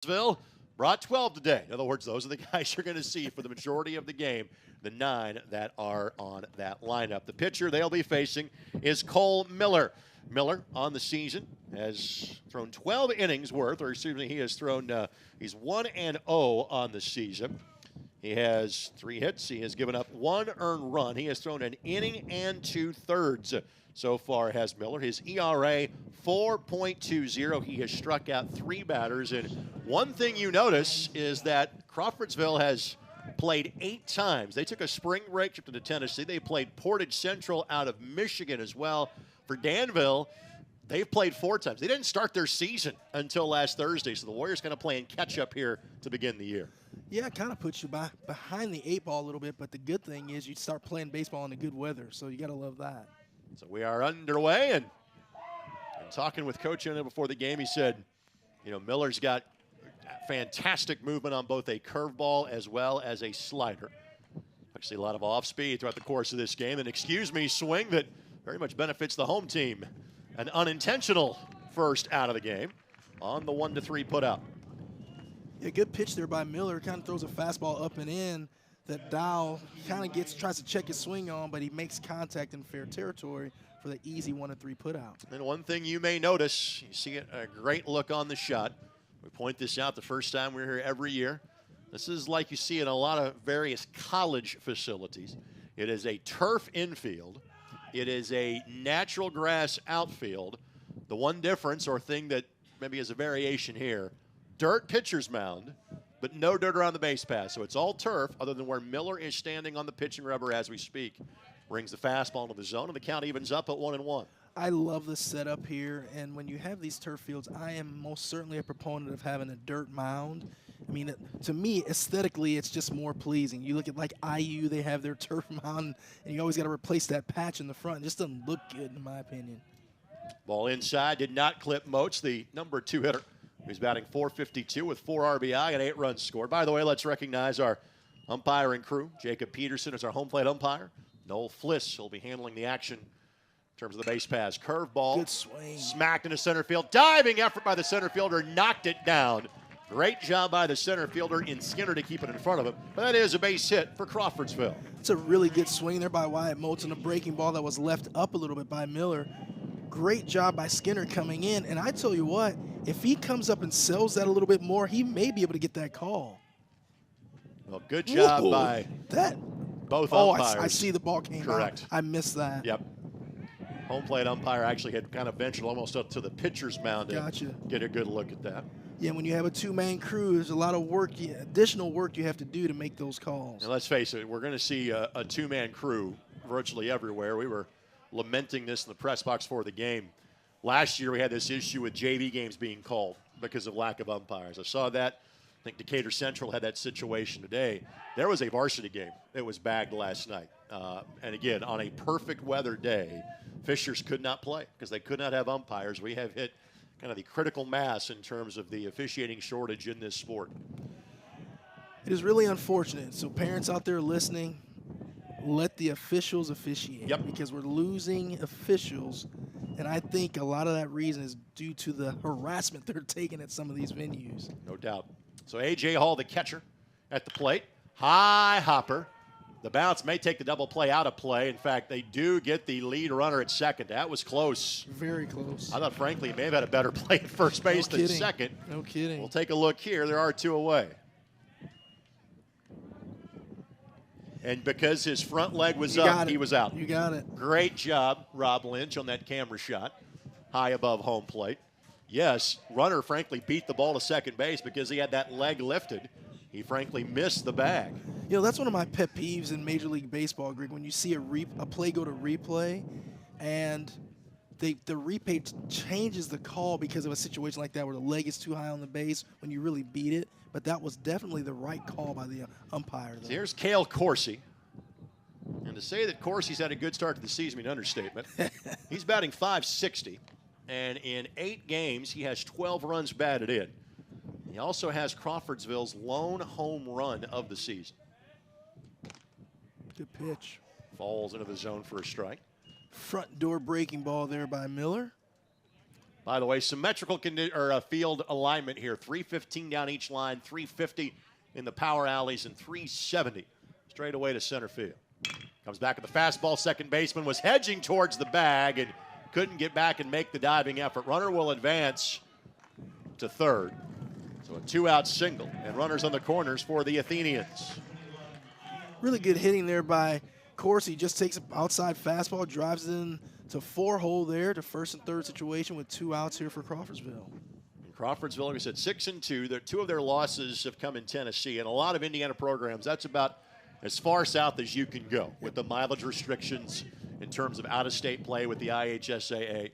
Crawfordsville brought 12 today. In other words, those are the guys you're going to see for the majority of the game, the 9 that are on that lineup. The pitcher they'll be facing is Cole Miller. Miller on the season has thrown 12 innings worth, or excuse me, he has thrown, he's 1-0 on the season. He has 3 hits. He has given up 1 earned run. He has thrown an inning and 2/3 so far, has Miller. His ERA, 4.20. He has struck out 3 batters. And one thing you notice is that Crawfordsville has played 8 times. They took a spring break trip to Tennessee. They played Portage Central out of Michigan as well. For Danville, they've played 4 times. They didn't start their season until last Thursday, so the Warriors kind of playing catch-up here to begin the year. Yeah, it kind of puts you behind the 8 ball a little bit, but the good thing is you start playing baseball in the good weather, so you got to love that. So we are underway, and talking with Coach Enna before the game, he said, you know, Miller's got fantastic movement on both a curveball as well as a slider. Actually, a lot of off-speed throughout the course of this game. And excuse me, swing that very much benefits the home team. An unintentional first out of the game on the 1-3 put out. Yeah, good pitch there by Miller. Kind of throws a fastball up and in that Dow kind of tries to check his swing on, but he makes contact in fair territory for the easy 1-3 put out. And one thing you may notice, you see a great look on the shot. We point this out the first time we're here every year. This is like you see in a lot of various college facilities. It is a turf infield. It is a natural grass outfield. The one difference or thing that maybe is a variation here, dirt pitcher's mound, but no dirt around the base path. So it's all turf other than where Miller is standing on the pitching rubber as we speak. Brings the fastball into the zone, and the count evens up at 1-1. I love the setup here, and when you have these turf fields, I am most certainly a proponent of having a dirt mound. I mean, to me, aesthetically, it's just more pleasing. You look at like IU, they have their turf mound, and you always got to replace that patch in the front. It just doesn't look good, in my opinion. Ball inside, did not clip Moats, the number 2 hitter. He's batting .452 with 4 RBI and 8 runs scored. By the way, let's recognize our umpiring crew. Jacob Peterson is our home plate umpire. Noel Fliss will be handling the action in terms of the base pass. Curveball. Good swing. Smacked into center field. Diving effort by the center fielder. Knocked it down. Great job by the center fielder in Skinner to keep it in front of him. But that is a base hit for Crawfordsville. It's a really good swing there by Wyatt Moats on a breaking ball that was left up a little bit by Miller. Great job by Skinner coming in. And I tell you what, if he comes up and sells that a little bit more, he may be able to get that call. Well, good job by both umpires. I see the ball came Correct. out. I missed that. Yep. Home plate umpire actually had kind of ventured almost up to the pitcher's mound to get a good look at that. Yeah, when you have a 2-man crew, there's a lot of work, additional work you have to do to make those calls. And let's face it, we're going to see a 2-man crew virtually everywhere. We were lamenting this in the press box for the game. Last year we had this issue with JV games being called because of lack of umpires. I saw that. I think Decatur Central had that situation today. There was a varsity game that was bagged last night. And again, on a perfect weather day, Fishers could not play because they could not have umpires. We have hit kind of the critical mass in terms of the officiating shortage in this sport. It is really unfortunate. So parents out there listening, let the officials officiate. Yep. Because we're losing officials. And I think a lot of that reason is due to the harassment they're taking at some of these venues. No doubt. So A.J. Hall, the catcher, at the plate. High hopper. The bounce may take the double play out of play. In fact, they do get the lead runner at second. That was close. Very close. I thought, frankly, he may have had a better play at first base than second. No kidding. We'll take a look here. There are 2 away. And because his front leg was up, he was out. You got it. Great job, Rob Lynch, on that camera shot. High above home plate. Yes, runner, frankly, beat the ball to second base because he had that leg lifted. He, frankly, missed the bag. You know, that's one of my pet peeves in Major League Baseball, Greg, when you see a play go to replay and the replay changes the call because of a situation like that where the leg is too high on the base when you really beat it. But that was definitely the right call by the umpire. So here's Cale Corsi. And to say that Corsi's had a good start to the season is an understatement. He's batting .560. And in 8 games, he has 12 runs batted in. He also has Crawfordsville's lone home run of the season. Good pitch. Falls into the zone for a strike. Front door breaking ball there by Miller. By the way, symmetrical field alignment here. 315 down each line, 350 in the power alleys, and 370 straight away to center field. Comes back with the fastball. Second baseman was hedging towards the bag and couldn't get back and make the diving effort. Runner will advance to third. So a 2-out single, and runners on the corners for the Athenians. Really good hitting there by Corsi. Just takes an outside fastball, drives it in to 4-hole there to first and third situation with 2 outs here for Crawfordsville. In Crawfordsville, like I said, 6-2. 2 of their losses have come in Tennessee, and a lot of Indiana programs, that's about as far south as you can go with the mileage restrictions in terms of out-of-state play with the IHSAA.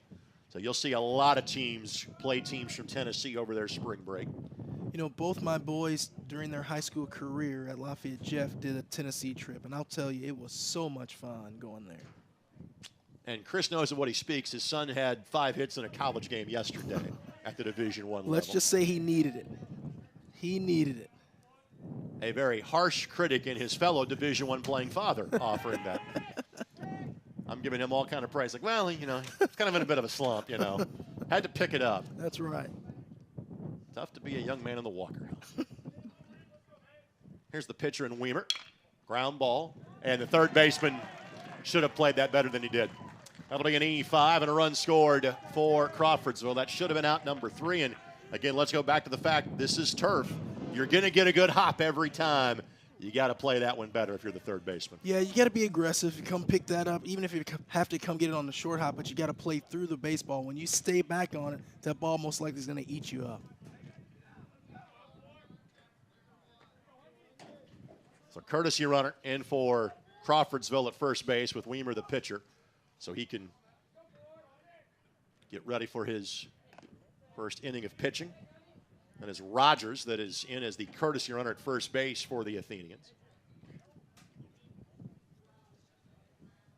So you'll see a lot of teams play teams from Tennessee over their spring break. You know, both my boys during their high school career at Lafayette Jeff did a Tennessee trip, and I'll tell you, it was so much fun going there. And Chris knows of what he speaks. His son had 5 hits in a college game yesterday at the Division I level. Let's just say he needed it. He needed it. A very harsh critic in his fellow Division I playing father offering that. I'm giving him all kind of praise. Like, well, you know, it's kind of in a bit of a slump, you know. Had to pick it up. That's right. Tough to be a young man in the Walker. Here's the pitcher in Weimer. Ground ball. And the third baseman should have played that better than he did. That'll be an E5 and a run scored for Crawfordsville. That should have been out number 3. And again, let's go back to the fact this is turf. You're going to get a good hop every time. You got to play that one better if you're the third baseman. Yeah, you got to be aggressive. You come pick that up, even if you have to come get it on the short hop, but you got to play through the baseball. When you stay back on it, that ball most likely is going to eat you up. So courtesy runner in for Crawfordsville at first base with Weimer the pitcher, so he can get ready for his first inning of pitching. And it's Rogers that is in as the courtesy runner at first base for the Athenians.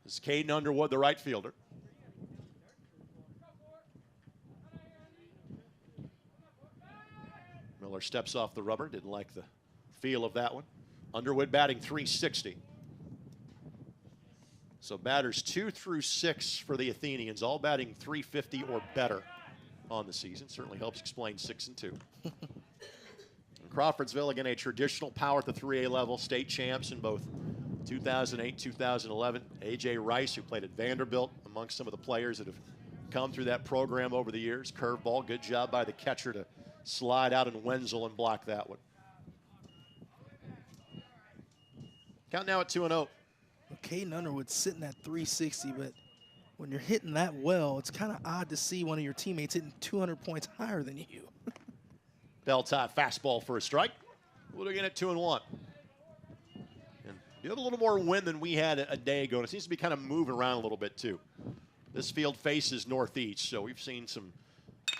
This is Caden Underwood, the right fielder. Miller steps off the rubber, didn't like the feel of that one. Underwood batting .360. So batters 2 through 6 for the Athenians, all batting .350 or better on the season. Certainly helps explain 6-2. Crawfordsville, again, a traditional power at the 3A level, state champs in both 2008, 2011. A.J. Rice, who played at Vanderbilt, amongst some of the players that have come through that program over the years. Curveball, good job by the catcher to slide out in Wenzel and block that one. Count now at 2-0. Well, Caden Underwood sitting at .360, but when you're hitting that well, it's kind of odd to see one of your teammates hitting 200 points higher than you. Bell-tie fastball for a strike. We'll again at 2-1. And you have a little more wind than we had a day ago, and it seems to be kind of moving around a little bit too. This field faces northeast, so we've seen some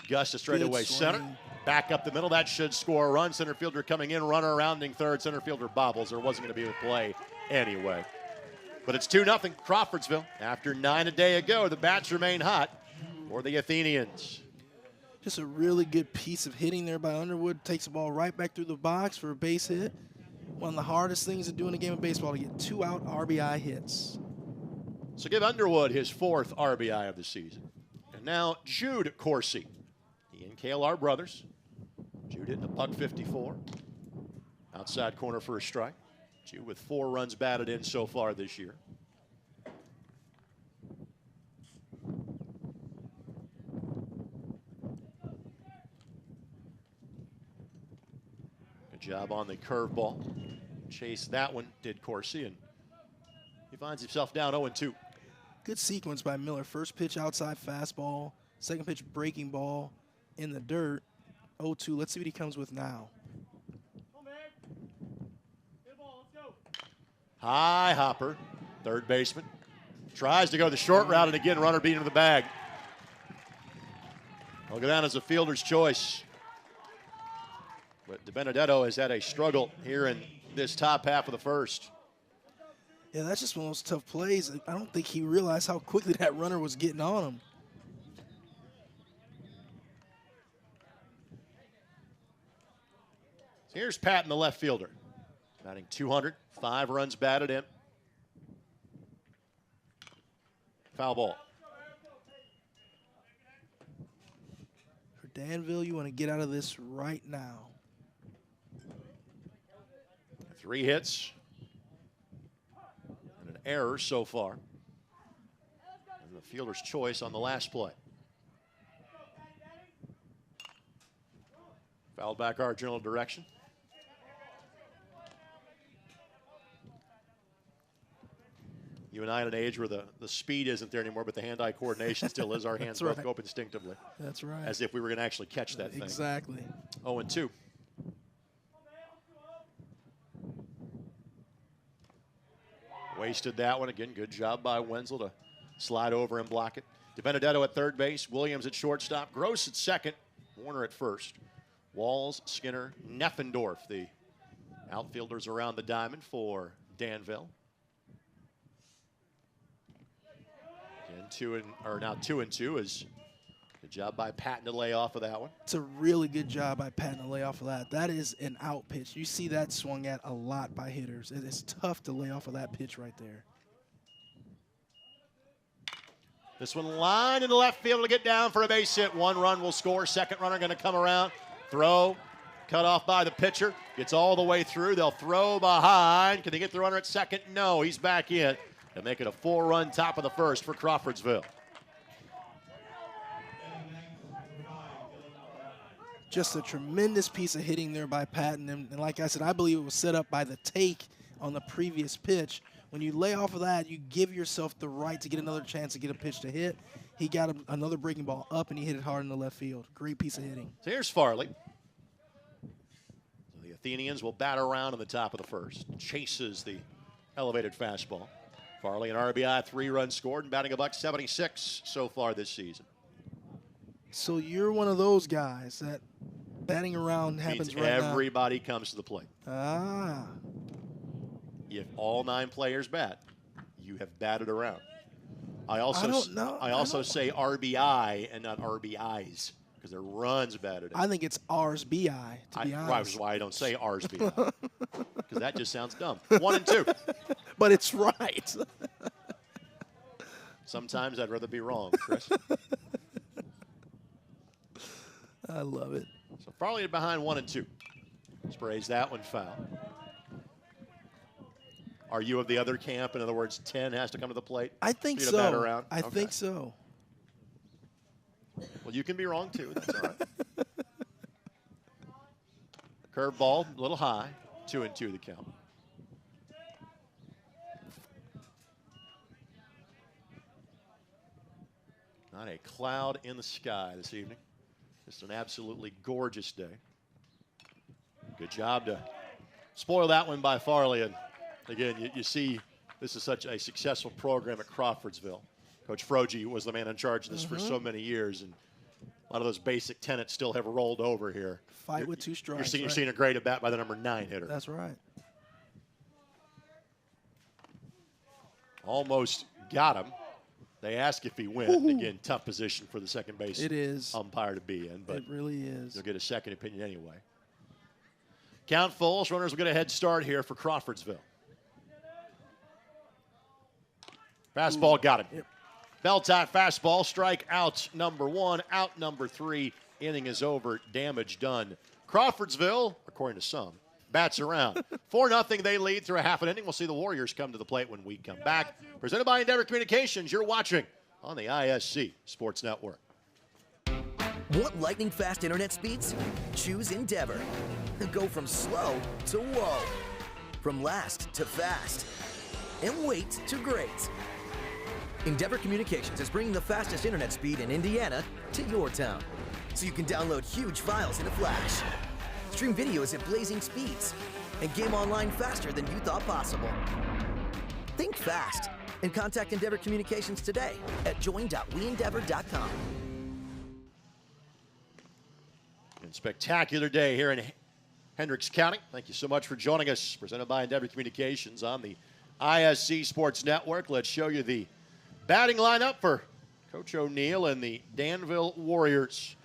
gusts to straightaway center. Back up the middle, that should score a run. Center fielder coming in, runner rounding third. Center fielder bobbles. There wasn't going to be a play anyway. But it's 2-0 Crawfordsville. After 9 a day ago, the bats remain hot for the Athenians. Just a really good piece of hitting there by Underwood. Takes the ball right back through the box for a base hit. One of the hardest things to do in a game of baseball, to get 2-out RBI hits. So give Underwood his 4th RBI of the season. And now Jude Corsi. He and Cale are brothers. Jude hitting a .154. Outside corner for a strike. Jude with 4 runs batted in so far this year. Good job on the curveball. Chase that one, did Corsi, and he finds himself down 0-2. Good sequence by Miller. First pitch outside fastball. Second pitch breaking ball in the dirt. 0-2. Let's see what he comes with now. High hopper, third baseman. Tries to go the short route, and again, runner beat him to the bag. Will go down as a fielder's choice. But DiBenedetto has had a struggle here in this top half of the first. Yeah, that's just one of those tough plays. I don't think he realized how quickly that runner was getting on him. Here's Patton, the left fielder. Batting .200, 5 runs batted in. Foul ball. Danville, you want to get out of this right now. 3 hits and an error so far. And the fielder's choice on the last play. Fouled back our general direction. You and I at an age where the speed isn't there anymore, but the hand-eye coordination still is. Our hands both go up instinctively. That's right. As if we were going to actually catch that thing. Exactly. 0-2. Wasted that one again. Good job by Wenzel to slide over and block it. DiBenedetto at third base. Williams at shortstop. Gross at second. Warner at first. Walls, Skinner, Neffendorf, the outfielders around the diamond for Danville. Again, now 2-2 is good job by Patton to lay off of that one. It's a really good job by Patton to lay off of that. That is an out pitch. You see that swung at a lot by hitters. It is tough to lay off of that pitch right there. This one lined in the left field to get down for a base hit. 1 run will score. Second runner going to come around. Throw, cut off by the pitcher. Gets all the way through. They'll throw behind. Can they get the runner at second? No, he's back in. They'll make it a 4-run top of the first for Crawfordsville. Just a tremendous piece of hitting there by Patton. And like I said, I believe it was set up by the take on the previous pitch. When you lay off of that, you give yourself the right to get another chance to get a pitch to hit. He got another breaking ball up, and he hit it hard in the left field. Great piece of hitting. So here's Farley. So the Athenians will bat around in the top of the first. Chases the elevated fastball. Farley, an RBI, 3-run scored, and batting $176 so far this season. So you're one of those guys that batting around happens right now. Everybody comes to the plate. Ah. If all 9 players bat, you have batted around. I also say RBI and not RBIs because they're runs batted. I think it's RSBI, to be honest. That's why I don't say RSBI because that just sounds dumb. 1-2. But it's right. Sometimes I'd rather be wrong, Chris. I love it. So Farley behind 1-2. Sprays that one foul. Are you of the other camp? In other words, 10 has to come to the plate? I think so. Bat around? I think so. Well, you can be wrong, too. That's all right. Curveball, a little high. 2-2 the count. Not a cloud in the sky this evening. Just an absolutely gorgeous day. Good job to spoil that one by Farley. And again, you see this is such a successful program at Crawfordsville. Coach Frogie was the man in charge of this for so many years, and a lot of those basic tenets still have rolled over here. Fight with 2 strikes. You're seeing a great at bat by the number 9 hitter. That's right. Almost got him. They ask if he went. Again, tough position for the second base umpire to be in, but it really is. You'll get a second opinion anyway. Count full. Runners will get a head start here for Crawfordsville. Fastball got him. Yep. Bell-top fastball, strike out number 1, out number 3. Inning is over, damage done. Crawfordsville, according to some, bats around. 4-0, they lead through a half an inning. We'll see the Warriors come to the plate when we come back. Presented by Endeavor Communications, you're watching on the ISC Sports Network. Want lightning-fast internet speeds? Choose Endeavor. Go from slow to whoa. From last to fast. And wait to great. Endeavor Communications is bringing the fastest internet speed in Indiana to your town, so you can download huge files in a flash, stream videos at blazing speeds, and game online faster than you thought possible. Think fast and contact Endeavor Communications today at join.weendeavor.com. And spectacular day here in Hendricks County. Thank you so much for joining us. Presented by Endeavor Communications on the ISC Sports Network. Let's show you the batting lineup for Coach O'Neill and the Danville Warriors.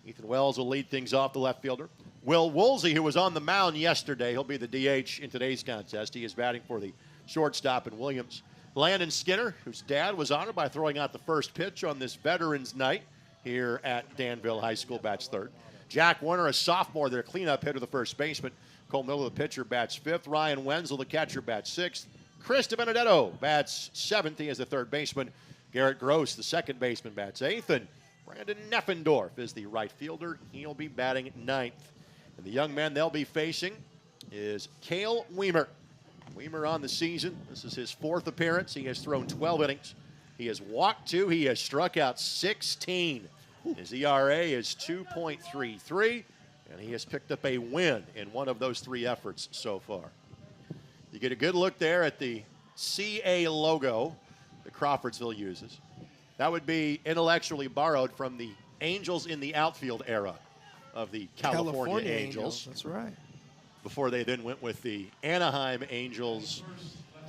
Ethan Wells will lead things off, the left fielder. Will Woolsey, who was on the mound yesterday, he'll be the DH in today's contest. He is batting for the shortstop in Williams. Landon Skinner, whose dad was honored by throwing out the first pitch on this Veterans Night. here at Danville High School, bats third. Jack Warner, a sophomore, their cleanup hitter, the first baseman. Cole Miller, the pitcher, bats fifth. Ryan Wenzel, the catcher, bats sixth. Chris DiBenedetto bats seventh. He is the third baseman. Garrett Gross, the second baseman, bats eighth. And Brandon Neffendorf is the right fielder. He'll be batting ninth. And the young man they'll be facing is Cale Weimer. Weimer on the season. This is his fourth appearance. He has thrown 12 innings. He has walked 2. He has struck out 16. His ERA is 2.33, and he has picked up a win in one of those 3 efforts so far. You get a good look there at the CA logo that Crawfordsville uses. That would be intellectually borrowed from the Angels in the outfield era of the California Angels. That's right. Before they then went with the Anaheim Angels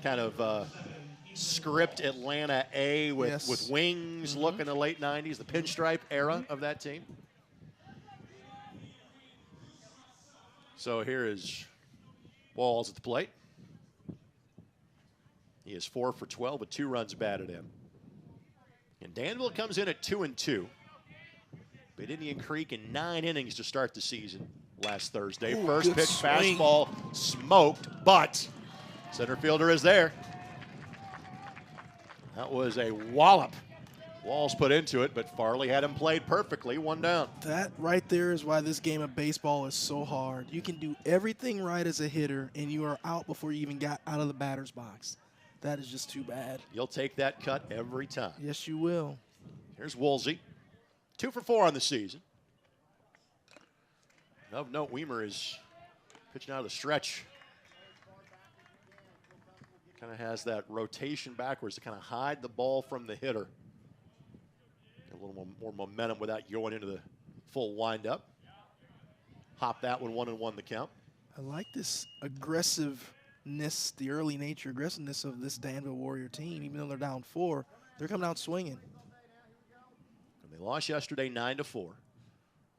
kind of script Atlanta A with wings look in the late 90s, the pinstripe era of that team. So here is Walls at the plate. He is 4 for 12 with 2 runs batted in. And Danville comes in at 2-2. Beat Indian Creek in 9 innings to start the season last Thursday. Ooh, first pitch swing. fastball smoked, but center fielder is there. That was a wallop. Walls put into it, but Farley had him played perfectly, 1 down. That right there is why this game of baseball is so hard. You can do everything right as a hitter, and you are out before you even got out of the batter's box. That is just too bad. You'll take that cut every time. Yes, you will. Here's Woolsey. 2 for 4 on the season. Of note, Weimer is pitching out of the stretch. Kind of has that rotation backwards to kind of hide the ball from the hitter. Get a little more momentum without going into the full windup. Hop that one, 1-1 the count. I like this aggressiveness, the early nature aggressiveness of this Danville Warrior team. Even though they're down 4, they're coming out swinging. And they lost yesterday 9-4.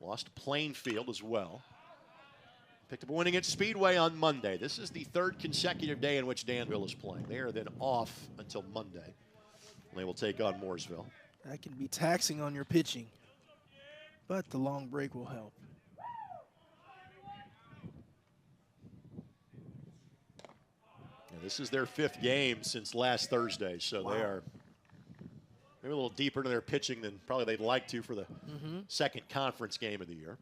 Lost to Plainfield as well. Picked up a win against Speedway on Monday. This is the 3rd consecutive day in which Danville is playing. They are then off until Monday. And they will take on Mooresville. That can be taxing on your pitching, but the long break will help. And this is their 5th game since last Thursday, so they are maybe a little deeper into their pitching than probably they'd like to for the second conference game of the year.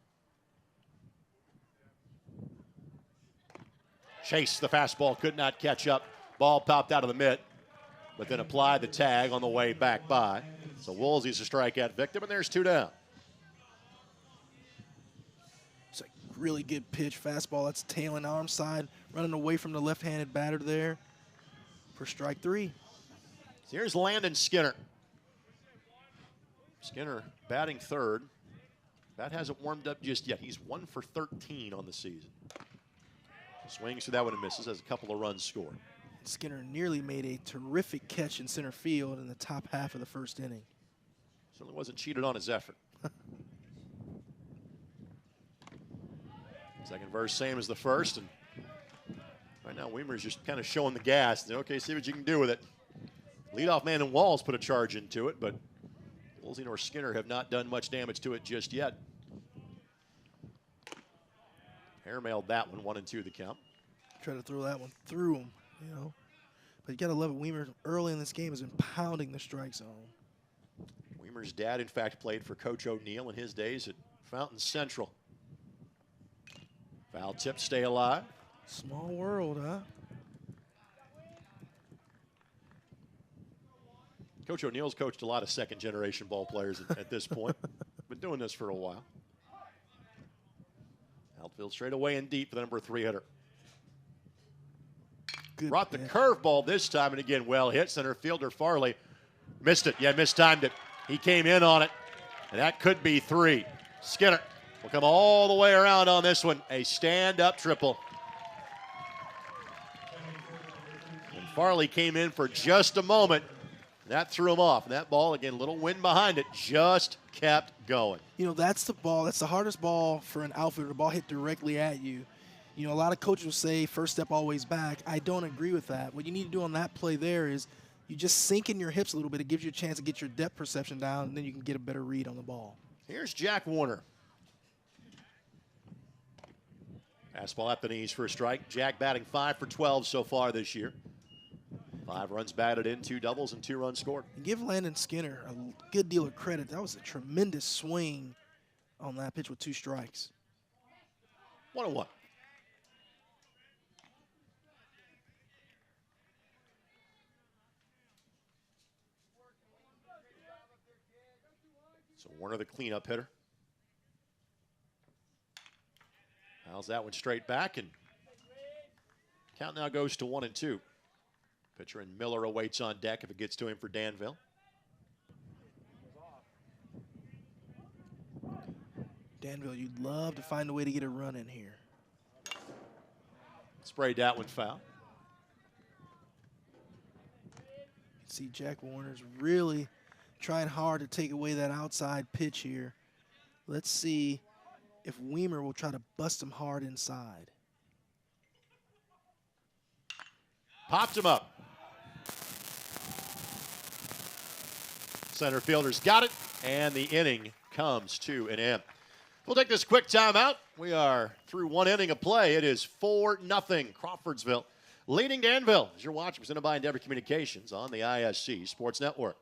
Chase, the fastball, could not catch up. Ball popped out of the mitt, but then applied the tag on the way back by. So Woolsey's a strikeout victim, and there's 2 down. It's a really good pitch, fastball. That's tailing arm side, running away from the left-handed batter there for strike 3. So here's Landon Skinner. Skinner batting 3rd. That hasn't warmed up just yet. He's 1 for 13 on the season. Swings through that one and misses, has a couple of runs scored. Skinner nearly made a terrific catch in center field in the top half of the 1st inning. Certainly wasn't cheated on his effort. Second verse, same as the first. And right now, Weimer's just kind of showing the gas. Okay, see what you can do with it. Leadoff man and Walls put a charge into it, but Woolsey nor Skinner have not done much damage to it just yet. Airmailed that one, 1-2 the count. Try to throw that one through him, you know. But you got to love it. Weimer early in this game has been pounding the strike zone. Weimer's dad, in fact, played for Coach O'Neill in his days at Fountain Central. Foul tip, stay alive. Small world, huh? Coach O'Neill's coached a lot of second-generation ball players at this point. Been doing this for a while. Outfield straight away and deep for the number 3 hitter. Good Brought the pitch. curveball this time, and again, well hit. Center fielder Farley missed it. Yeah, mistimed it. He came in on it, and that could be 3. Skinner will come all the way around on this one. A stand-up triple. And Farley came in for just a moment. That threw him off. And that ball, again, little wind behind it, just kept going. You know, that's the ball. That's the hardest ball for an outfielder. The ball hit directly at you. You know, a lot of coaches will say first step always back. I don't agree with that. What you need to do on that play there is you just sink in your hips a little bit. It gives you a chance to get your depth perception down, and then you can get a better read on the ball. Here's Jack Warner. Fastball at the knees for a strike. Jack batting 5 for 12 so far this year. 5 runs batted in, 2 doubles, and 2 runs scored. And give Landon Skinner a good deal of credit. That was a tremendous swing on that pitch with 2 strikes. 1-1. So Warner, the cleanup hitter. Fouls that one straight back, and count now goes to 1-2. Pitcher and Miller awaits on deck if it gets to him for Danville. Danville, you'd love to find a way to get a run in here. Sprayed that one foul. See, Jack Warner's really trying hard to take away that outside pitch here. Let's see if Weimer will try to bust him hard inside. Popped him up. Center fielder's got it, and the inning comes to an end. We'll take this quick timeout. We are through 1 inning of play. It is 4-0 Crawfordsville leading Danville as you're watching, presented by Endeavor Communications on the ISC Sports Network.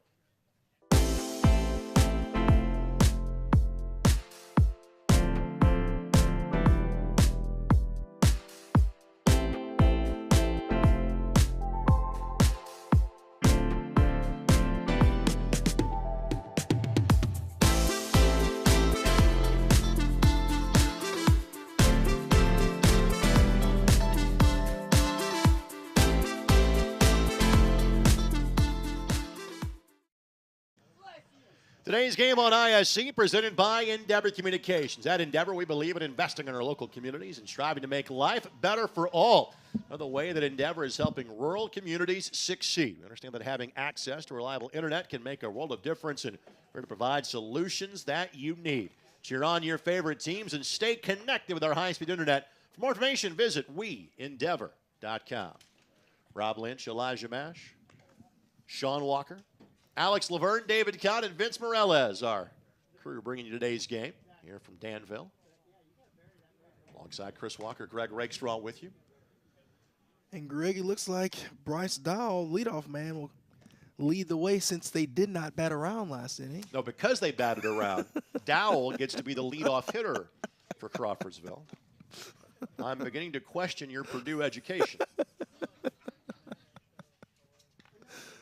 Today's game on ISC presented by Endeavor Communications. At Endeavor, we believe in investing in our local communities and striving to make life better for all. Another way that Endeavor is helping rural communities succeed. We understand that having access to reliable internet can make a world of difference, and we're to provide solutions that you need. Cheer on your favorite teams and stay connected with our high-speed internet. For more information, visit weendeavor.com. Rob Lynch, Elijah Mash, Sean Walker, Alex Laverne, David Cott, and Vince Morales, our crew bringing you today's game here from Danville. Alongside Chris Walker, Greg Rakestraw with you. And Greg, it looks like Bryce Dowell, leadoff man, will lead the way since they did not bat around last inning. No, because they batted around, Dowell gets to be the leadoff hitter for Crawfordsville. I'm beginning to question your Purdue education.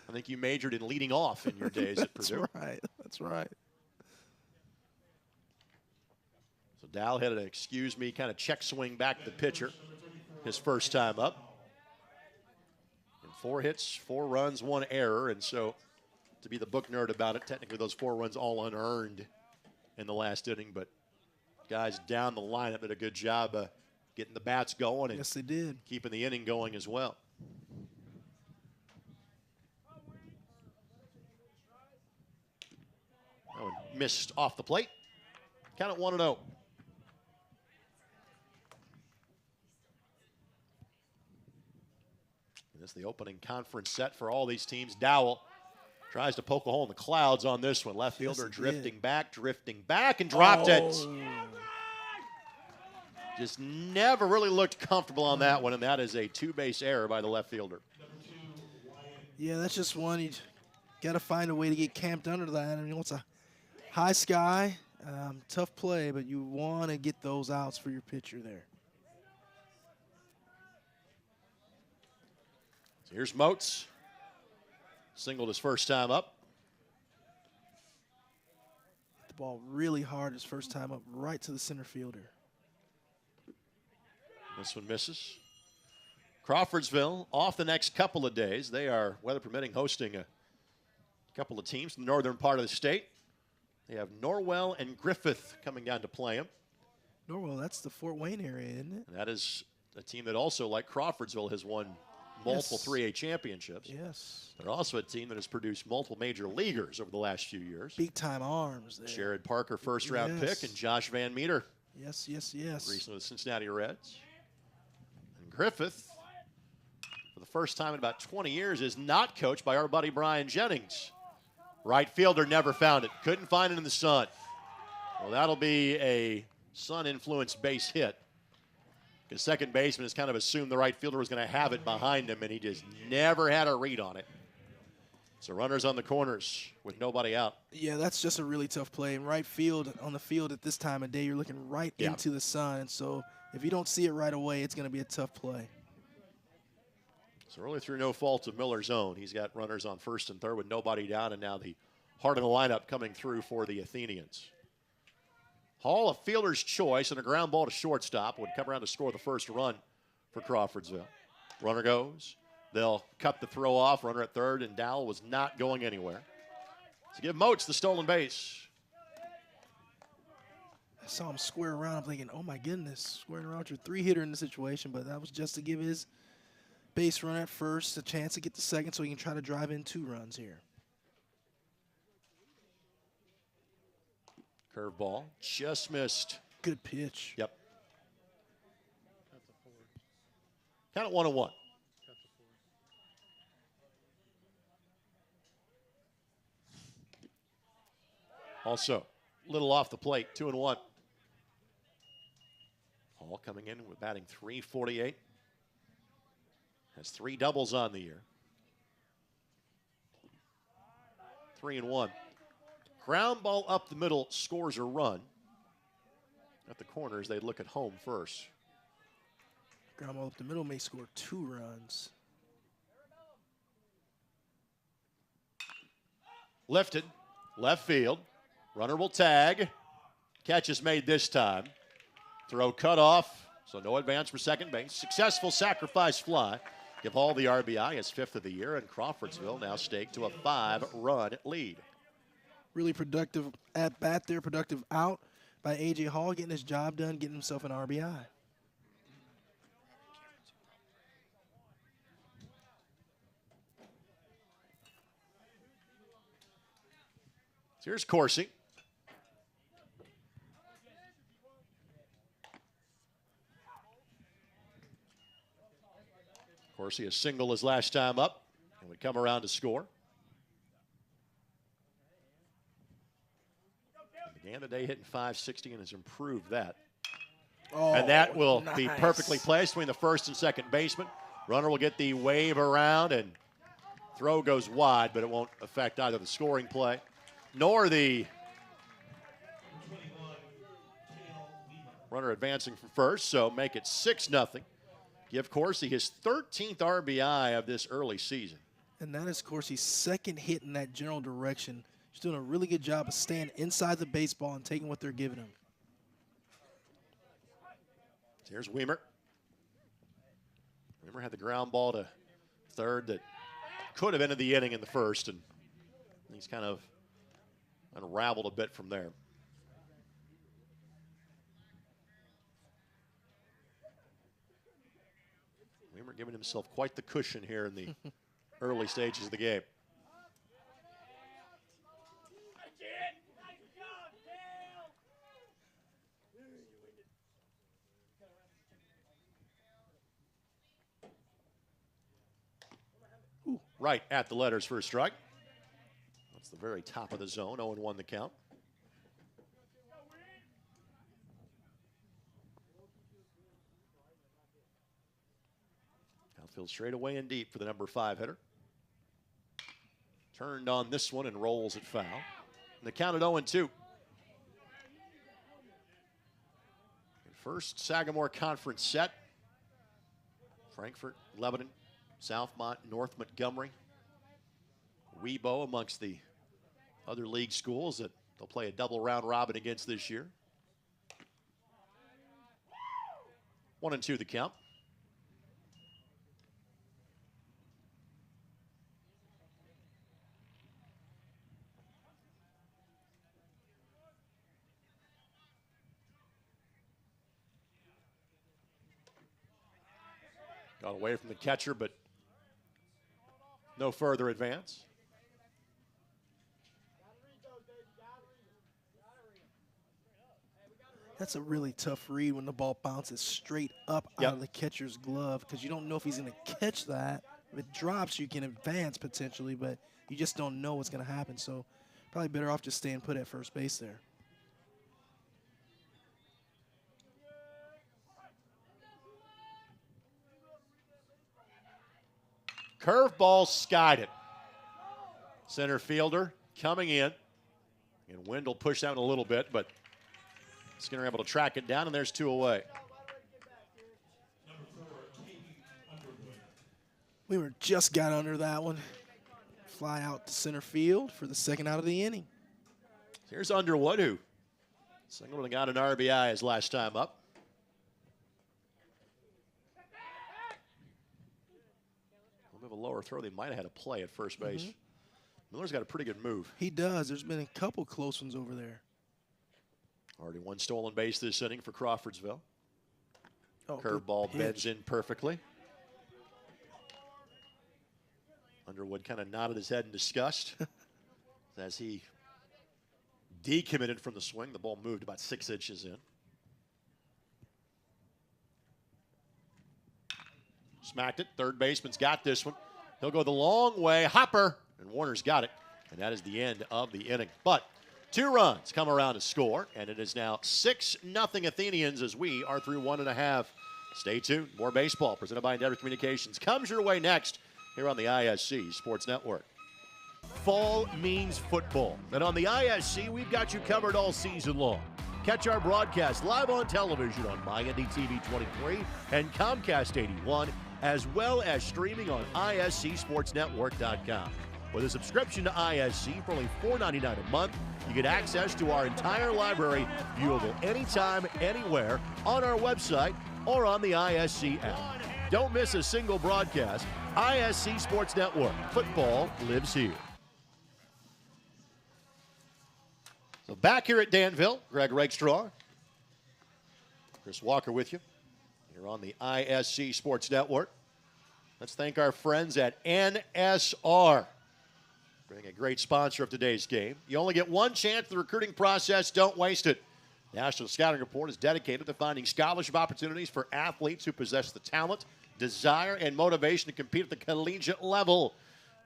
I think you majored in leading off in your days at Purdue. That's right. That's right. So Dowell had an excuse me kind of check swing back to the pitcher his first time up. And 4 hits, 4 runs, 1 error. And so to be the book nerd about it, technically those 4 runs all unearned in the last inning. But guys down the lineup did a good job getting the bats going. And yes, they did. Keeping the inning going as well. That one missed off the plate. Count it 1-0. This is the opening conference set for all these teams. Dowell tries to poke a hole in the clouds on this one. Left fielder drifting back, and dropped it. Just never really looked comfortable on that one, and that is a 2-base error by the left fielder. Yeah, that's just one. You got to find a way to get camped under that. I mean, it's a high sky, tough play, but you want to get those outs for your pitcher there. So here's Moats. Singled his first time up. The ball really hard his first time up, right to the center fielder. This one misses. Crawfordsville off the next couple of days. They are, weather permitting, hosting a couple of teams from the northern part of the state. They have Norwell and Griffith coming down to play them. Norwell, that's the Fort Wayne area, isn't it? And that is a team that also, like Crawfordsville, has won multiple 3A championships. Yes. They're also a team that has produced multiple major leaguers over the last few years. Big-time arms there. Jared Parker, first-round pick, and Josh Van Meter. Yes. Recently with the Cincinnati Reds. And Griffith, for the first time in about 20 years, is not coached by our buddy Brian Jennings. Right fielder never found it. Couldn't find it in the sun. Well, that'll be a sun-influenced base hit. Because second baseman has kind of assumed the right fielder was going to have it behind him, and he just never had a read on it. So runners on the corners with nobody out. Yeah, that's just a really tough play. In right field, on the field at this time of day, you're looking right into the sun. So if you don't see it right away, it's going to be a tough play. So early through no fault of Miller's own. He's got runners on first and third with nobody down, and now the heart of the lineup coming through for the Athenians. Hall, a fielder's choice, and a ground ball to shortstop would come around to score the first run for Crawfordsville. Runner goes. They'll cut the throw off. Runner at third, and Dowell was not going anywhere. To give Moats the stolen base. I saw him square around. I'm thinking, oh my goodness, squaring around with your three-hitter in the situation, but that was just to give his base runner at first a chance to get the second so he can try to drive in 2 runs here. Curveball, just missed. Good pitch. Yep. Count it 1-1. Also, little off the plate, 2-1. Hall coming in with batting .348. Has 3 doubles on the year. 3-1. Ground ball up the middle scores a run. At the corners, they'd look at home first. Ground ball up the middle may score 2 runs. Lifted, left field. Runner will tag. Catch is made this time. Throw cut off, so no advance for second base. Successful sacrifice fly. Give Hall the RBI, his 5th of the year, and Crawfordsville now staked to a 5-run lead. Really productive at bat there, productive out by A.J. Hall, getting his job done, getting himself an RBI. So here's Corsi. Corsi a single his last time up and would come around to score. Began today hitting .560 and has improved that. Oh, and that will nice. be perfectly placed between the first and second baseman. Runner will get the wave around, and throw goes wide, but it won't affect either the scoring play nor the runner advancing from first, so make it 6-0. Give Corsi his 13th RBI of this early season. And that is Corsi's 2nd hit in that general direction. He's doing a really good job of staying inside the baseball and taking what they're giving him. Here's Weimer. Weimer had the ground ball to third that could have ended the inning in the first, and he's kind of unraveled a bit from there. Weimer giving himself quite the cushion here in the early stages of the game. Right at the letters for a strike. That's the very top of the zone. 0-1 the count. Outfield straight away and deep for the number 5 hitter. Turned on this one and rolls it foul. And the count at 0-2. First Sagamore Conference set. Frankfort, Lebanon, Southmont, North Montgomery, Webo amongst the other league schools that they'll play a double round robin against this year. 1-2 the count. Got away from the catcher, but no further advance. That's a really tough read when the ball bounces straight up out of the catcher's glove, because you don't know if he's going to catch that If it drops, you can advance potentially, but you just don't know what's going to happen. So probably better off just staying put at first base there. Curveball skied it. Center fielder coming in. And Wendell pushed out a little bit, but Skinner able to track it down, and there's 2 away. Weaver just got under that one. Fly out to center field for the second out of the inning. Here's Underwood, who singled and got an RBI his last time up. A little bit of a lower throw. They might have had a play at first base. Miller's got a pretty good move. He does. There's been a couple close ones over there. Already 1 stolen base this inning for Crawfordsville. Oh, curveball bends in perfectly. Underwood kind of nodded his head in disgust as he decommitted from the swing. The ball moved about 6 inches in. Smacked it. Third baseman's got this one. He'll go the long way. Hopper. And Warner's got it. And that is the end of the inning. But 2 runs come around to score. And it is now 6-0 Athenians as we are through 1.5. Stay tuned. More baseball presented by Endeavor Communications comes your way next here on the ISC Sports Network. Fall means football, and on the ISC, we've got you covered all season long. Catch our broadcast live on television on MyNDTV 23 and Comcast 81, as well as streaming on ISCSportsNetwork.com. With a subscription to ISC for only $4.99 a month, you get access to our entire library, viewable anytime, anywhere, on our website or on the ISC app. Don't miss a single broadcast. ISC Sports Network. Football lives here. So back here at Danville, Greg Rakestraw, Chris Walker with you. You're on the ISC Sports Network. Let's thank our friends at NSR, being a great sponsor of today's game. You only get one chance at the recruiting process. Don't waste it. National Scouting Report is dedicated to finding scholarship opportunities for athletes who possess the talent, desire, and motivation to compete at the collegiate level.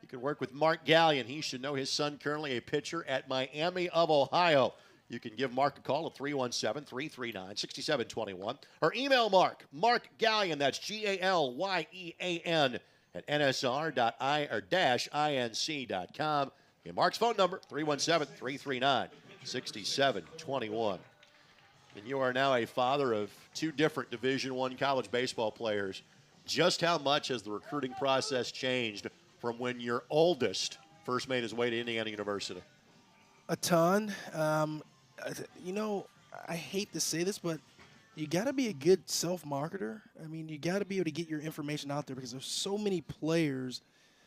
You can work with Mark Gallion. He should know his son currently a pitcher at Miami of Ohio. You can give Mark a call at 317-339-6721 or email Mark Gallion, that's Galyean at nsr.inc.com. And Mark's phone number, 317-339-6721. And you are now a father of 2 different Division I college baseball players. Just how much has the recruiting process changed from when your oldest first made his way to Indiana University? A ton. You know, I hate to say this, but you got to be a good self-marketer. I mean, you got to be able to get your information out there because there's so many players.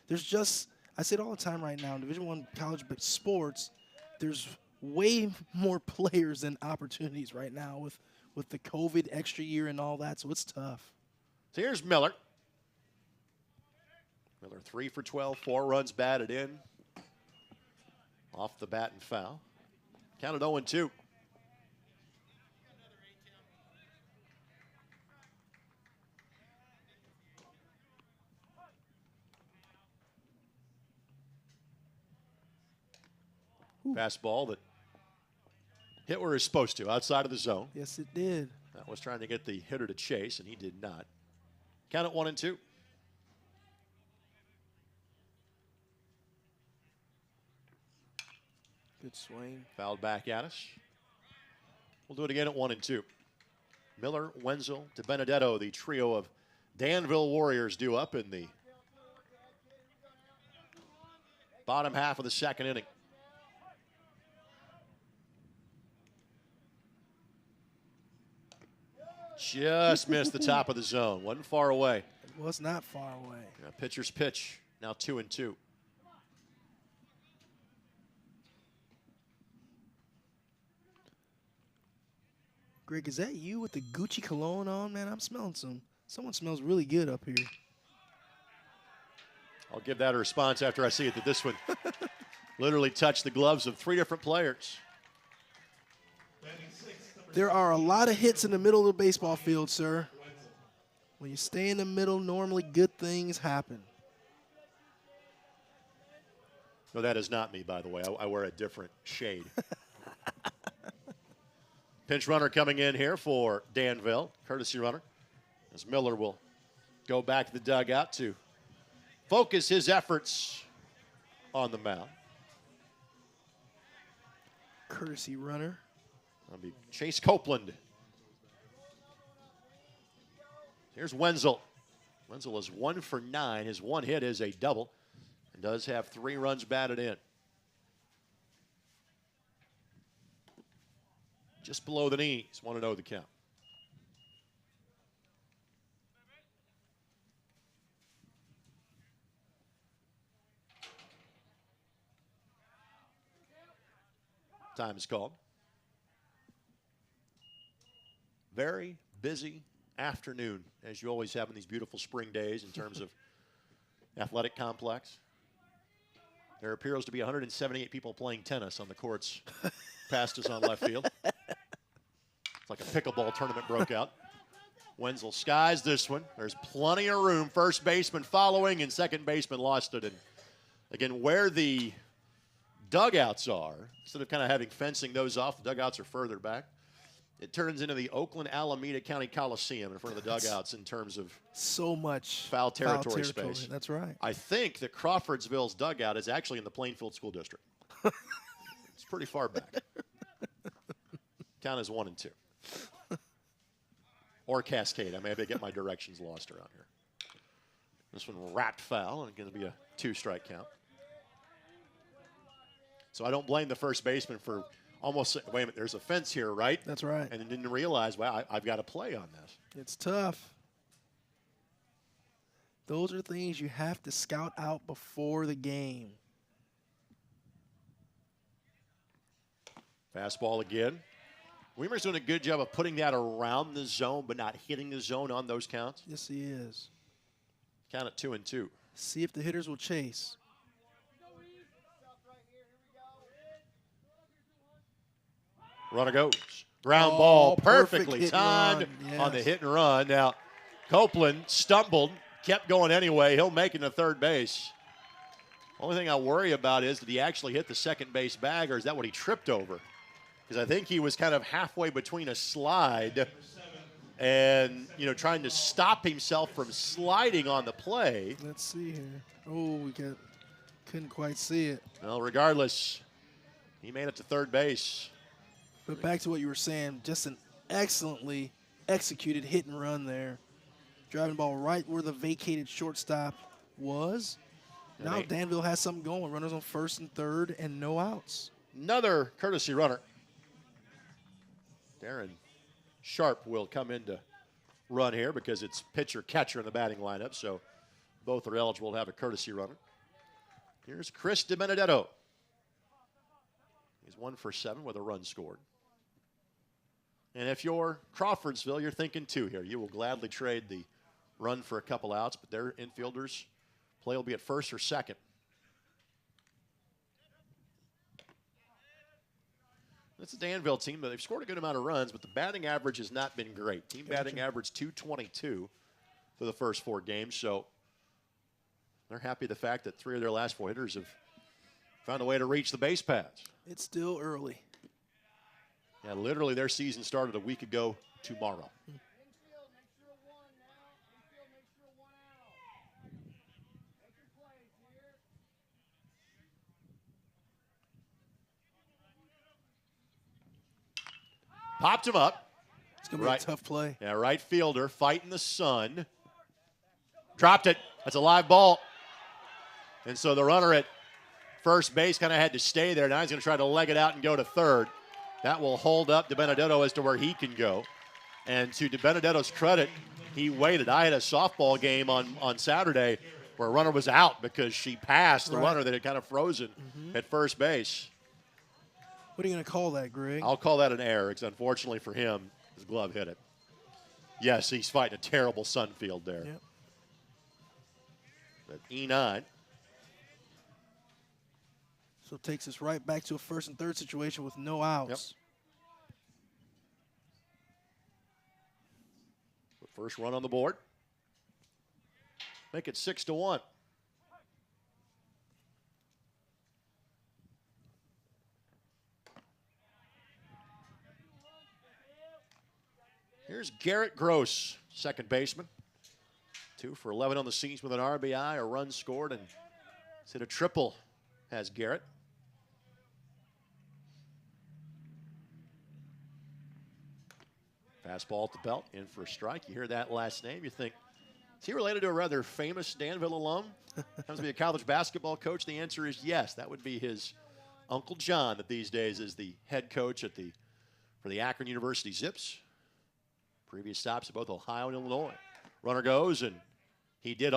There's just, I say it all the time right now, in Division I college sports, there's way more players than opportunities right now with the COVID extra year and all that, so it's tough. So here's Miller. Miller 3 for 12, 4 runs batted in. Off the bat and foul. Counted 0-2. Fastball that hit where it's supposed to, outside of the zone. Yes, it did. That was trying to get the hitter to chase, and he did not. Count it 1-2. Good swing. Fouled back at us. We'll do it again at 1-2. Miller, Wenzel, DiBenedetto, the trio of Danville Warriors due up in the bottom half of the second inning. Just missed the top of the zone. Wasn't far away. It was not far away. Yeah, pitcher's pitch. Now 2-2. Greg, is that you with the Gucci cologne on? Man, I'm smelling someone smells really good up here. I'll give that a response after I see it that this one literally touched the gloves of 3 different players. There are a lot of hits in the middle of the baseball field, sir. When you stay in the middle, normally good things happen. No, that is not me, by the way. I wear a different shade. Pinch runner coming in here for Danville, courtesy runner, as Miller will go back to the dugout to focus his efforts on the mound. Courtesy runner. That'll be Chase Copeland. Here's Wenzel. Wenzel is 1 for 9. His one hit is a double and does have 3 runs batted in. Just below the knees, 1-0 the count. Time is called. Very busy afternoon, as you always have in these beautiful spring days in terms of athletic complex. There appears to be 178 people playing tennis on the courts past us on left field. It's like a pickleball tournament broke out. Wenzel skies this one. There's plenty of room. First baseman following, and second baseman lost it. And again, where the dugouts are, instead of kind of having fencing those off, the dugouts are further back. It turns into the Oakland Alameda County Coliseum in front of the dugouts in terms of so much foul territory space. That's right. I think that Crawfordsville's dugout is actually in the Plainfield School District. It's pretty far back. Count is 1 and 2. Or Cascade. I may get my directions lost around here. This one wrapped foul, and going to be a 2-strike count. So I don't blame the first baseman for almost, wait a minute, there's a fence here, right? That's right. And didn't realize, well, I've got to play on this. It's tough. Those are things you have to scout out before the game. Fastball again. Weimer's doing a good job of putting that around the zone, but not hitting the zone on those counts. Yes, he is. Count at 2 and 2. See if the hitters will chase. Runner goes. Ground ball, perfect perfectly hit and timed run, yes. on the hit and run. Now, Copeland stumbled, kept going anyway. He'll make it to third base. Only thing I worry about is, did he actually hit the second base bag, or is that what he tripped over? Because I think he was kind of halfway between a slide and, trying to stop himself from sliding on the play. Let's see here. Oh, couldn't quite see it. Well, regardless, he made it to third base. But back to what you were saying, just an excellently executed hit and run there. Driving the ball right where the vacated shortstop was. Now Danville has something going. Runners on first and third and no outs. Another courtesy runner. Darren Sharp will come in to run here because it's pitcher-catcher in the batting lineup, so both are eligible to have a courtesy runner. Here's Chris DiBenedetto. He's 1 for 7 with a run scored. And if you're Crawfordsville, you're thinking 2 here. You will gladly trade the run for a couple outs, but their infielders' play will be at first or second. That's a Danville team, but they've scored a good amount of runs, but the batting average has not been great. Team batting average 222 for the first 4 games, so they're happy the fact that 3 of their last 4 hitters have found a way to reach the base paths. It's still early. Yeah, literally their season started a week ago tomorrow. Popped him up. It's going to be a tough play. Yeah, right fielder fighting the sun. Dropped it. That's a live ball. And so the runner at first base kind of had to stay there. Now he's going to try to leg it out and go to third. That will hold up DiBenedetto as to where he can go. And to DiBenedetto's credit, he waited. I had a softball game on Saturday where a runner was out because she passed the runner that had kind of frozen at first base. What are you going to call that, Greg? I'll call that an error because unfortunately for him, his glove hit it. Yes, he's fighting a terrible sun field there. Yep. But E9. So it takes us right back to a first and third situation with no outs. Yep. First run on the board. Make it 6-1. Here's Garrett Gross, second baseman. 2 for 11 on the season with an RBI, a run scored, and he's hit a triple, has Garrett. Fastball at the belt, in for a strike. You hear that last name, you think, is he related to a rather famous Danville alum? Happens to be a college basketball coach. The answer is yes. That would be his Uncle John, that these days is the head coach for the Akron University Zips. Previous stops at both Ohio and Illinois. Runner goes, and he did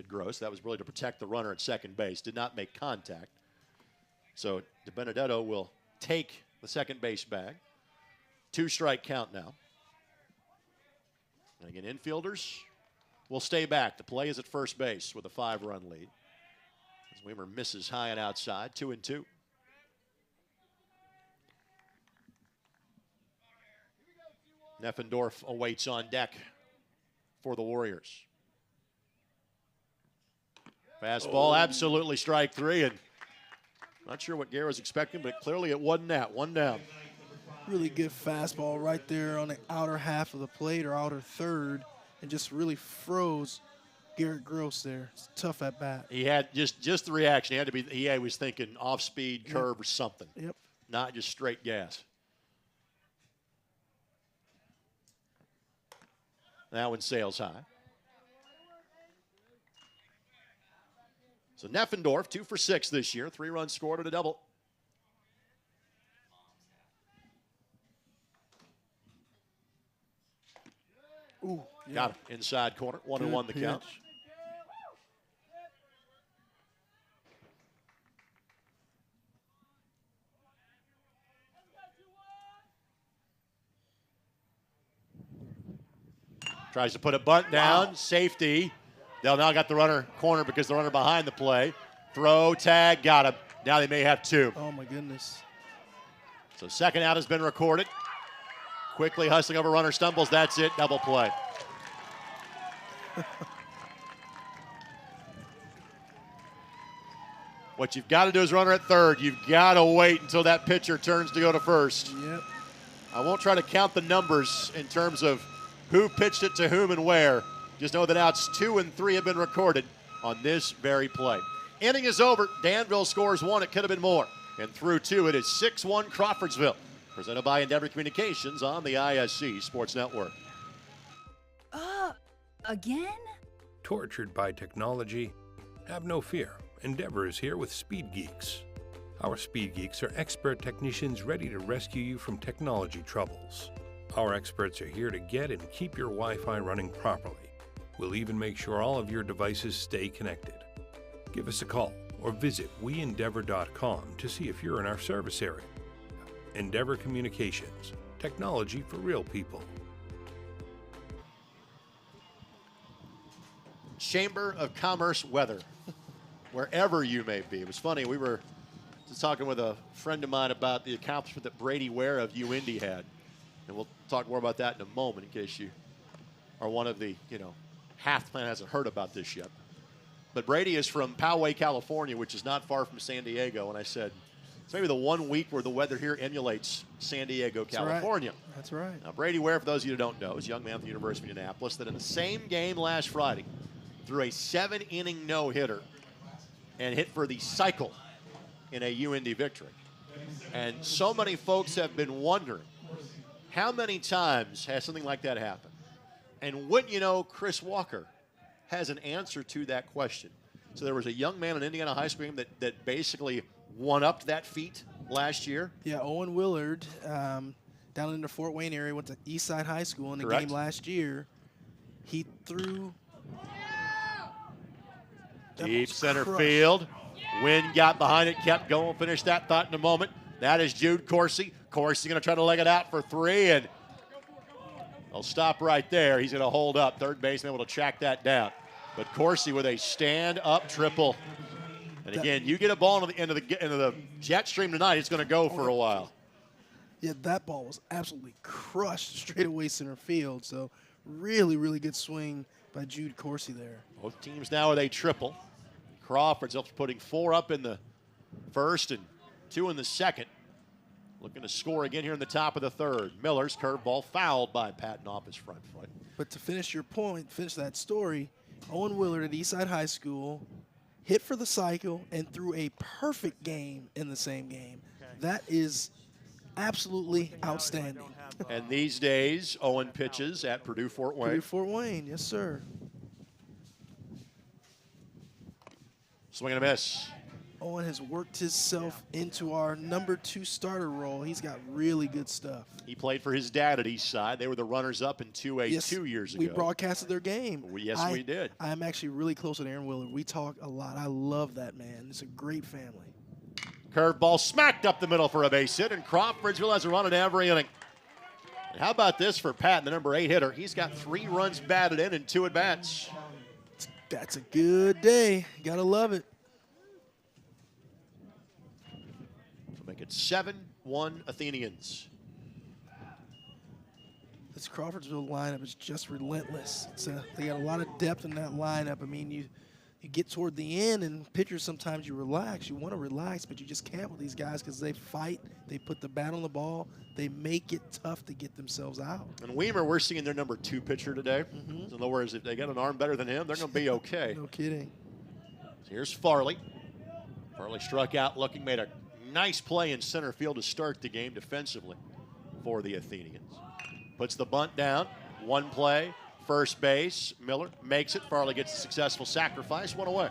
Gross. That was really to protect the runner at second base. Did not make contact. So DiBenedetto will take the second base bag. 2-strike count now. And again, infielders will stay back. The play is at first base with a 5-run lead. As Weimer misses high and outside, 2-2. Neffendorf awaits on deck for the Warriors. Fastball, absolutely strike 3, and not sure what Garrett was expecting, but clearly it wasn't that. 1 down. Really good fastball right there on the outer half of the plate or outer third, and just really froze Garrett Gross there. It's tough at bat. He had just the reaction. He had to be. He was thinking off speed, curve, or something. Yep. Not just straight gas. That one sails high. So Neffendorf, 2 for 6 this year. 3 runs scored and a double. Ooh, yeah. Got him. Inside corner. 1-1 the count. Tries to put a bunt down. Wow. Safety. They'll now got the runner cornered because the runner behind the play. Throw, tag, got him. Now they may have 2. Oh, my goodness. So second out has been recorded. Quickly hustling over runner, stumbles. That's it. Double play. What you've got to do is runner at third. You've got to wait until that pitcher turns to go to first. Yep. I won't try to count the numbers in terms of who pitched it to whom and where. Just know that outs 2 and 3 have been recorded on this very play. Inning is over. Danville scores 1. It could have been more. And through 2, it is 6-1 Crawfordsville. Presented by Endeavor Communications on the ISC Sports Network. Again? Tortured by technology? Have no fear. Endeavor is here with Speed Geeks. Our Speed Geeks are expert technicians ready to rescue you from technology troubles. Our experts are here to get and keep your Wi-Fi running properly. We'll even make sure all of your devices stay connected. Give us a call or visit weendeavor.com to see if you're in our service area. Endeavor Communications, technology for real people. Chamber of Commerce weather, wherever you may be. It was funny, we were just talking with a friend of mine about the accomplishment that Brady Ware of UIndy had. And we'll talk more about that in a moment in case you are one of the, half the planet hasn't heard about this yet. But Brady is from Poway, California, which is not far from San Diego. And I said, it's maybe the one week where the weather here emulates San Diego, California. That's right. Now, Brady Ware, for those of you who don't know, is a young man from the University of Indianapolis that in the same game last Friday threw a 7-inning no-hitter and hit for the cycle in a UIndy victory. And so many folks have been wondering, how many times has something like that happened? And wouldn't you know, Chris Walker has an answer to that question. So there was a young man in Indiana high school that basically one-upped that feat last year. Yeah, Owen Willard, down in the Fort Wayne area, went to Eastside High School in the Correct. game last year. He threw deep center field. Wind got behind it, kept going. Finish that thought in a moment. That is Jude Coursey. Coursey going to try to leg it out for 3, and they'll stop right there. He's going to hold up. Third baseman able to track that down. But Coursey with a stand-up triple. And again, you get a ball into the jet stream tonight, it's going to go for a while. Yeah, that ball was absolutely crushed straight away center field. So really, really good swing by Jude Coursey there. Both teams now with a triple. Crawfordsville putting 4 up in the first and 2 in the second. Looking to score again here in the top of the third. Miller's curveball fouled by Patton off his front foot. But to finish your point, finish that story, Owen Willard at Eastside High School hit for the cycle and threw a perfect game in the same game. That is absolutely outstanding. And these days, Owen pitches at Purdue-Fort Wayne. Purdue-Fort Wayne, yes, sir. Swing and a miss. Owen has worked himself into our #2 starter role. He's got really good stuff. He played for his dad at Eastside. They were the runners-up in 2A 2 years ago. We broadcasted their game. Yes, we did. I'm actually really close with Aaron Willard. We talk a lot. I love that man. It's a great family. Curveball smacked up the middle for a base hit, and Crawfordsville has a run in every inning. And how about this for Patton, the #8 hitter? He's got 3 runs batted in 2 at-bats. That's a good day. Gotta love it. To make it 7-1 Athenians. This Crawfordsville lineup is just relentless. They got a lot of depth in that lineup. I mean, you get toward the end, and pitchers sometimes you relax. You want to relax, but you just can't with these guys because they fight. They put the bat on the ball. They make it tough to get themselves out. And Weimer, we're seeing their #2 pitcher today. In other words, if they got an arm better than him, they're going to be okay. No kidding. So here's Farley. Farley struck out looking, made a nice play in center field to start the game defensively for the Athenians. Puts the bunt down. 1 play. First base, Miller makes it. Farley gets a successful sacrifice, 1 away.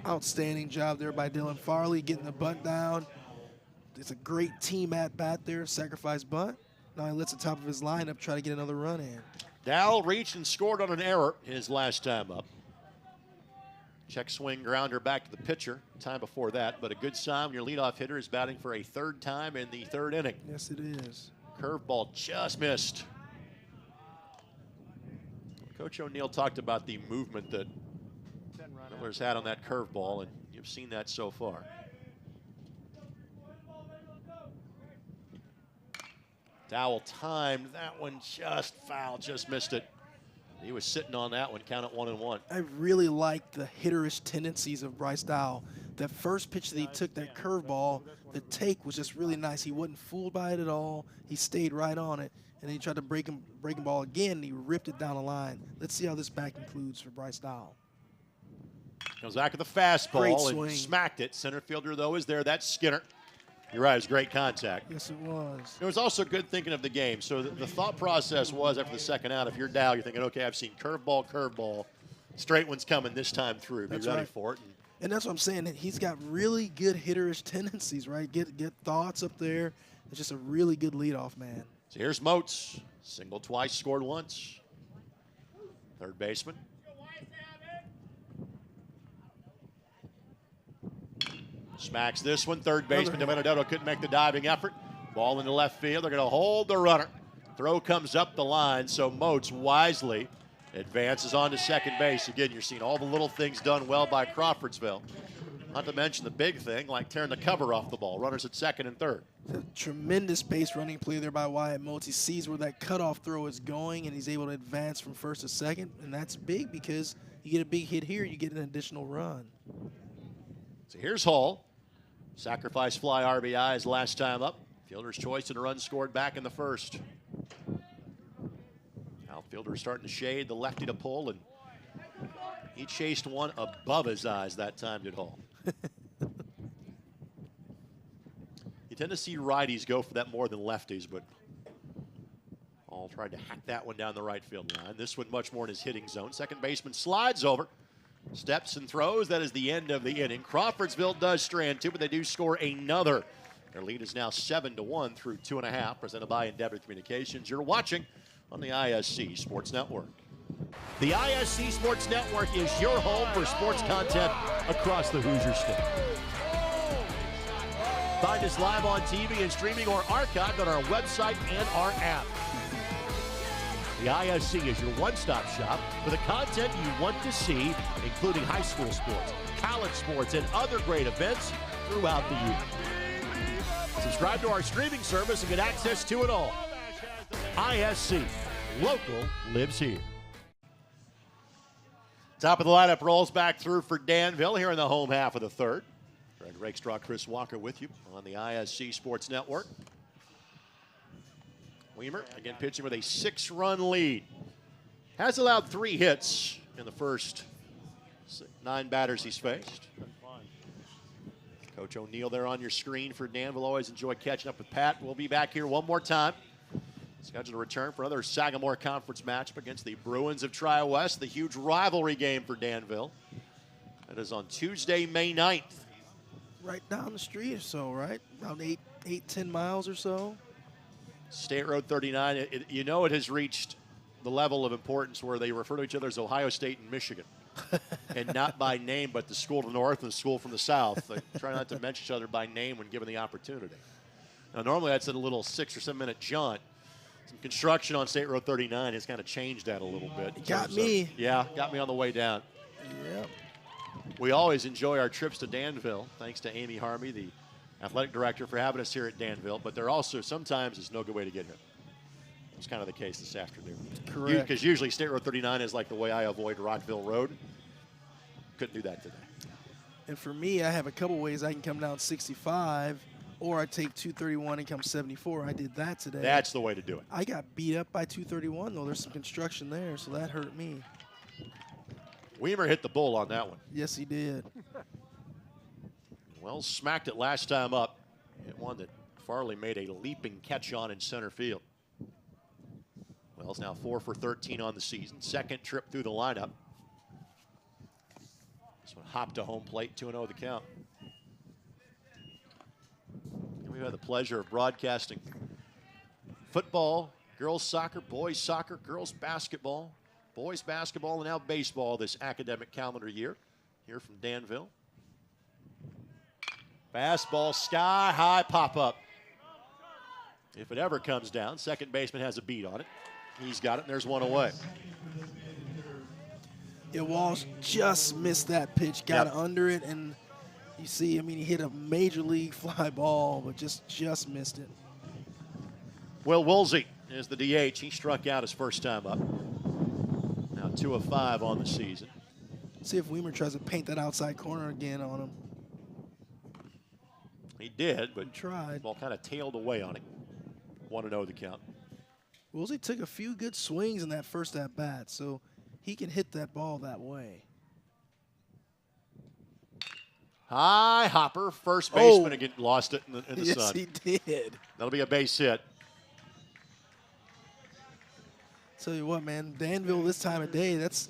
Outstanding job there by Dylan Farley getting the bunt down. It's a great team at bat there, sacrifice bunt. Now he lets the top of his lineup try to get another run in. Dowell reached and scored on an error his last time up. Check swing grounder back to the pitcher time before that, but a good sign when your leadoff hitter is batting for a 3rd time in the 3rd inning. Yes, it is. Curveball just missed. Coach O'Neill talked about the movement that Miller's had on that curveball, and you've seen that so far. Dowell timed that one just foul, just missed it. He was sitting on that one, count it 1-1. I really like the hitterish tendencies of Bryce Dowell. That first pitch that he took, that curveball, the take was just really nice. He wasn't fooled by it at all. He stayed right on it, and then he tried to breaking ball again, and he ripped it down the line. Let's see how this back concludes for Bryce Dowell. Goes back to the fastball Great and swing. smacked it. Center fielder, though, is there. That's Skinner. You're right, it was great contact. Yes, it was. It was also good thinking of the game. So the thought process was after the second out, if you're Dow, you're thinking, okay, I've seen curveball, straight one's coming this time through. Be ready for it. And that's what I'm saying. He's got really good hitterish tendencies, right? Get thoughts up there. It's just a really good leadoff man. So here's Moats. Single twice, scored once. Third baseman. Smacks this one. Third baseman DiBenedetto couldn't make the diving effort. Ball into left field. They're going to hold the runner. Throw comes up the line, so Moats wisely advances on to second base. Again, you're seeing all the little things done well by Crawfordsville. Not to mention the big thing, like tearing the cover off the ball. Runners at second and third. A tremendous base running play there by Wyatt Moats. He sees where that cutoff throw is going, and he's able to advance from first to second, and that's big because you get a big hit here, you get an additional run. So here's Hall. Sacrifice fly RBI his last time up. Fielder's choice and a run scored back in the first. Outfielder starting to shade the lefty to pull, and he chased one above his eyes that time, did Hall. You tend to see righties go for that more than lefties, but Hall tried to hack that one down the right field line. This one much more in his hitting zone. Second baseman slides over, steps and throws. That is the end of the inning. Crawfordsville does strand 2, but they do score another. Their lead is now 7-1 through 2.5, presented by Endeavor Communications. You're watching on the ISC Sports Network. The ISC Sports Network is your home for sports content across the Hoosier State. Find us live on TV and streaming or archived on our website and our app. The ISC is your one-stop shop for the content you want to see, including high school sports, college sports, and other great events throughout the year. Subscribe to our streaming service and get access to it all. ISC, local lives here. Top of the lineup rolls back through for Danville here in the home half of the third. Greg Rakestraw, Chris Walker with you on the ISC Sports Network. Weimer, again, pitching with a 6-run lead. Has allowed 3 hits in the first 9 batters he's faced. Coach O'Neill there on your screen for Danville. Always enjoy catching up with Pat. We'll be back here one more time. Scheduled to return for another Sagamore Conference matchup against the Bruins of Tri-West, the huge rivalry game for Danville. That is on Tuesday, May 9th. Right down the street or so, right? About 10 miles or so. State Road 39, you know it has reached the level of importance where they refer to each other as Ohio State and Michigan. And not by name, but the school to the north and the school from the south. They try not to mention each other by name when given the opportunity. Now, normally that's a little 6 or 7 minute jaunt. Some construction on State Road 39 has kind of changed that a little bit. Got me. Got me on the way down. Yeah. We always enjoy our trips to Danville, thanks to Amy Harmey, the athletic director, for having us here at Danville. But there also sometimes is no good way to get here. It's kind of the case this afternoon. Correct. Because usually State Road 39 is like the way I avoid Rockville Road. Couldn't do that today. And for me, I have a couple ways I can come down 65, or I take 231 and come 74. I did that today. That's the way to do it. I got beat up by 231, though. There's some construction there, so that hurt me. Weimer hit the bull on that one. Yes, he did. Well, smacked it last time up. It one that Farley made a leaping catch on in center field. Wells now 4 for 13 on the season. Second trip through the lineup. This one hopped to home plate, 2-0 the count. And we've had the pleasure of broadcasting football, girls soccer, boys soccer, girls basketball, boys basketball, and now baseball this academic calendar year here from Danville. Fastball, sky high pop-up. If it ever comes down, second baseman has a beat on it. He's got it, and there's one away. Yeah, Walsh just missed that pitch, got under it, and you see, I mean, he hit a major league fly ball, but just missed it. Will Woolsey is the DH. He struck out his first time up. Now 2 of 5 on the season. See if Weimer tries to paint that outside corner again on him. He did, but He tried. ball kind of tailed away on him. 1-0 the count. Woolsey took a few good swings in that first at-bat, so he can hit that ball that way. High hopper, first baseman again, lost it in the yes, sun. Yes, he did. That'll be a base hit. Tell you what, man, Danville this time of day, that's,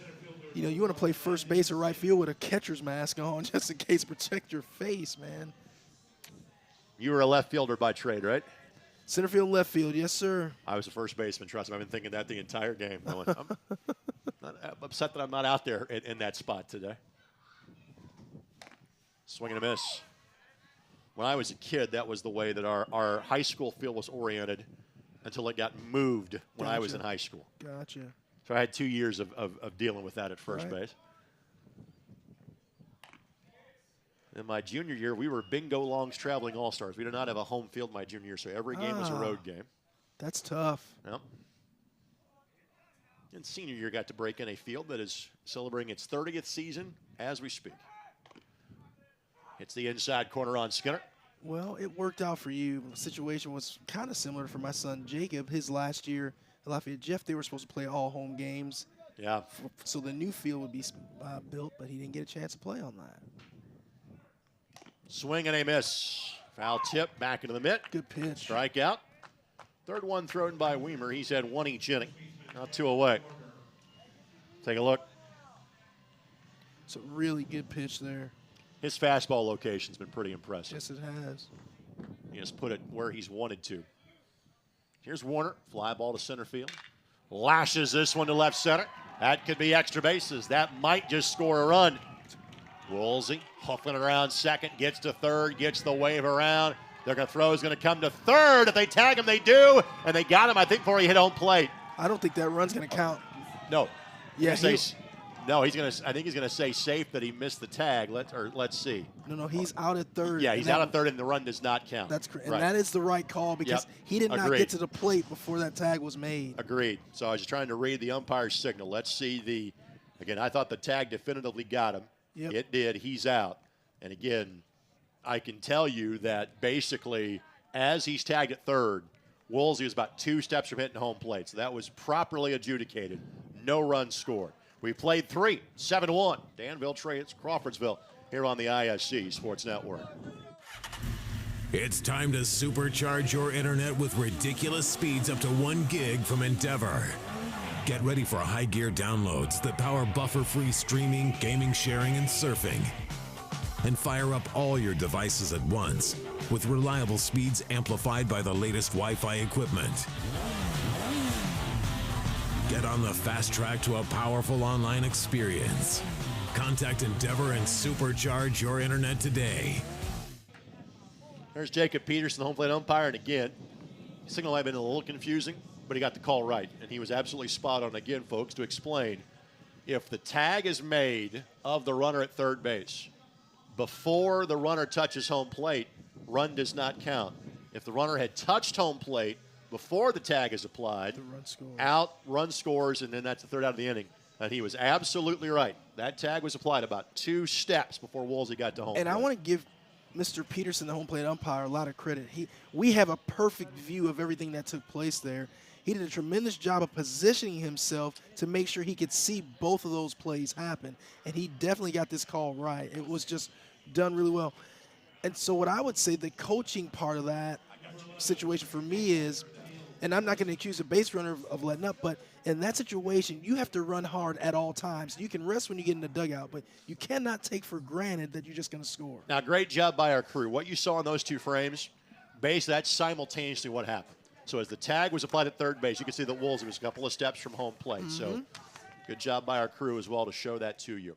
you know, you want to play first base or right field with a catcher's mask on just in case, protect your face, man. You were a left fielder by trade, right? Center field, left field, yes, sir. I was a first baseman, trust me. I've been thinking that the entire game. I'm not upset that I'm not out there in that spot today. Swing and a miss. When I was a kid, that was the way that our high school field was oriented until it got moved when I was in high school. Gotcha. So I had 2 years of dealing with that at first base. In my junior year, we were Bingo Long's traveling all-stars. We did not have a home field my junior year, so every game was a road game. That's tough. Yep. And senior year got to break in a field that is celebrating its 30th season as we speak. Hits the inside corner on Skinner. Well, it worked out for you. The situation was kind of similar for my son Jacob. His last year at Lafayette Jeff, they were supposed to play all home games. Yeah. So the new field would be built, but he didn't get a chance to play on that. Swing and a miss. Foul tip back into the mitt. Good pitch. Strikeout. Third one thrown by Weimer. He's had 1 each inning. Now 2 away. Take a look. It's a really good pitch there. His fastball location's been pretty impressive. Yes, it has. He just put it where he's wanted to. Here's Warner. Fly ball to center field. Lashes this one to left center. That could be extra bases. That might just score a run. Woolsey huffing it around second, gets to third, gets the wave around. They're going to throw, is going to come to third. If they tag him, they do. And they got him, I think, before he hit home plate. I don't think that run's going to count. No. Yeah, I think he's going to say safe that he missed the tag. Let's see. No, he's out at third. Yeah, he's out at third, and the run does not count. That's correct. Right. And that is the right call because he did not get to the plate before that tag was made. Agreed. So I was just trying to read the umpire's signal. Let's see again, I thought the tag definitively got him. Yep. It did. He's out. And again, I can tell you that basically as he's tagged at third, Woolsey was about 2 steps from hitting home plate. So that was properly adjudicated. No runs scored. We played 3, 7-1. Danville trades Crawfordsville here on the ISC Sports Network. It's time to supercharge your internet with ridiculous speeds up to 1 gig from Endeavor. Get ready for high gear downloads that power buffer-free streaming, gaming, sharing, and surfing. And fire up all your devices at once with reliable speeds amplified by the latest Wi-Fi equipment. Get on the fast track to a powerful online experience. Contact Endeavor and supercharge your internet today. There's Jacob Peterson, the home plate umpire, and again, signal might have been a little confusing, but he got the call right, and he was absolutely spot on again, folks, to explain. If the tag is made of the runner at third base before the runner touches home plate, run does not count. If the runner had touched home plate before the tag is applied, run scores, and then that's the third out of the inning. And he was absolutely right. That tag was applied about 2 steps before Woolsey got to home and plate. I want to give Mr. Peterson, the home plate umpire, a lot of credit. We have a perfect view of everything that took place there. He did a tremendous job of positioning himself to make sure he could see both of those plays happen, and he definitely got this call right. It was just done really well. And so what I would say the coaching part of that situation for me is, and I'm not going to accuse a base runner of letting up, but in that situation, you have to run hard at all times. You can rest when you get in the dugout, but you cannot take for granted that you're just going to score. Now, great job by our crew. What you saw in those 2 frames, basically that's simultaneously what happened. So as the tag was applied at third base, you can see that Woolsey was a couple of steps from home plate. So good job by our crew as well to show that to you.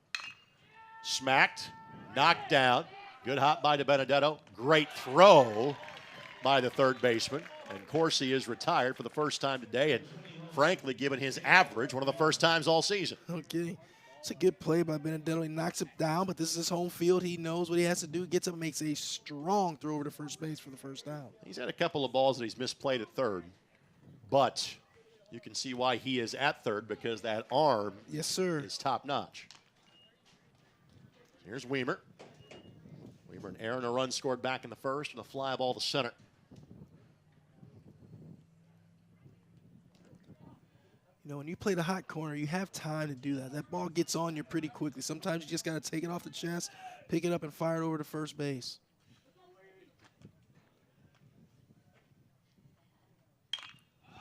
Smacked, knocked down. Good hop by DiBenedetto. Great throw by the third baseman. And Corsi is retired for the first time today, and frankly, given his average, one of the first times all season. Okay. It's a good play by Benedetto. He knocks it down, but this is his home field. He knows what he has to do. Gets up and makes a strong throw over to first base for the first down. He's had a couple of balls that he's misplayed at third, but you can see why he is at third because that arm is top-notch. Here's Weimer. Weimer and Aaron, a run scored back in the first and a fly ball to center. You know, when you play the hot corner, you have time to do that. That ball gets on you pretty quickly. Sometimes you just got to take it off the chest, pick it up, and fire it over to first base.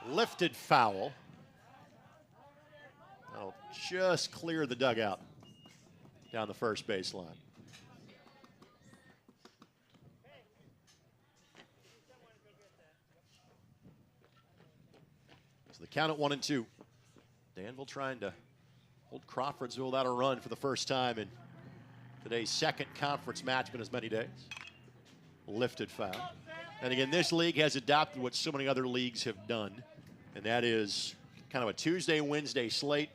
Lifted foul. That'll just clear the dugout down the first baseline. So the count at 1-2. Danville trying to hold Crawfordsville without a run for the first time in today's second conference match in as many days. Lifted foul. And again, this league has adopted what so many other leagues have done, and that is kind of a Tuesday, Wednesday slate.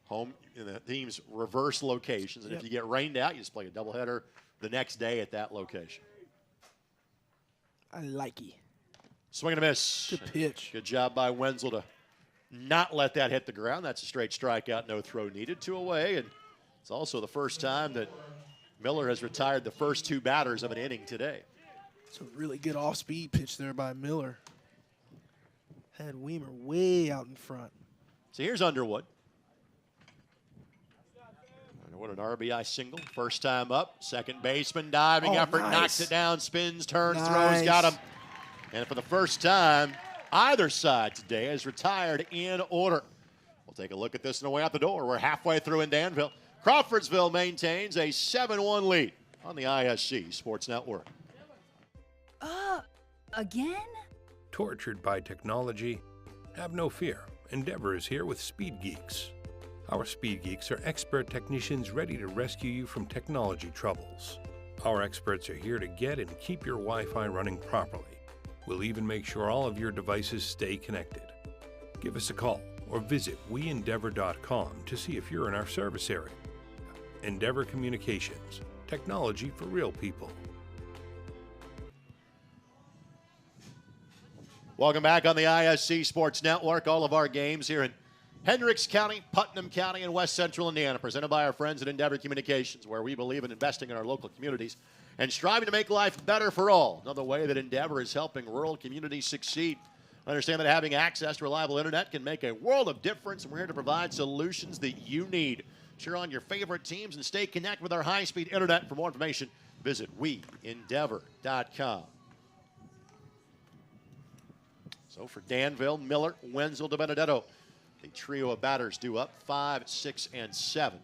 Home in the team's reverse locations. And if you get rained out, you just play a doubleheader the next day at that location. I like it. Swing and a miss. Good pitch. Good job by Wenzel to not let that hit the ground. That's a straight strikeout, no throw needed. 2 away, and it's also the first time that Miller has retired the first 2 batters of an inning today. It's a really good off-speed pitch there by Miller. Had Weimer way out in front. So here's Underwood. Underwood, an RBI single. First time up. Second baseman, diving effort, knocks it down, spins, turns, throws, got him. And for the first time, either side today has retired in order. We'll take a look at this on the way out the door. We're halfway through in Danville. Crawfordsville maintains a 7-1 lead on the ISC Sports Network. Again? Tortured by technology? Have no fear. Endeavor is here with Speed Geeks. Our Speed Geeks are expert technicians ready to rescue you from technology troubles. Our experts are here to get and keep your Wi-Fi running properly. We'll even make sure all of your devices stay connected. Give us a call or visit weendeavor.com to see if you're in our service area. Endeavor Communications, technology for real people. Welcome back on the ISC Sports Network. All of our games here in Hendricks County, Putnam County, and West Central Indiana, presented by our friends at Endeavor Communications, where we believe in investing in our local communities and striving to make life better for all. Another way that Endeavor is helping rural communities succeed. Understand that having access to reliable internet can make a world of difference, and we're here to provide solutions that you need. Cheer on your favorite teams and stay connected with our high-speed internet. For more information, visit weendeavor.com. So for Danville, Miller, Wenzel, DiBenedetto, the trio of batters due up 5, 6, and 7.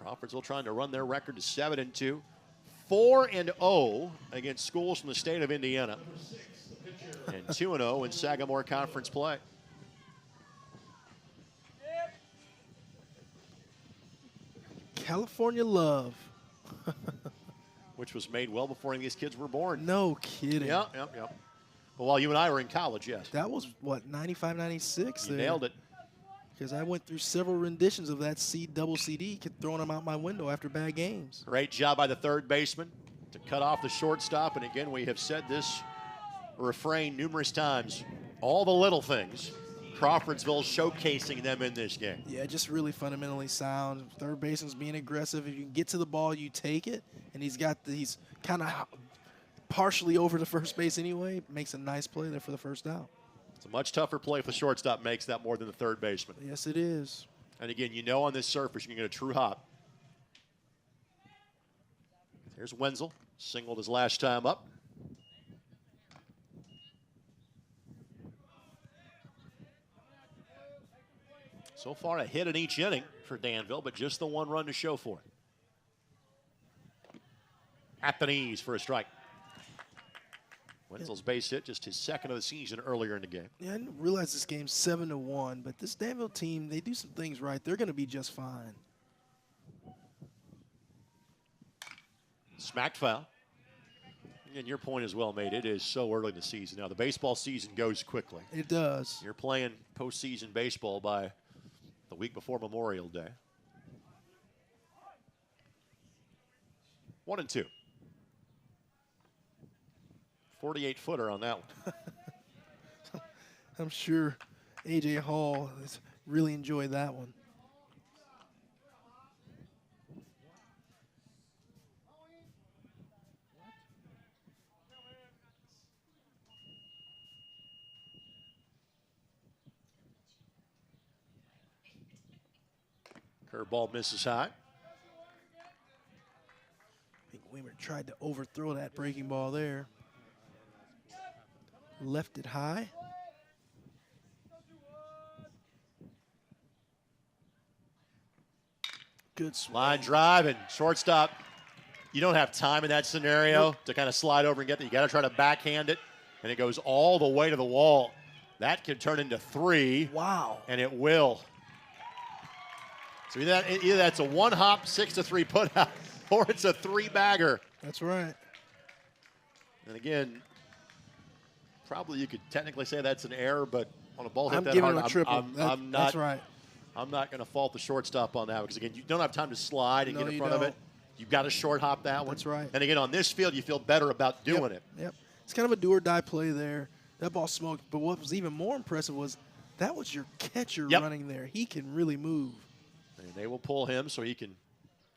Crawfordsville trying to run their record to 7-2, 4-0 against schools from the state of Indiana, and 2-0 in Sagamore Conference play. California love. Which was made well before any of these kids were born. No kidding. Yep. Well, while you and I were in college, yes. That was, what, 95, 96? You nailed it. Because I went through several renditions of that double CD, kept throwing them out my window after bad games. Great job by the third baseman to cut off the shortstop. And again, we have said this refrain numerous times. All the little things, Crawfordsville showcasing them in this game. Yeah, just really fundamentally sound. Third baseman's being aggressive. If you can get to the ball, you take it. And he's kind of partially over to first base anyway. Makes a nice play there for the first out. It's a much tougher play if the shortstop makes that more than the third baseman. Yes, it is. And again, you know on this surface you can get a true hop. Here's Wenzel, singled his last time up. So far a hit in each inning for Danville, but just the one run to show for it. At the knees for a strike. Wenzel's base hit, just his second of the season earlier in the game. Yeah, I didn't realize this game's 7-1, but this Danville team, they do some things right. They're going to be just fine. Smacked foul. And your point is well made. It is so early in the season. Now, the baseball season goes quickly. It does. You're playing postseason baseball by the week before Memorial Day. 1-2. 48-footer on that one. I'm sure A.J. Hall has really enjoyed that one. Curveball misses high. I think Weimer tried to overthrow that breaking ball there. Left it high. Good swing. Line drive and shortstop. You don't have time in that scenario to kind of slide over and get that. You got to try to backhand it, and it goes all the way to the wall. That could turn into 3. Wow. And it will. So either that's a one-hop 6-3 put-out, or it's a 3-bagger. That's right. And again, probably you could technically say that's an error, but on a ball hit I'm that giving hard, him a triple. That's right. I'm not going to fault the shortstop on that because, again, you don't have time to slide and No, get in you front of don't. it. You've got to short hop that one. That's right. And, again, on this field, you feel better about doing it. Yep. It's kind of a do-or-die play there. That ball smoked. But what was even more impressive was that was your catcher running there. He can really move. And they will pull him so he can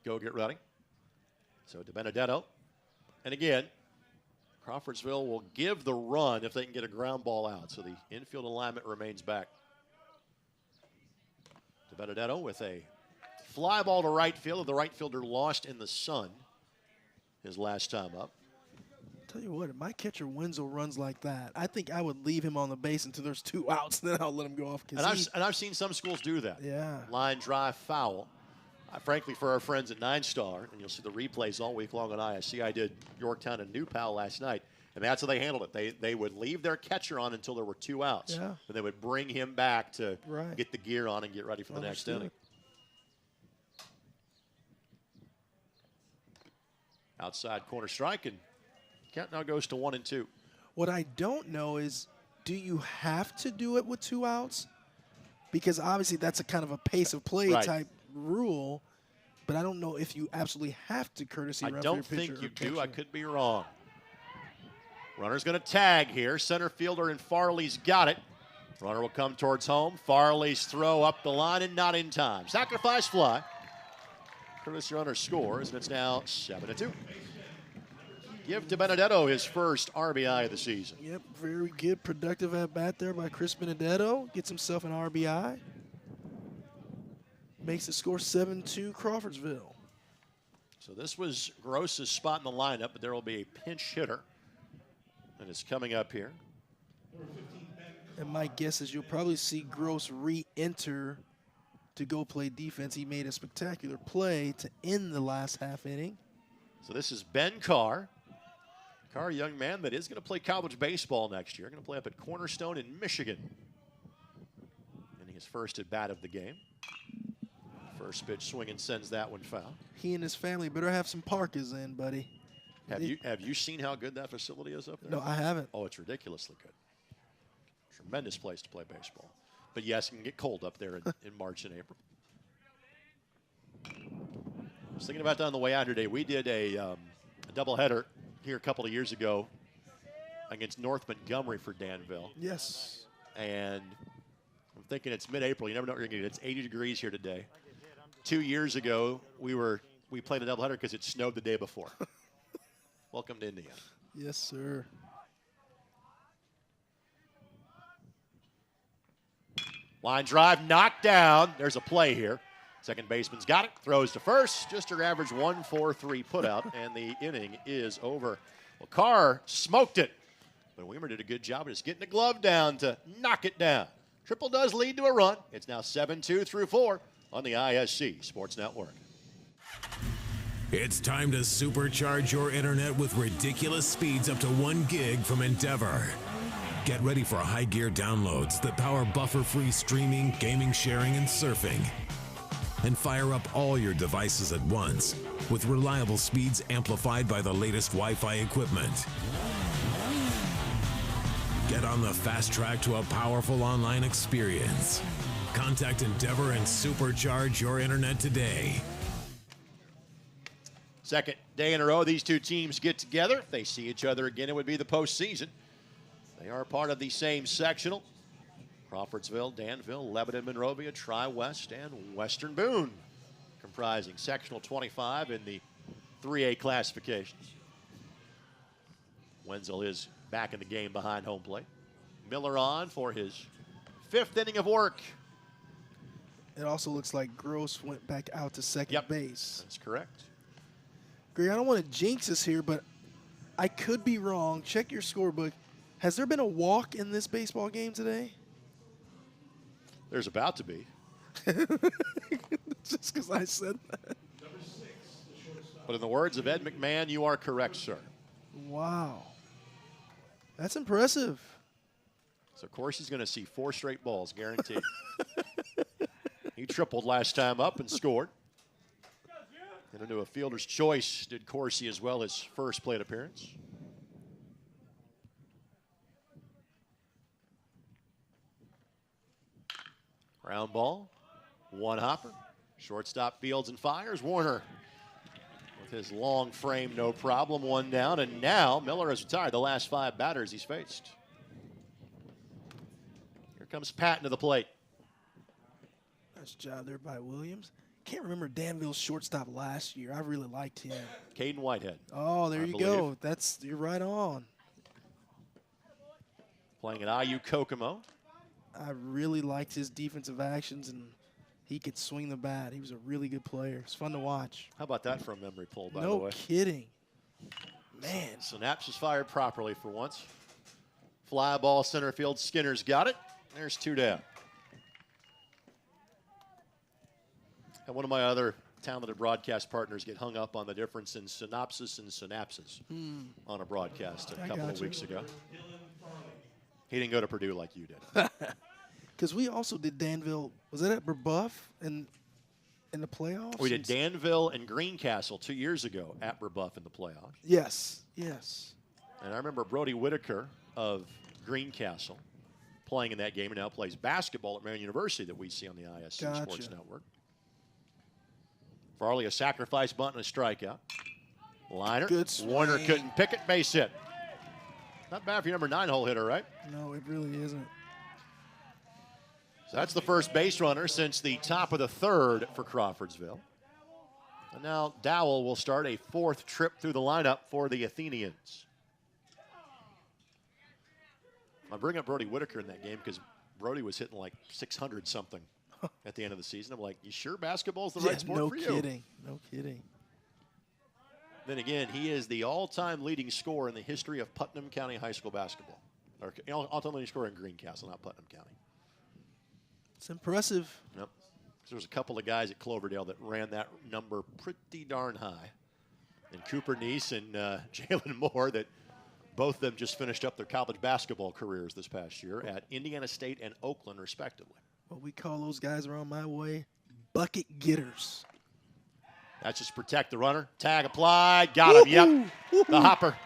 go get ready. So DiBenedetto. And, again, Crawfordsville will give the run if they can get a ground ball out. So the infield alignment remains back. DiBenedetto with a fly ball to right field. The right fielder lost in the sun his last time up. Tell you what, if my catcher Wenzel runs like that, I think I would leave him on the base until there's 2 outs, then I'll let him go off. And I've seen some schools do that. Yeah. Line drive foul. Frankly, for our friends at 9-Star, and you'll see the replays all week long on IHSAA. I did Yorktown and New Pal last night, and that's how they handled it. They would leave their catcher on until there were 2 outs. Yeah. And they would bring him back to get the gear on and get ready for the next inning. Outside corner strike, and count now goes to 1-2. What I don't know is, do you have to do it with 2 outs? Because obviously that's a kind of a pace of play type rule, but I don't know if you absolutely have to courtesy run for your pitcher. I don't think you do. I could be wrong. Runner's going to tag here. Center fielder and Farley's got it. Runner will come towards home. Farley's throw up the line and not in time. Sacrifice fly. Curtis Runner scores, and it's now 7-2. Give to Benedetto his first RBI of the season. Yep, very good, productive at bat there by Chris Benedetto. Gets himself an RBI. Makes the score 7-2 Crawfordsville. So this was Gross's spot in the lineup, but there will be a pinch hitter. And it's coming up here. And my guess is you'll probably see Gross re-enter to go play defense. He made a spectacular play to end the last half inning. So this is Ben Carr. Carr, a young man that is going to play college baseball next year. Going to play up at Cornerstone in Michigan. And his first at bat of the game. First pitch swing and sends that one foul. He and his family better have some parkas in, buddy. Have you seen how good that facility is up there? No, I haven't. Oh, it's ridiculously good. Tremendous place to play baseball. But yes, it can get cold up there in March and April. I was thinking about that on the way out today. We did a doubleheader here a couple of years ago against North Montgomery for Danville. Yes. And I'm thinking it's mid-April. You never know what you're going to get. It's 80 degrees here today. 2 years ago, we played a doubleheader because it snowed the day before. Welcome to Indiana. Yes, sir. Line drive knocked down. There's a play here. Second baseman's got it. Throws to first. Just her average 1-4-3 putout, and the inning is over. Well, Carr smoked it, but Weimer did a good job of just getting the glove down to knock it down. Triple does lead to a run. It's now 7-2 through 4 on the ISC Sports Network. It's time to supercharge your internet with ridiculous speeds up to 1 gig from Endeavor. Get ready for high gear downloads that power buffer-free streaming, gaming, sharing, and surfing. And fire up all your devices at once with reliable speeds amplified by the latest Wi-Fi equipment. Get on the fast track to a powerful online experience. Contact Endeavor and supercharge your internet today. Second day in a row, these two teams get together. If they see each other again, it would be the postseason. They are part of the same sectional. Crawfordsville, Danville, Lebanon, Monrovia, Tri-West, and Western Boone comprising sectional 25 in the 3A classifications. Wenzel is back in the game behind home plate. Miller on for his 5th inning of work. It also looks like Gross went back out to second base. That's correct. Greg, I don't want to jinx us here, but I could be wrong. Check your scorebook. Has there been a walk in this baseball game today? There's about to be. Just because I said that. But in the words of Ed McMahon, you are correct, sir. Wow. That's impressive. So, of course, he's going to see 4 straight balls, guaranteed. He tripled last time up and scored. And into a fielder's choice did Corsi as well, his first plate appearance. Ground ball, one hopper. Shortstop fields and fires. Warner with his long frame, no problem, one down. And now Miller has retired the last 5 batters he's faced. Here comes Patton to the plate. Nice job there by Williams. Can't remember Danville's shortstop last year. I really liked him. Caden Whitehead. Oh, there you go. You're right on. Playing at IU Kokomo. I really liked his defensive actions, and he could swing the bat. He was a really good player. It's fun to watch. How about that for a memory pull, by the way? No kidding. Man. Synapse is fired properly for once. Fly ball center field. Skinner's got it. There's 2 down. And one of my other talented broadcast partners get hung up on the difference in synopsis and synapses on a broadcast a couple of weeks ago. He didn't go to Purdue like you did. Because we also did Danville. Was that at Brebeuf in the playoffs? We did Danville and Greencastle 2 years ago at Brebeuf in the playoffs. Yes, yes. And I remember Brody Whitaker of Greencastle playing in that game and now plays basketball at Marion University that we see on the ISC Sports Network. Farley, a sacrifice bunt and a strikeout. Liner. Good swing. Warner couldn't pick it. Base hit. Not bad for your number 9-hole hitter, right? No, it really isn't. So that's the first base runner since the top of the 3rd for Crawfordsville. And now Dowell will start a 4th trip through the lineup for the Athenians. I bring up Brody Whitaker in that game because Brody was hitting like 600 something at the end of the season. I'm like, you sure basketball's the right sport for you? No kidding. No kidding. Then again, he is the all-time leading scorer in the history of Putnam County High School basketball. Or all-time leading scorer in Greencastle, not Putnam County. It's impressive. Yep. There was a couple of guys at Cloverdale that ran that number pretty darn high. And Cooper Neese and Jalen Moore, that both of them just finished up their college basketball careers this past year at Indiana State and Oakland, respectively. What we call those guys around my way, bucket getters. That's just protect the runner. Tag applied. Got him. Yep. The hopper.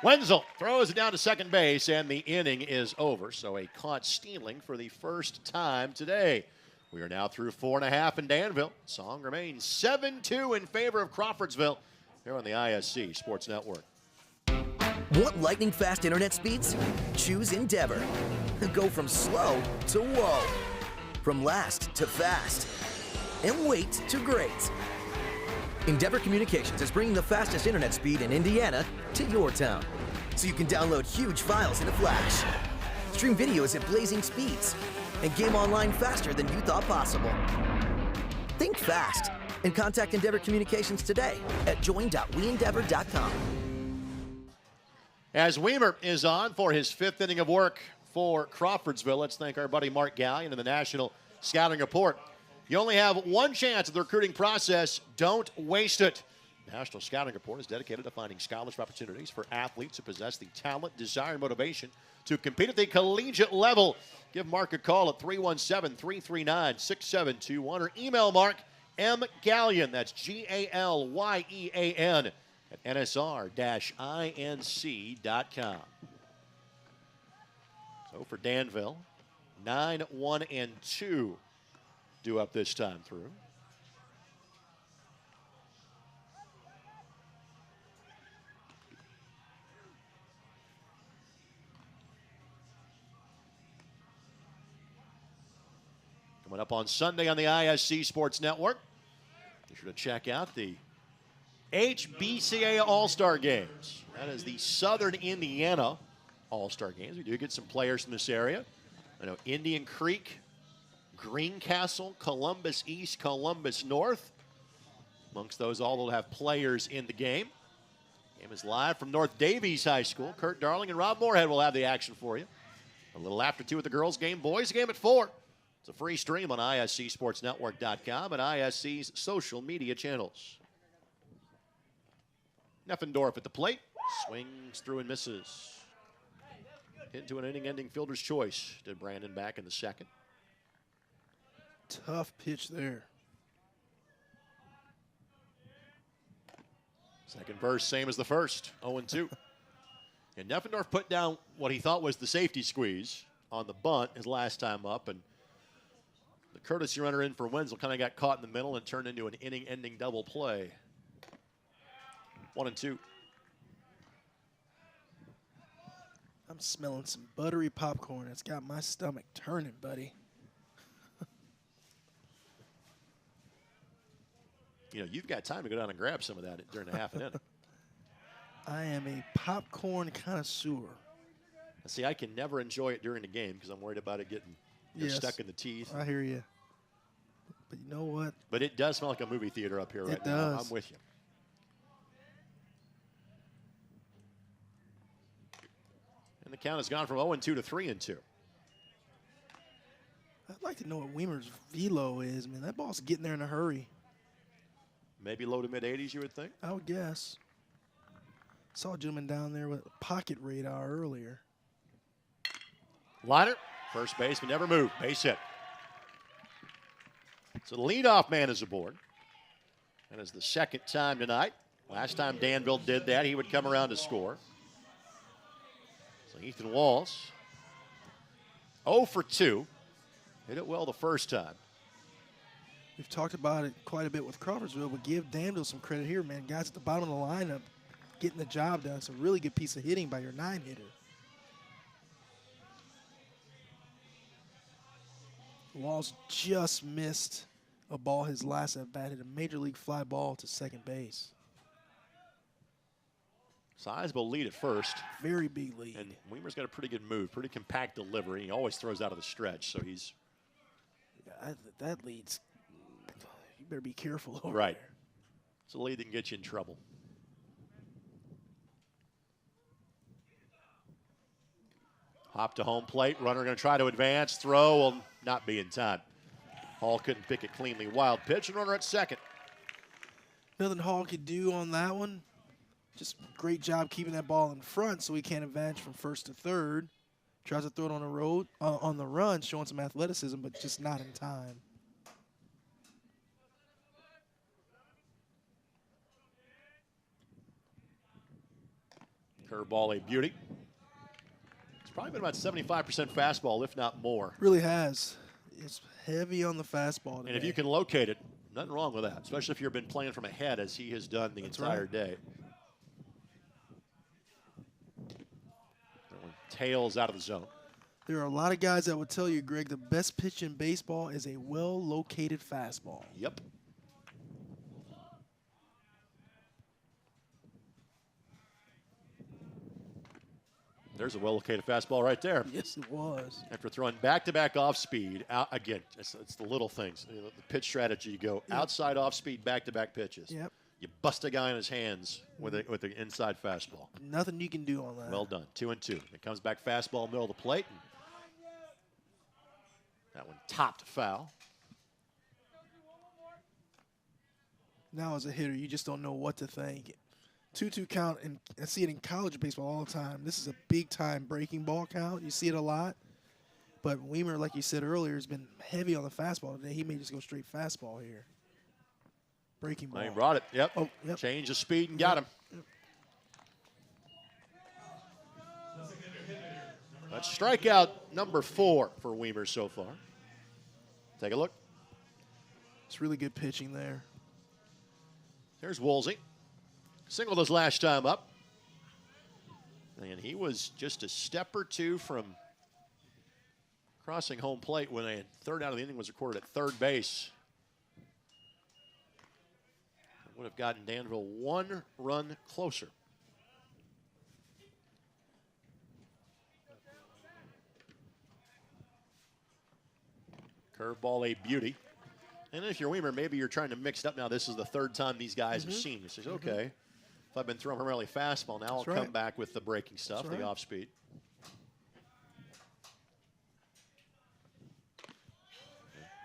Wenzel throws it down to second base, and the inning is over. So a caught stealing for the first time today. We are now through 4.5 in Danville. Song remains 7-2 in favor of Crawfordsville here on the ISC Sports Network. Want lightning fast internet speeds? Choose Endeavor. Go from slow to whoa. From last to fast. And wait to great. Endeavor Communications is bringing the fastest internet speed in Indiana to your town, so you can download huge files in a flash, stream videos at blazing speeds, and game online faster than you thought possible. Think fast and contact Endeavor Communications today at join.weendeavor.com. As Weimer is on for his 5th inning of work for Crawfordsville, let's thank our buddy Mark Gallion and the National Scouting Report. You only have one chance at the recruiting process. Don't waste it. The National Scouting Report is dedicated to finding scholarship opportunities for athletes who possess the talent, desire, and motivation to compete at the collegiate level. Give Mark a call at 317-339-6721 or email Mark mgallion, that's Galyean, at nsr-inc.com. So for Danville, 9-1-2 due up this time through. Coming up on Sunday on the ISC Sports Network. Be sure to check out the HBCA All-Star Games. That is the Southern Indiana All-Star Games. We do get some players from this area. I know Indian Creek, Greencastle, Columbus East, Columbus North. Amongst those, all will have players in the game. Game is live from North Davies High School. Kurt Darling and Rob Moorhead will have the action for you. A little after 2 at the girls' game. Boys' game at 4. It's a free stream on ISCSportsNetwork.com and ISC's social media channels. Neffendorf at the plate. Swings through and misses. Hit into an inning-ending fielder's choice. Did Brandon back in the second. Tough pitch there. Second verse, same as the first, 0-2. And Neffendorf put down what he thought was the safety squeeze on the bunt his last time up, and the courtesy runner in for Wenzel kind of got caught in the middle and turned into an inning-ending double play. 1-2. I'm smelling some buttery popcorn. It's got my stomach turning, buddy. You know, you've got time to go down and grab some of that during the half an inning. I am a popcorn connoisseur. See, I can never enjoy it during the game because I'm worried about it getting stuck in the teeth. I hear you. But you know what? But it does smell like a movie theater up here right now. I'm with you. And the count has gone from 0-2 to 3-2. I'd like to know what Weimer's velo is, man. That ball's getting there in a hurry. Maybe low to mid-80s, you would think? I would guess. Saw a gentleman down there with pocket radar earlier. Liner, first baseman, never moved. Base hit. So the leadoff man is aboard. That is the second time tonight. Last time Danville did that, he would come around to score. So Ethan Walls, 0 for 2. Hit it well the first time. We've talked about it quite a bit with Crawfordsville, but give Danville some credit here, man. Guys at the bottom of the lineup getting the job done. It's a really good piece of hitting by your 9-hitter. Walls just missed a ball his last at bat hit a major league fly ball to second base. Sizable lead at first. Very big lead. And Weimer's got a pretty good move, pretty compact delivery. He always throws out of the stretch, so he's that leads. You better be careful over right. there. It's a lead that can get you in trouble. Hop to home plate. Runner going to try to advance. Throw will not be in time. Hall couldn't pick it cleanly. Wild pitch and runner at second. Nothing Hall could do on that one. Just great job keeping that ball in front so he can't advance from first to third. Tries to throw it on the road, on the run, showing some athleticism, but just not in time. Curveball, a beauty. It's probably been about 75% fastball, if not more. Really has. It's heavy on the fastball today. And if you can locate it, nothing wrong with that, especially if you've been playing from ahead as he has done the entire day. That one tails out of the zone. There are a lot of guys that would tell you, Greg, the best pitch in baseball is a well-located fastball. Yep. There's a well-located fastball right there. Yes, it was. After throwing back-to-back off-speed, again, it's the little things. You know, the pitch strategy, you go outside off-speed, back-to-back pitches. Yep. You bust a guy in his hands with an inside fastball. Nothing you can do on that. Well done. 2-2. It comes back fastball, middle of the plate. That one topped foul. Now as a hitter, you just don't know what to think. 2-2 count, and I see it in college baseball all the time. This is a big-time breaking ball count. You see it a lot. But Weimer, like you said earlier, has been heavy on the fastball today. He may just go straight fastball here. Breaking ball. He brought it. Yep. Oh, yep. Change the speed and got him. Yep. That's strikeout number 4 for Weimer so far. Take a look. It's really good pitching there. There's Woolsey. Singled his last time up. And he was just a step or two from crossing home plate when a third out of the inning was recorded at third base. It would have gotten Danville 1 run closer. Curveball, a beauty. And if you're Weimer, maybe you're trying to mix it up now. This is the third time these guys have seen. You say, okay, if I've been throwing primarily fastball, now I'll come back with the breaking stuff, the off speed.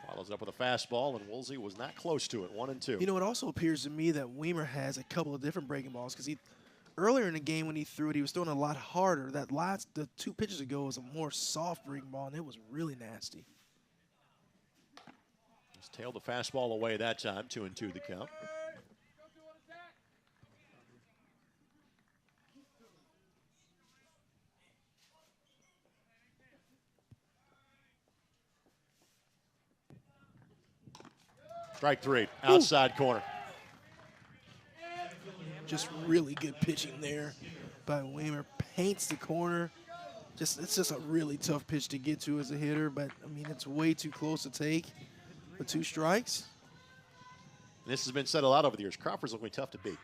Follows up with a fastball, and Woolsey was not close to it. 1-2. You know, it also appears to me that Weimer has a couple of different breaking balls because earlier in the game when he threw it, he was throwing a lot harder. The 2 pitches ago was a more soft breaking ball, and it was really nasty. Just tailed the fastball away that time. 2-2 the count. Strike 3, outside corner. Just really good pitching there by Weimer. Paints the corner. It's just a really tough pitch to get to as a hitter, but I mean it's way too close to take. With 2 strikes. And this has been said a lot over the years. Crawford's looking tough to beat.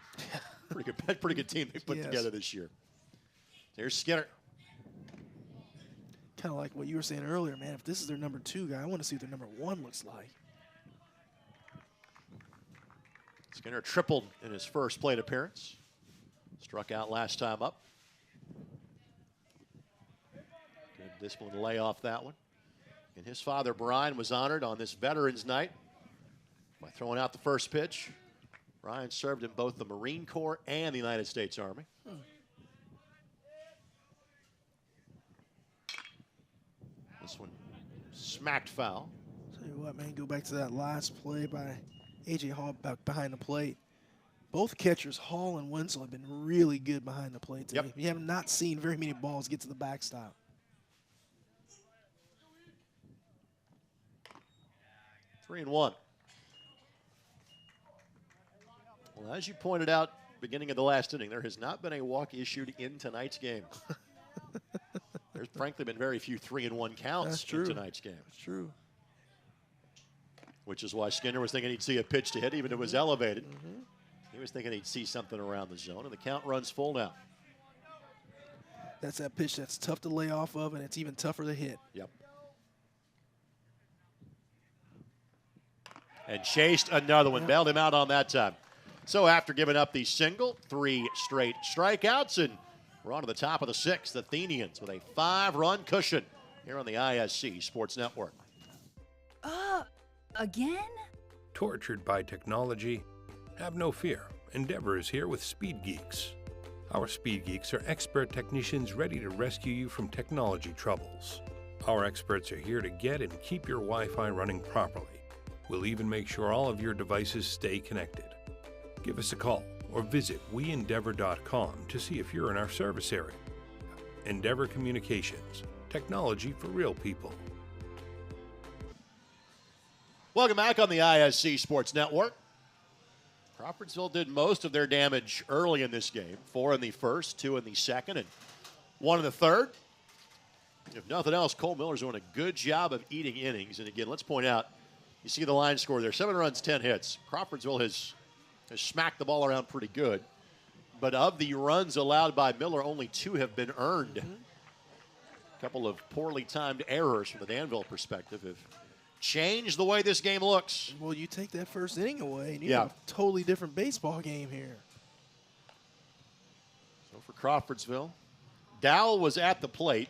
Pretty good team they put together this year. There's Skinner. Kind of like what you were saying earlier, man. If this is their number 2 guy, I want to see what their number 1 looks like. Skinner tripled in his first plate appearance. Struck out last time up. Good discipline to lay off that one. And his father, Brian, was honored on this Veterans Night by throwing out the first pitch. Brian served in both the Marine Corps and the United States Army. This one smacked foul. Tell you what, man, go back to that last play by A.J. Hall back behind the plate. Both catchers, Hall and Wenzel, have been really good behind the plate today. Yep. You have not seen very many balls get to the backstop. 3-1. Well, as you pointed out, beginning of the last inning, there has not been a walk issued in tonight's game. There's frankly been very few 3-1 counts in tonight's game. That's true. which is why Skinner was thinking he'd see a pitch to hit, even if it was elevated. He was thinking he'd see something around the zone, and the count runs full now. That's that pitch that's tough to lay off of, and it's even tougher to hit. Yep. And chased another one, bailed him out on that time. So after giving up the single, 3 straight strikeouts, and we're on to the top of the 6th. The Athenians with a 5-run cushion here on the ISC Sports Network. Again? Tortured by technology? Have no fear. Endeavor is here with Speed Geeks. Our Speed Geeks are expert technicians ready to rescue you from technology troubles. Our experts are here to get and keep your Wi-Fi running properly. We'll even make sure all of your devices stay connected. Give us a call or visit weendeavor.com to see if you're in our service area. Endeavor Communications, technology for real people. Welcome back on the ISC Sports Network. Crawfordsville did most of their damage early in this game. 4 in the first, 2 in the second, and 1 in the third. If nothing else, Cole Miller's doing a good job of eating innings. And again, let's point out, you see the line score there, 7 runs, 10 hits. Crawfordsville has smacked the ball around pretty good. But of the runs allowed by Miller, only 2 have been earned. A couple of poorly timed errors from the Danville perspective have changed the way this game looks. Well, you take that first inning away, and you have a totally different baseball game here. So for Crawfordsville, Dowell was at the plate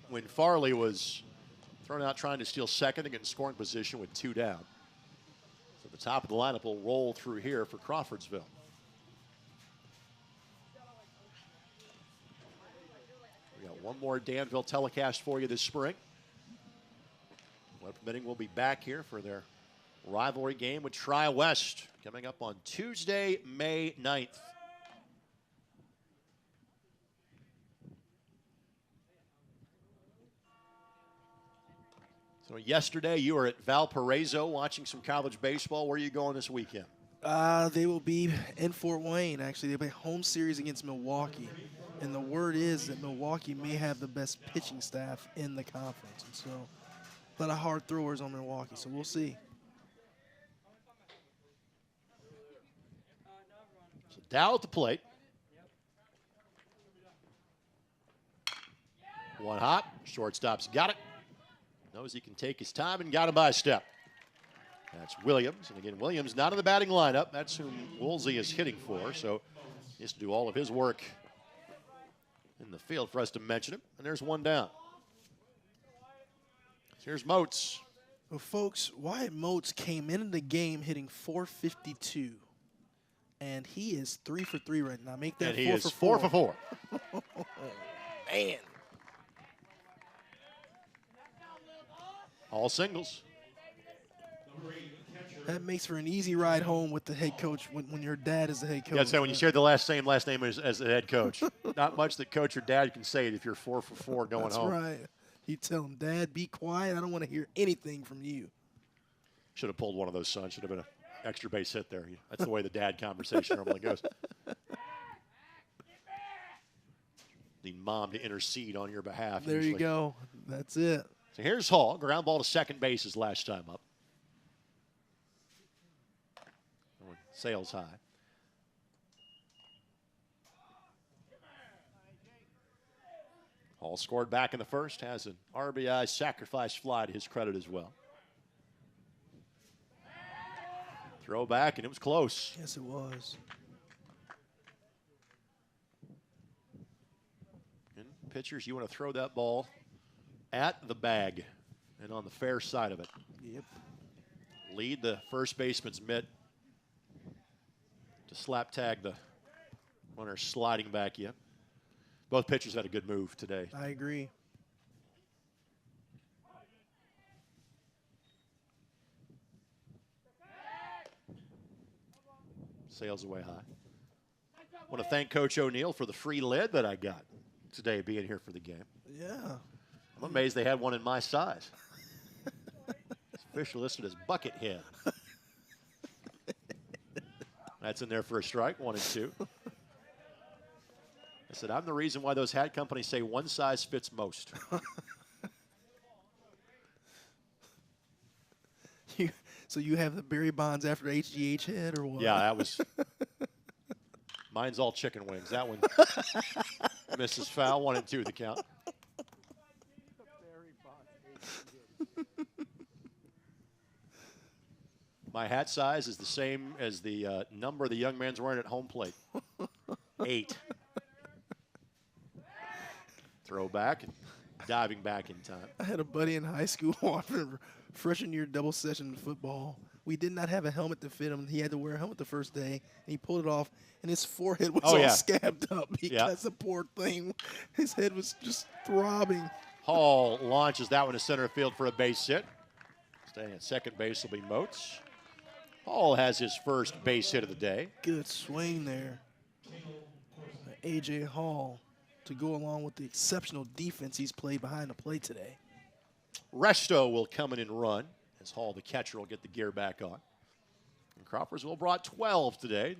when Farley was thrown out trying to steal second and get in scoring position with 2 down. So the top of the lineup will roll through here for Crawfordsville. We got one more Danville telecast for you this spring. Weather permitting, we'll be back here for their rivalry game with Tri-West coming up on Tuesday, May 9th. So yesterday you were at Valparaiso watching some college baseball. Where are you going this weekend? They will be in Fort Wayne, actually. They'll be home series against Milwaukee. And the word is that Milwaukee may have the best pitching staff in the conference. And so a lot of hard throwers on Milwaukee, so we'll see. So Dow at the plate. One hop, shortstop's got it. Knows he can take his time and got him by a step. That's Williams, and again, Williams not in the batting lineup. That's whom Woolsey is hitting for, so he has to do all of his work in the field for us to mention him. And there's 1 down. Here's Moats. Well, folks, Wyatt Moats came into the game hitting .452, and he is 3 for 3 right now. Make that and 4 he for is 4 for 4. Man. All singles. That makes for an easy ride home with the head coach when your dad is the head coach. Yeah, so when you share the same last name as the head coach. Not much that coach or dad can say if you're 4 for 4 going home. That's right. You tell him, Dad, be quiet. I don't want to hear anything from you. Should have pulled one of those, son. Should have been an extra base hit there. That's the way the dad conversation normally goes. The mom to intercede on your behalf. There usually. you go. That's it. So here's Hall. Ground ball to second base his last time up. Sails high. Hall scored back in the first, has an RBI sacrifice fly to his credit as well. Throw back, and it was close. Yes, it was. And pitchers, you want to throw that ball at the bag and on the fair side of it. Yep. Lead the first baseman's mitt to slap tag the runner sliding back in. Both pitchers had a good move today. I agree. Sails away high. I want to thank Coach O'Neill for the free lid that I got today being here for the game. Yeah. I'm amazed they had one in my size. It's officially listed as bucket head. That's in there for a strike, 1 and 2. I said, I'm the reason why those hat companies say one size fits most. So you have the Barry Bonds after HGH hit or what? Yeah, that was. Mine's all chicken wings. That one misses foul. 1-2 the count. My hat size is the same as the number the young man's wearing at home plate. 8. Throw back and diving back in time. I had a buddy in high school on freshman year double session football. We did not have a helmet to fit him. He had to wear a helmet the first day, and he pulled it off, and his forehead was all scabbed up because the poor thing, his head was just throbbing. Hall launches that one to center field for a base hit. Staying at second base will be Moats. Hall has his first base hit of the day. Good swing there. A.J. Hall to go along with the exceptional defense he's played behind the plate today. Resto will come in and run as Hall, the catcher, will get the gear back on. And Crawfordsville brought 12 today.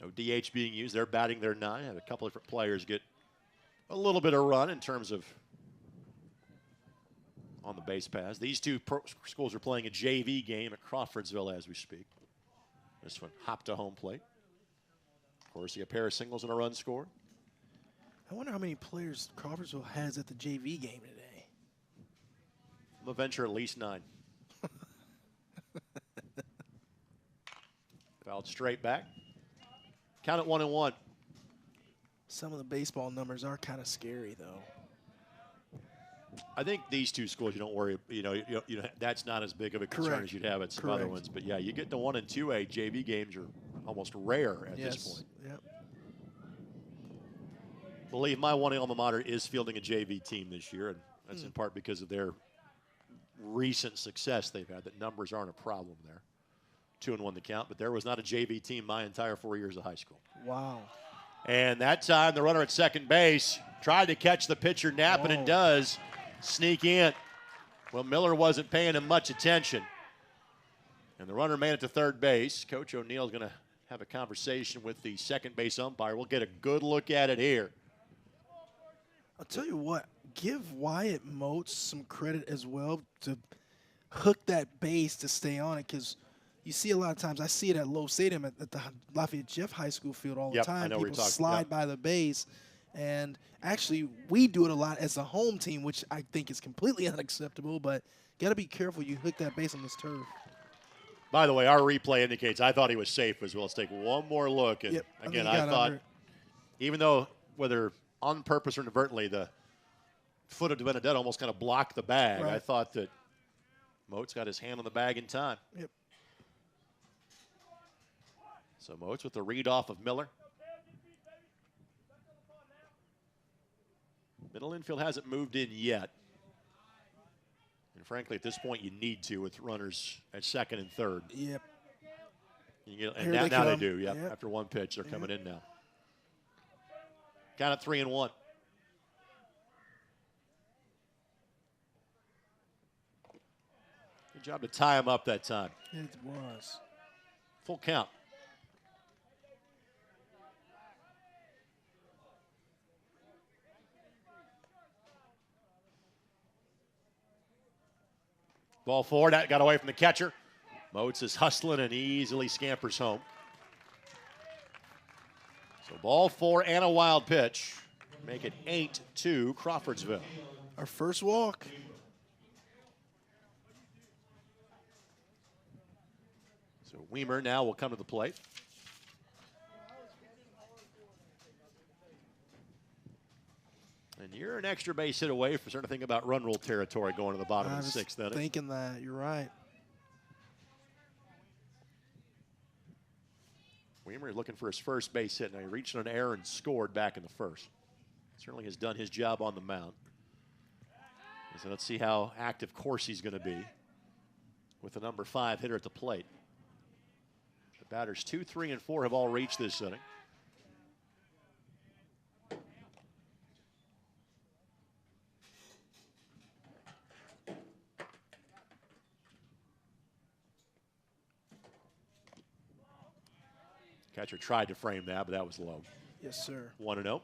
No DH being used. They're batting their 9. Had a couple of different players get a little bit of run in terms of on the base paths. These two schools are playing a JV game at Crawfordsville as we speak. This one hopped to home plate. Of course, a pair of singles and a run scored. I wonder how many players Crawfordsville has at the JV game today. I'm going to venture at least 9. Fouled straight back. Count it 1-1. Some of the baseball numbers are kind of scary, though. I think these two schools, you don't worry. You know, that's not as big of a concern as you'd have at some other ones. But yeah, you get to 1 and 2A JV games are almost rare at this point. Yep. Believe my one alma mater is fielding a JV team this year, and that's in part because of their recent success they've had. That numbers aren't a problem there. 2-1 the count, but there was not a JV team my entire 4 years of high school. Wow. And that time, the runner at second base tried to catch the pitcher napping and does sneak in. Well, Miller wasn't paying him much attention. And the runner made it to third base. Coach O'Neill's going to have a conversation with the second base umpire. We'll get a good look at it here. I'll tell you what, give Wyatt Moats some credit as well to hook that base to stay on it, because you see a lot of times, I see it at Lowe Stadium at the Lafayette Jeff High School field all the time. People slide by the base. And actually, we do it a lot as a home team, which I think is completely unacceptable, but got to be careful you hook that base on this turf. By the way, our replay indicates I thought he was safe as well. Let's take one more look. And again, I thought, even though whether on purpose or inadvertently, the foot of Benedetto almost kind of blocked the bag, I thought that Moats got his hand on the bag in time. Yep. So Moats with the read off of Miller. Middle infield hasn't moved in yet. And frankly, at this point, you need to with runners at second and third. Yep. And now they do, yep. After one pitch, they're coming in now. Count it 3-1. Good job to tie him up that time. It was. Full count. Ball forward, that got away from the catcher. Moats is hustling and easily scampers home. So ball 4 and a wild pitch. Make it 8-2 Crawfordsville. Our first walk. So Weimer now will come to the plate. And you're an extra base hit away for starting to think about run rule territory going to the bottom of the 6th inning. Thinking that, you're right. Weimer looking for his first base hit. Now he reached an error and scored back in the first. Certainly has done his job on the mound. So let's see how active Corsi's going to be with the number 5 hitter at the plate. The batters 2, 3, and 4 have all reached this inning. Catcher tried to frame that, but that was low. Yes, sir. 1-0.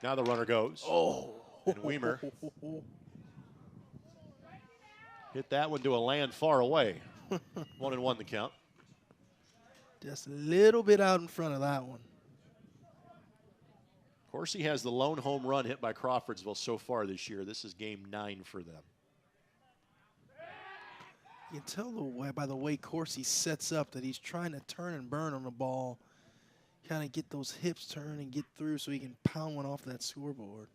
Now the runner goes. Oh. And Weimer hit that one to a land far away. 1-1 the count. Just a little bit out in front of that one. Corsi has the lone home run hit by Crawfordsville so far this year. This is game 9 for them. You can tell by the way Corsi sets up that he's trying to turn and burn on the ball, kind of get those hips turned and get through so he can pound one off that scoreboard.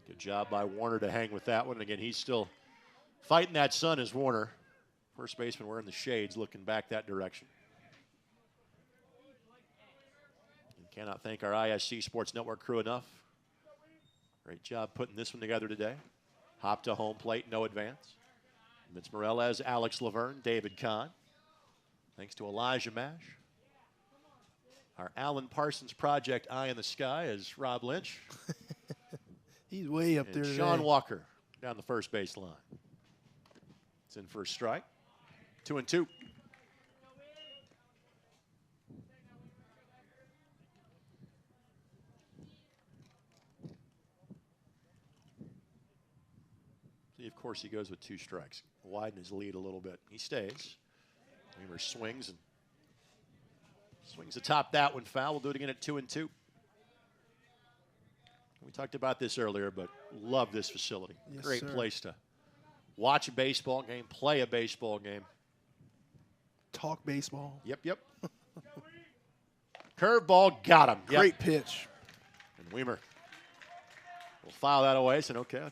Good job by Warner to hang with that one. Again, he's still fighting that sun as Warner. First baseman wearing the shades, looking back that direction. And cannot thank our ISC Sports Network crew enough. Great job putting this one together today. Hop to home plate, no advance. Vince Morales, Alex Laverne, David Kahn. Thanks to Elijah Mash. Our Alan Parsons Project Eye in the Sky is Rob Lynch. He's way up And there today. Sean Walker down the first base line. It's in for a strike. 2-2. See, of course, he goes with 2 strikes. Widen his lead a little bit. He stays. Weimer swings and swings atop that one foul. We'll do it again at 2-2. We talked about this earlier, but love this facility. Yes, Great sir. place to watch a baseball game, play a baseball game. Talk baseball. Yep. Curveball, got him. Yep. Great pitch. And Weimer will file that away. Said, okay, I'll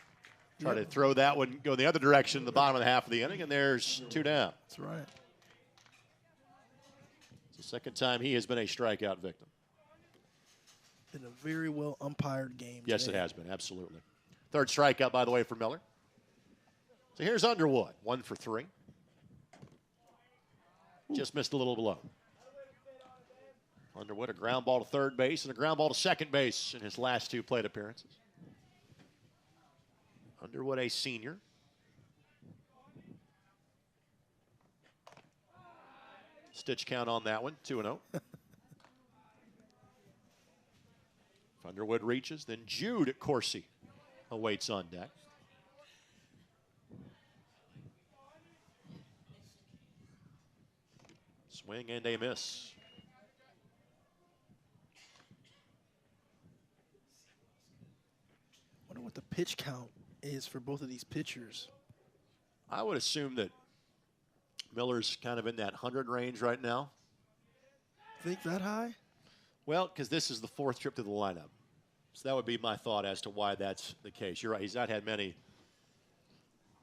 try to throw that one, go the other direction in the bottom of the half of the inning, and there's 2 down. That's right. It's the second time he has been a strikeout victim. Been a very well umpired game. Yes, today. it has been, absolutely. Third strikeout, by the way, for Miller. So here's Underwood, 1 for 3. Just missed a little below. Underwood, a ground ball to third base and a ground ball to second base in his last 2 plate appearances. Underwood, a senior. Stitch count on that one, 2-0. Underwood reaches, then Jude at Corsi awaits on deck. Swing and a miss. Wonder what the pitch count is for both of these pitchers. I would assume that Miller's kind of in that 100 range right now. Think that high? Well, because this is the 4th trip to the lineup. So that would be my thought as to why that's the case. You're right, he's not had many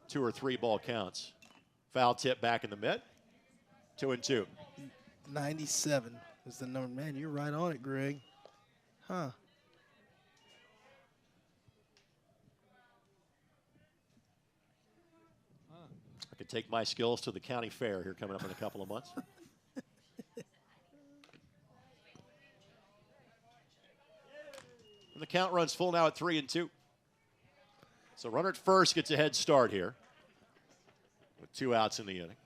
2 or 3 ball counts. Foul tip back in the mid. 2-2. 97 is the number. Man, you're right on it, Greg. Huh. I could take my skills to the county fair here coming up in a couple of months. And the count runs full now at 3-2. So runner at first gets a head start here with 2 outs in the inning.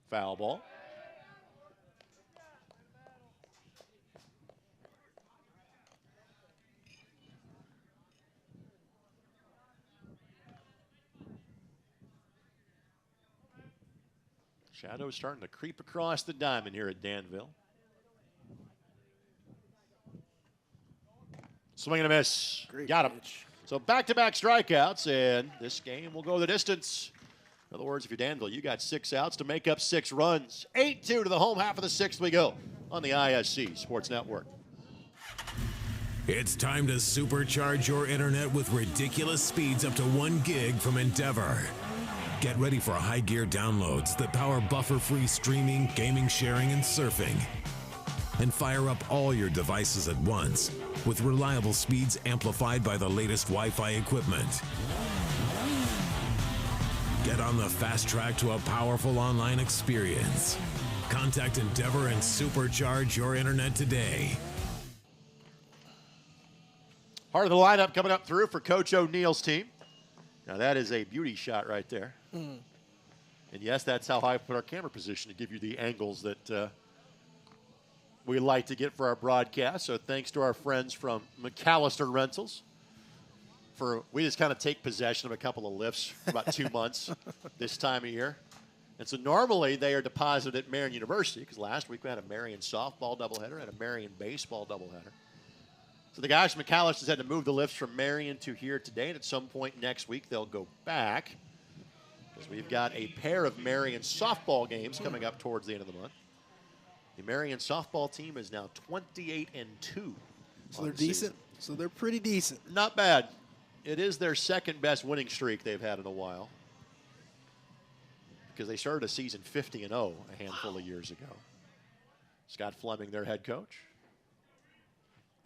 Foul ball. Shadows starting to creep across the diamond here at Danville. Swing and a miss. Great Got him. pitch. So back-to-back strikeouts, and this game will go the distance. In other words, if you're Danville, you got 6 outs to make up 6 runs. 8-2 to the home half of the 6th we go on the ISC Sports Network. It's time to supercharge your internet with ridiculous speeds up to 1 gig from Endeavor. Get ready for high gear downloads that power buffer-free streaming, gaming, sharing, and surfing. And fire up all your devices at once with reliable speeds amplified by the latest Wi-Fi equipment. Get on the fast track to a powerful online experience. Contact Endeavor and supercharge your internet today. Part of the lineup coming up through for Coach O'Neill's team. Now that is a beauty shot right there. And yes, that's how I put our camera position to give you the angles that we like to get for our broadcast. So thanks to our friends from McAllister Rentals. We just kind of take possession of a couple of lifts for about 2 months this time of year. And so normally they are deposited at Marion University, because last week we had a Marion softball doubleheader and a Marion baseball doubleheader. So the guys from McAllister's had to move the lifts from Marion to here today, and at some point next week they'll go back, because we've got a pair of Marion softball games coming up towards the end of the month. The Marion softball team is now 28-2. So they're decent. So they're pretty decent. Not bad. It is their second best winning streak they've had in a while, because they started a season 50-0 a handful of years ago. Scott Fleming, their head coach.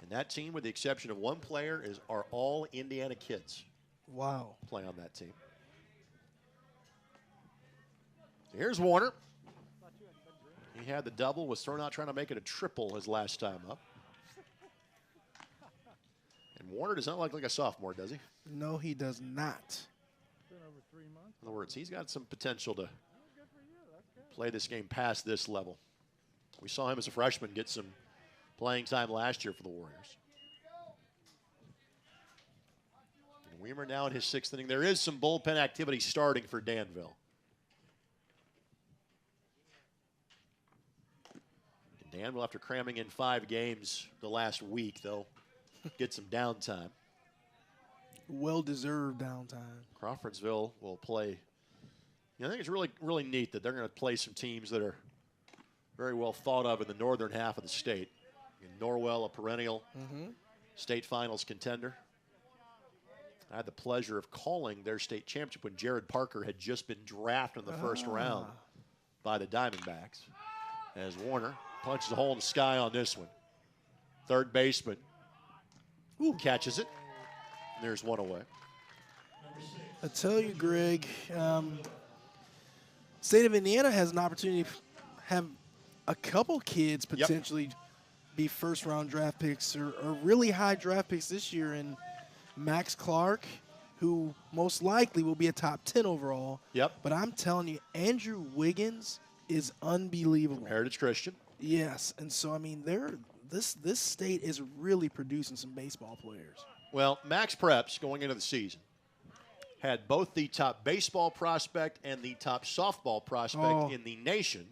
And that team, with the exception of one player, are all Indiana kids. Wow. Play on that team. So here's Warner. He had the double, was thrown out trying to make it a triple his last time up. And Warner does not look like a sophomore, does he? No, he does not. In other words, he's got some potential to play this game past this level. We saw him as a freshman get some playing time last year for the Warriors. And Weimer now in his 6th inning. There is some bullpen activity starting for Danville. And Danville, after cramming in 5 games the last week, they'll get some downtime. Well-deserved downtime. Crawfordsville will play. I think it's really, really neat that they're going to play some teams that are very well thought of in the northern half of the state. Norwell, a perennial state finals contender. I had the pleasure of calling their state championship when Jared Parker had just been drafted in the first round by the Diamondbacks. As Warner punches a hole in the sky on this one. Third baseman catches it. And there's one away. I tell you, Greg, state of Indiana has an opportunity to have a couple kids potentially be first-round draft picks or really high draft picks this year. And Max Clark, who most likely will be a top 10 overall. But I'm telling you, Andrew Wiggins is unbelievable. Heritage Christian. Yes, and so I mean, this state is really producing some baseball players. Well, Max Preps going into the season had both the top baseball prospect and the top softball prospect in the nation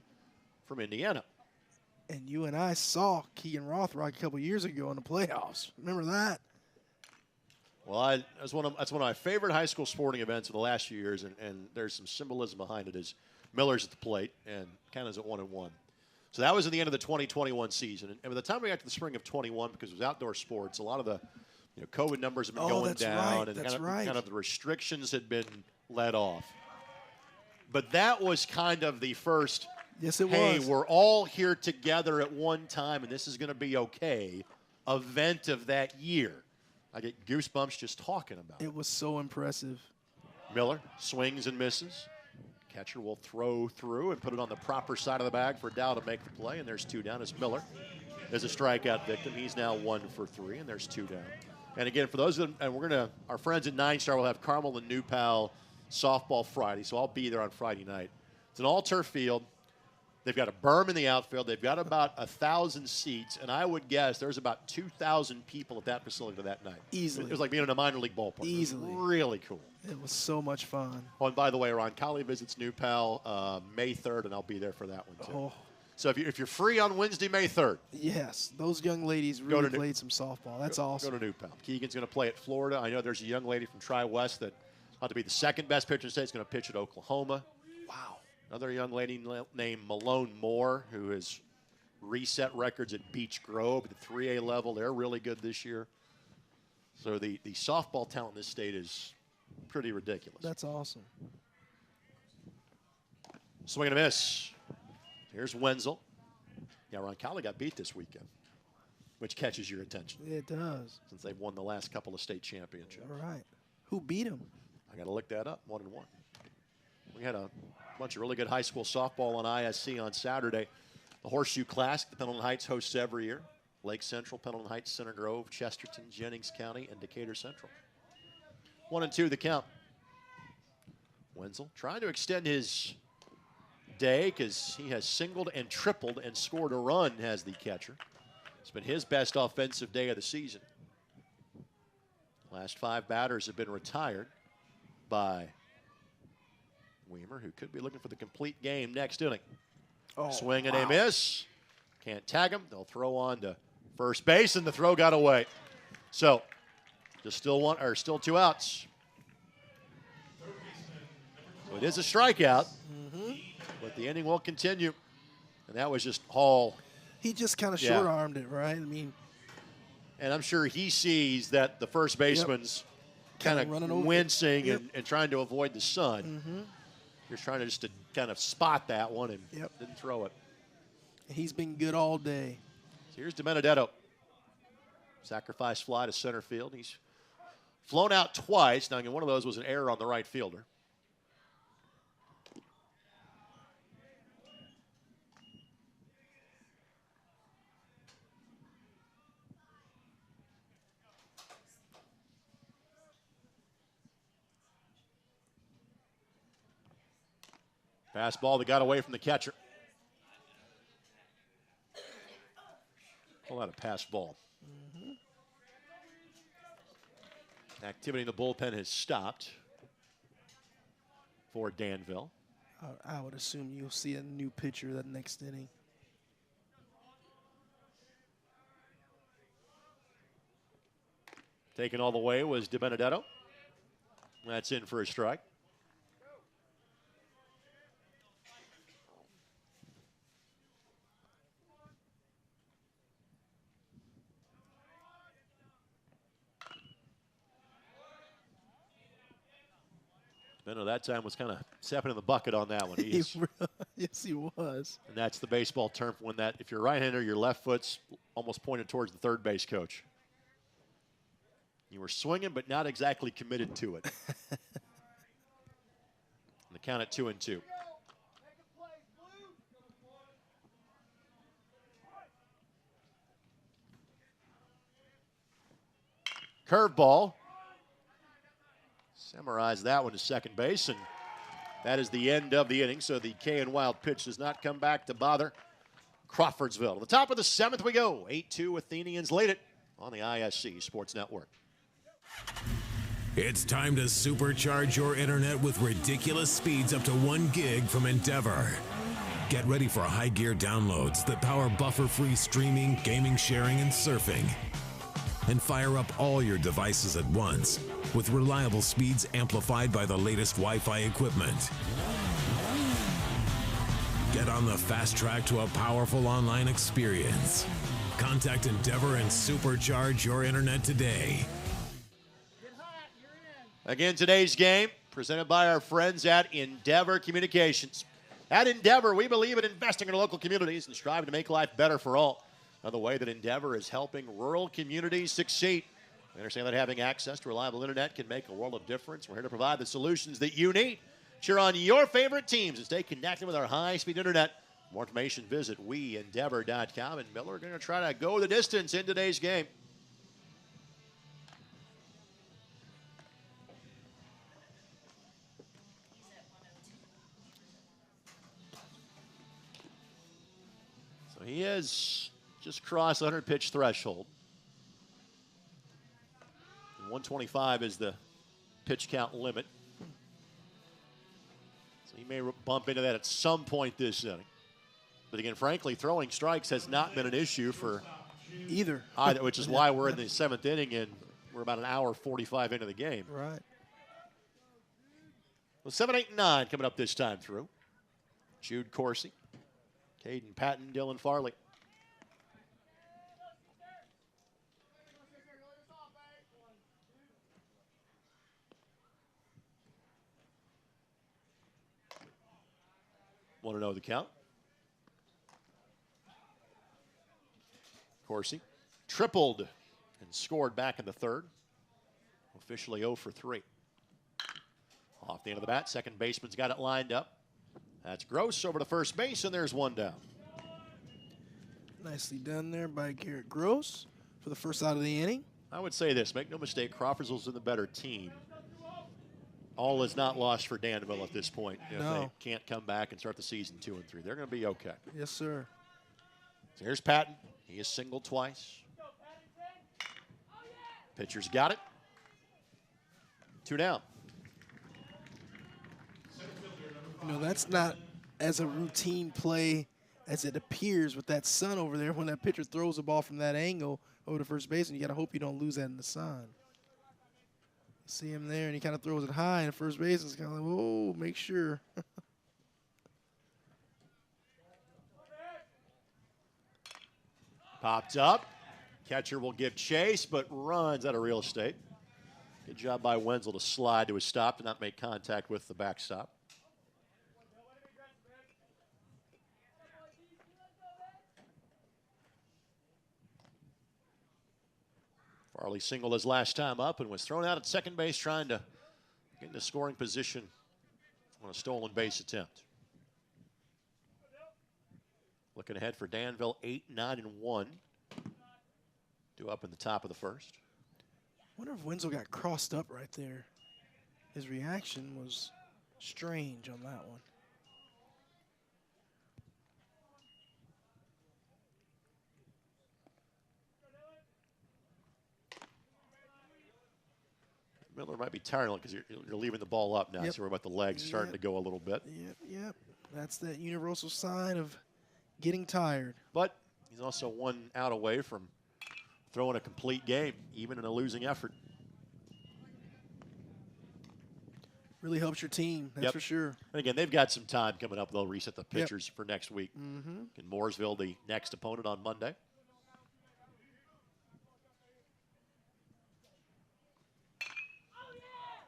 from Indiana. And you and I saw Keegan Rothrock a couple years ago in the playoffs. Remember that? Well, that's one of my favorite high school sporting events of the last few years, and there's some symbolism behind it. As Miller's at the plate and Kenna's at 1-1. So that was at the end of the 2021 season. And by the time we got to the spring of 21, because it was outdoor sports, a lot of the COVID numbers have been going down, and kind of the restrictions had been let off. But that was kind of the first. Yes, it hey, was. We're all here together at one time, and this is going to be okay event of that year. I get goosebumps just talking about it. It was so impressive. Miller swings and misses. Catcher will throw through and put it on the proper side of the bag for Dow to make the play, and there's 2 down as Miller is a strikeout victim. He's now 1 for 3, and there's 2 down. And again, for those of them, and our friends at 9 Star will have Carmel and New Pal softball Friday, so I'll be there on Friday night. It's an all-turf field. They've got a berm in the outfield. They've got about 1,000 seats, and I would guess there's about 2,000 people at that facility that night. Easily. It was like being in a minor league ballpark. Easily. It was really cool. It was so much fun. Oh, and by the way, Ron Colley visits New Pal May 3rd, and I'll be there for that one, too. Oh. So if you're free on Wednesday, May 3rd. Yes, those young ladies really played some softball. That's awesome. Go to New Pal. Keegan's going to play at Florida. I know there's a young lady from Tri-West that ought to be the second best pitcher in the state. Is going to pitch at Oklahoma. Wow. Another young lady named Malone Moore, who has reset records at Beech Grove at the 3A level. They're really good this year. So the softball talent in this state is pretty ridiculous. That's awesome. Swing and a miss. Here's Wenzel. Yeah, Roncalli got beat this weekend, which catches your attention. It does. Since they've won the last couple of state championships. All right. Who beat him? I got to look that up, 1-1. We had a bunch of really good high school softball on ISC on Saturday. The Horseshoe Classic, the Pendleton Heights hosts every year. Lake Central, Pendleton Heights, Center Grove, Chesterton, Jennings County, and Decatur Central. 1-2 the count. Wenzel trying to extend his day because he has singled and tripled and scored a run as the catcher. It's been his best offensive day of the season. Last 5 batters have been retired by Weimer, who could be looking for the complete game next inning. Swing and a miss. Can't tag him. They'll throw on to first base, and the throw got away. So, just still 2 outs. So it is a strikeout, but the inning will continue. And that was just Hall. He just kind of short-armed it, right? I mean, and I'm sure he sees that the first baseman's kind of wincing and trying to avoid the sun. You're trying to kind of spot that one and didn't throw it. He's been good all day. So here's DiBenedetto. Sacrifice fly to center field. He's flown out twice. Now, again, one of those was an error on the right fielder. Fastball that got away from the catcher. Pull out a pass ball. Activity in the bullpen has stopped for Danville. I would assume you'll see a new pitcher that next inning. Taken all the way was DiBenedetto. That's in for a strike. Benno that time was kind of stepping in the bucket on that one. Yes, he was. And that's the baseball term for when that, if you're a right-hander, your left foot's almost pointed towards the third base coach. You were swinging, but not exactly committed to it. And the count at 2-2. Curveball. Summarize that one to second base, and that is the end of the inning. So the K and Wild pitch does not come back to bother Crawfordsville. At the top of the 7th we go. 8-2 Athenians lead it on the ISC Sports Network. It's time to supercharge your internet with ridiculous speeds up to 1 gig from Endeavor. Get ready for high gear downloads that power buffer-free streaming, gaming, sharing, and surfing. And fire up all your devices at once with reliable speeds amplified by the latest Wi-Fi equipment. Get on the fast track to a powerful online experience. Contact Endeavor and supercharge your internet today. Again, today's game presented by our friends at Endeavor Communications. At Endeavor, we believe in investing in local communities and strive to make life better for all. Another way that Endeavor is helping rural communities succeed. We understand that having access to reliable internet can make a world of difference. We're here to provide the solutions that you need. Cheer on your favorite teams and stay connected with our high-speed internet. For more information, visit weendeavor.com. And Miller are going to try to go the distance in today's game. So he has just crossed the 100-pitch threshold. 125 is the pitch count limit. So he may bump into that at some point this inning. But again, frankly, throwing strikes has not been an issue for either, which is why we're in the 7th inning and we're about an hour 45 into the game. Right. Well, 7, 8, and 9 coming up this time through. Jude Corsi, Caden Patton, Dylan Farley. Want to know the count? Corsi tripled and scored back in the 3rd. Officially 0 for 3. Off the end of the bat, second baseman's got it lined up. That's Gross over to first base, and there's 1 down. Nicely done there by Garrett Gross for the first out of the inning. I would say this, make no mistake, Crawfordsville's in the better team all is not lost for Danville at this point. If No. they can't come back and start the season 2-3, they're going to be okay. Yes, sir. So here's Patton. He is singled twice. Pitcher's got it. 2 down. That's not as a routine play as it appears with that sun over there when that pitcher throws the ball from that angle over to first base, and you got to hope you don't lose that in the sun. See him there, and he kind of throws it high, and first base is kind of like, whoa, make sure. Popped up. Catcher will give chase, but runs out of real estate. Good job by Wenzel to slide to a stop, to not make contact with the backstop. Farley singled his last time up and was thrown out at second base trying to get into scoring position on a stolen base attempt. Looking ahead for Danville, 8-9-1. Due up in the top of the first. Wonder if Wenzel got crossed up right there. His reaction was strange on that one. Miller might be tired because you're leaving the ball up now. Yep. So we're about the legs starting to go a little bit. Yep. That's that universal sign of getting tired. But he's also 1 out away from throwing a complete game, even in a losing effort. Really helps your team, that's for sure. And again, they've got some time coming up. They'll reset the pitchers for next week. Mm-hmm. In Mooresville, the next opponent on Monday.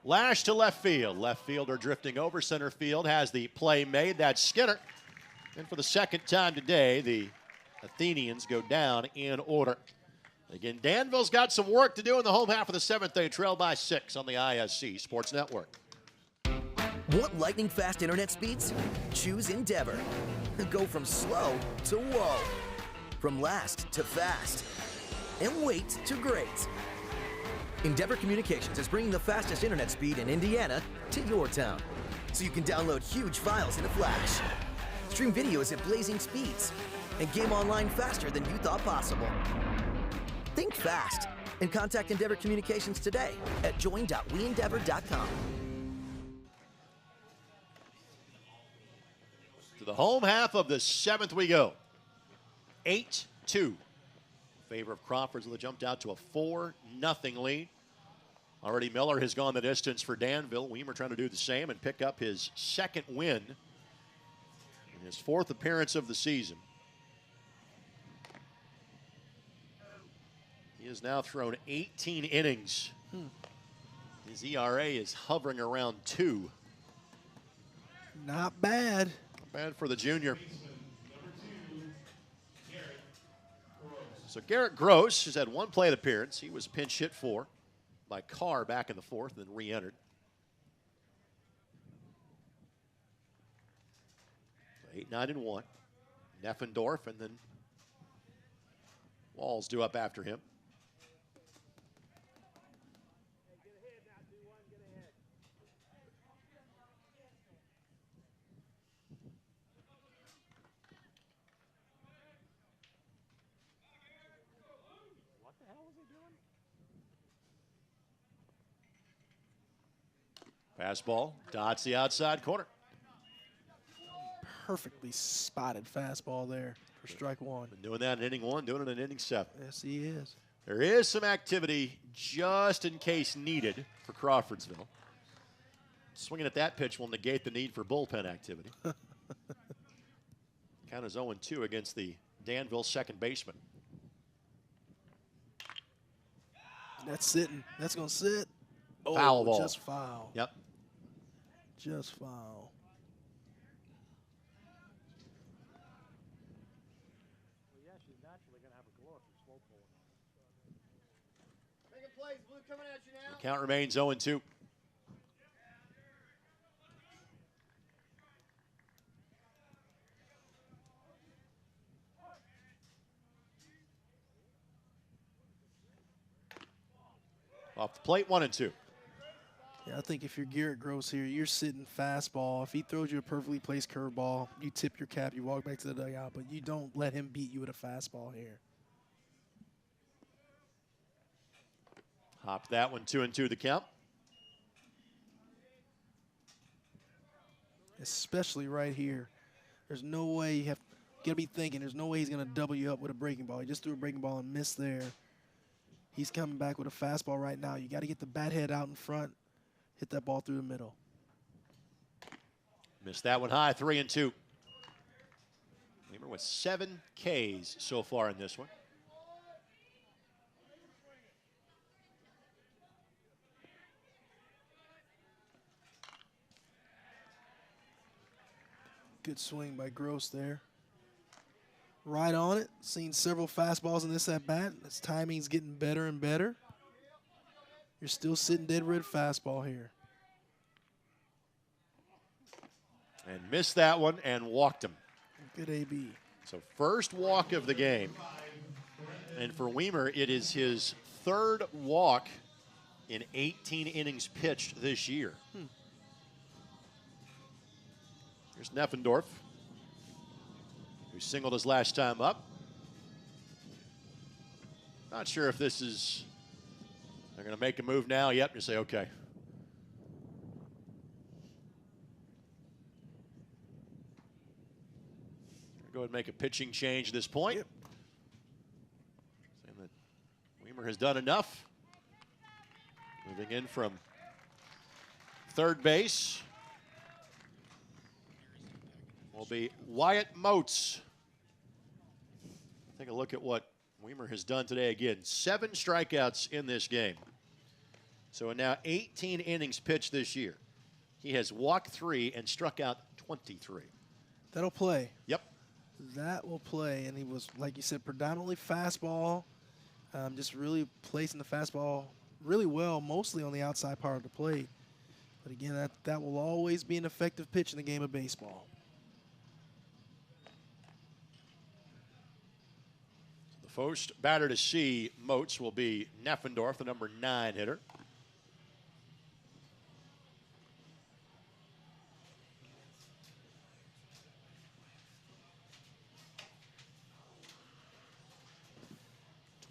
Lash to left field. Left fielder drifting over. Center field has the play made. That's Skinner. And for the second time today, the Athenians go down in order. Again, Danville's got some work to do in the home half of the 7th. They trail by 6 on the ISC Sports Network. Want lightning fast internet speeds? Choose Endeavor. Go from slow to whoa. From last to fast. And wait to great. Endeavor Communications is bringing the fastest internet speed in Indiana to your town, so you can download huge files in a flash, stream videos at blazing speeds, and game online faster than you thought possible. Think fast and contact Endeavor Communications today at join.weendeavor.com. To the home half of the 7th we go. 8-2. In favor of Crawfordsville. They jumped out to a 4-0 lead. Already Miller has gone the distance for Danville. Weimer trying to do the same and pick up his 2nd win in his 4th appearance of the season. He has now thrown 18 innings. His ERA is hovering around 2. Not bad. Not bad for the junior. So Garrett Gross has had 1 plate appearance. He was pinch hit for by Carr back in the 4th and then re-entered. 8-9-1. Neffendorf and then Walls due up after him. Fastball, dots the outside corner. Perfectly spotted fastball there for strike 1. Been doing that in inning 1, doing it in inning 7. Yes, he is. There is some activity just in case needed for Crawfordsville. Swinging at that pitch will negate the need for bullpen activity. Count is 0-2 against the Danville second baseman. That's sitting. That's going to sit. Oh, Foul ball. Just foul. Yep. Just foul. The count remains 0-2. Off the plate, 1-2. Yeah, Yeah, I think if you're Garrett Gross here, you're sitting fastball. If he throws you a perfectly placed curveball, you tip your cap, you walk back to the dugout, but you don't let him beat you with a fastball here. Hopped that one 2-2 the count. Especially right here. There's no way you gotta be thinking, there's no way he's gonna double you up with a breaking ball. He just threw a breaking ball and missed there. He's coming back with a fastball right now. You gotta get the bat head out in front, hit that ball through the middle. Missed that one high, 3-2. Weaver with 7 Ks so far in this one. Good swing by Gross there. Right on it. Seen several fastballs in this at bat. His timing's getting better and better. You're still sitting dead red fastball here. And missed that one and walked him. Good AB. So first walk of the game. And for Weaver, it is his 3rd walk in 18 innings pitched this year. Here's Neffendorf, who singled his last time up. Not sure if this is, they're going to make a move now. Yep, you say, okay. Go ahead and make a pitching change at this point. Yep. Saying that Weaver has done enough. Moving in from third base will be Wyatt Moats. Take a look at what Weaver has done today again. 7 strikeouts in this game. So in now 18 innings pitched this year, he has walked 3 and struck out 23. That'll play. Yep. That will play. And he was, like you said, predominantly fastball. Just really placing the fastball really well, mostly on the outside part of the plate. But again, that will always be an effective pitch in the game of baseball. The first batter to see Moats will be Neffendorf, the number 9 hitter.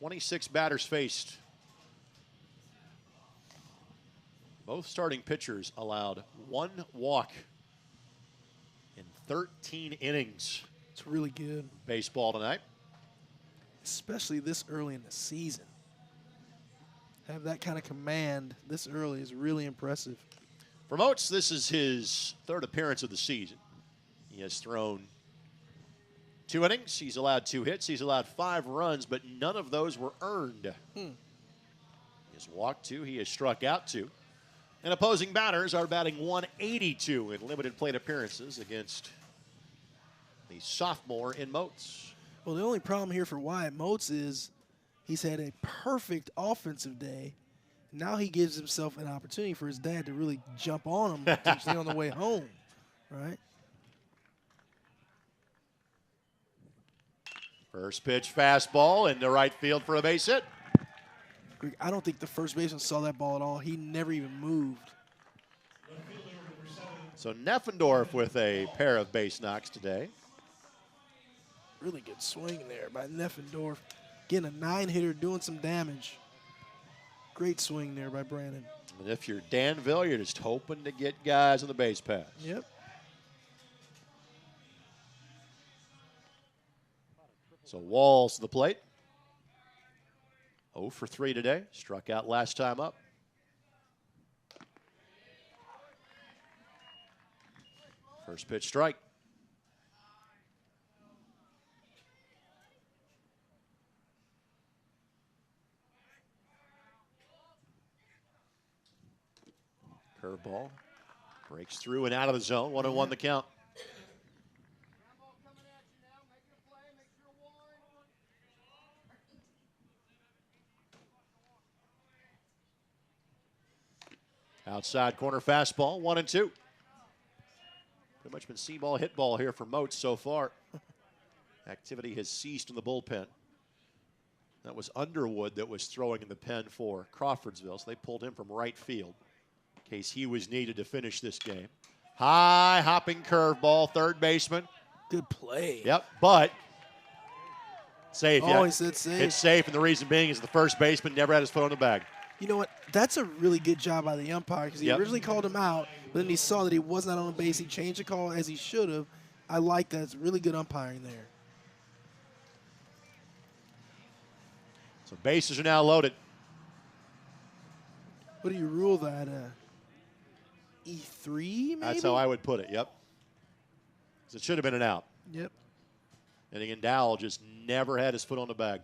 "26 batters faced. Both starting pitchers allowed 1 walk in 13 innings. It's really good. Baseball tonight. Especially this early in the season. Have that kind of command this early is really impressive. For Moats, this is his 3rd appearance of the season. He has thrown 2 innings. He's allowed 2 hits. He's allowed 5 runs, but none of those were earned. He has walked 2. He has struck out 2. And opposing batters are batting 182 in limited plate appearances against the sophomore in Moats. Well, the only problem here for Wyatt Moats is he's had a perfect offensive day. Now he gives himself an opportunity for his dad to really jump on him potentially on the way home, right? First pitch fastball into right field for a base hit. I don't think the first baseman saw that ball at all. He never even moved. So Neffendorf with a pair of base knocks today. Really good swing there by Neffendorf. Getting a 9-hitter, doing some damage. Great swing there by Brandon. And if you're Danville, you're just hoping to get guys on the base paths. Yep. So Walls to the plate. 0 for 3 today. Struck out last time up. First pitch strike. Curveball. Breaks through and out of the zone. 1-1 the count. Outside corner fastball, 1-2. Pretty much been see ball, hit ball here for Moats so far. Activity has ceased in the bullpen. That was Underwood that was throwing in the pen for Crawfordsville, so they pulled him from right field. in case he was needed to finish this game. High hopping curveball, third baseman. Good play. Yep, but safe. Oh, he said safe. It's safe, and the reason being is the first baseman never had his foot on the bag. You know what? That's a really good job by the umpire because he originally called him out, but then he saw that he was not on the base. He changed the call as he should have. I like that. It's really good umpiring there. So bases are now loaded. What do you rule that? E3, maybe? That's how I would put it, yep. 'Cause it should have been an out. Yep. And again, Dowell just never had his foot on the bag.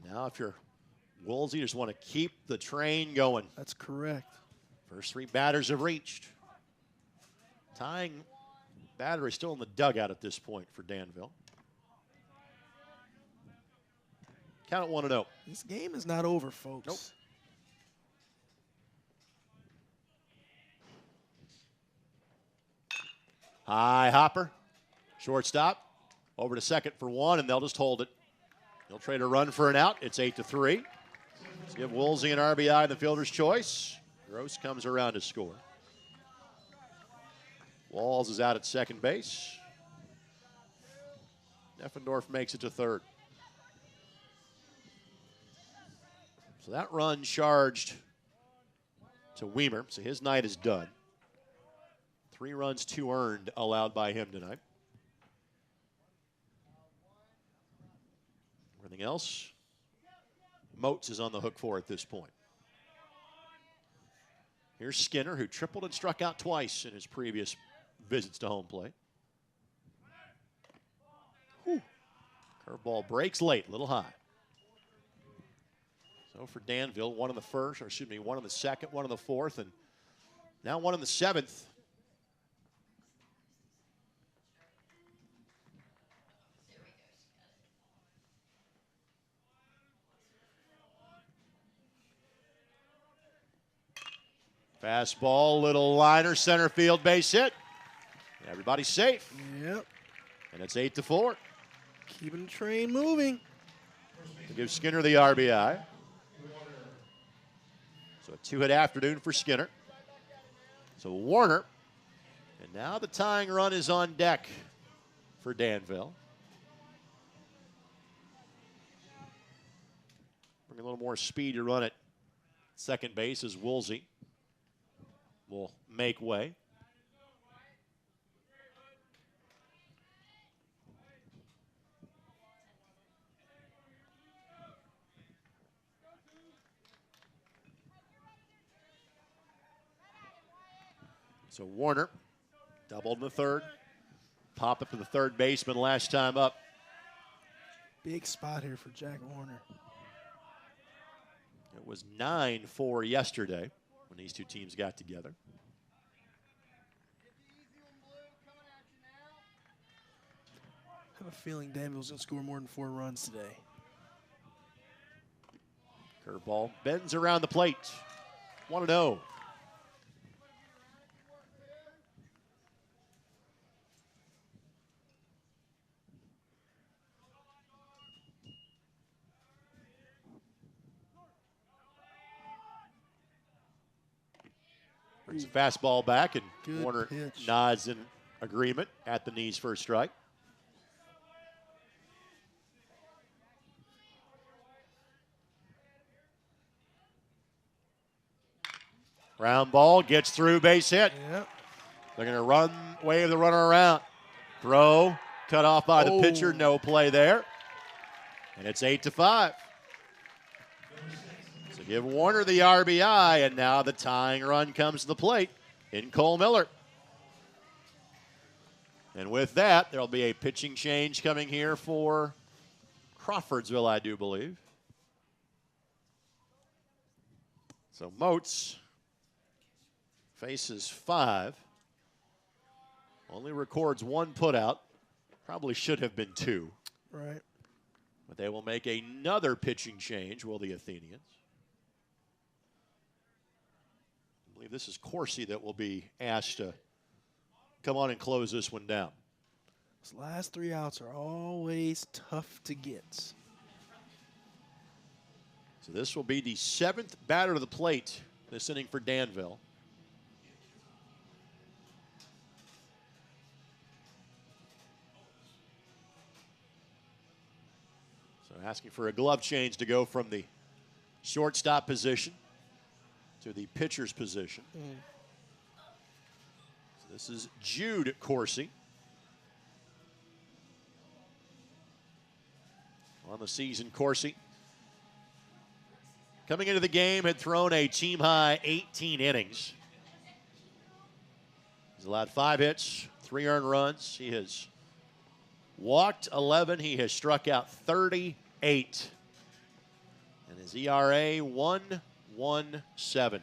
Now, if you're Woolsey, you just want to keep the train going. That's correct. First three batters have reached. Tying batter is still in the dugout at this point for Danville. Count it 1-0. This game is not over, folks. Nope. High hopper. Shortstop. Over to second for one, and they'll just hold it. They'll trade a run for an out. It's 8-3. Let's give Woolsey an RBI in the fielder's choice. Gross comes around to score. Walls is out at second base. Neffendorf makes it to third. So that run charged to Weimer, so his night is done. 3 runs, 2 earned allowed by him tonight. Everything else, Moats is on the hook for at this point. Here's Skinner, who tripled and struck out twice in his previous visits to home plate. Whew. Curveball breaks late, a little high. So for Danville, 1 in the first, or excuse me, 1 in the second, 1 in the fourth, and now 1 in the seventh. Fastball, little liner, center field base hit. Everybody's safe. Yep. And it's 8-4. Keeping the train moving. To give Skinner the RBI. So a 2-hit afternoon for Skinner. So Warner. And now the tying run is on deck for Danville. Bring a little more speed to run at second base as Woolsey will make way. So Warner doubled in the third. Popped up to the third baseman last time up. Big spot here for Jack Warner. It was 9-4 yesterday when these two teams got together. I have a feeling Danville's going to score more than 4 runs today. Curveball bends around the plate. 1-0. Brings the fastball back, and Good Warner pitch. nods in agreement at the knees for a strike. Ground ball gets through, base hit. Yep. They're going to wave the runner around. Throw, cut off by the pitcher, no play there. And it's 8-5. So give Warner the RBI, and now the tying run comes to the plate in Cole Miller. And with that, there'll be a pitching change coming here for Crawfordsville, I do believe. So Moats faces 5. Only records 1 putout. Probably should have been 2. Right. But they will make another pitching change, will the Athenians. I believe this is Corsi that will be asked to come on and close this one down. Those last 3 outs are always tough to get. So this will be the 7th batter to the plate this inning for Danville. So asking for a glove change to go from the shortstop position to the pitcher's position. So this is Jude Corsi. On the season, Corsi, coming into the game, had thrown a team-high 18 innings. He's allowed 5 hits, 3 earned runs. He has walked 11. He has struck out 38. And his ERA, 1.17.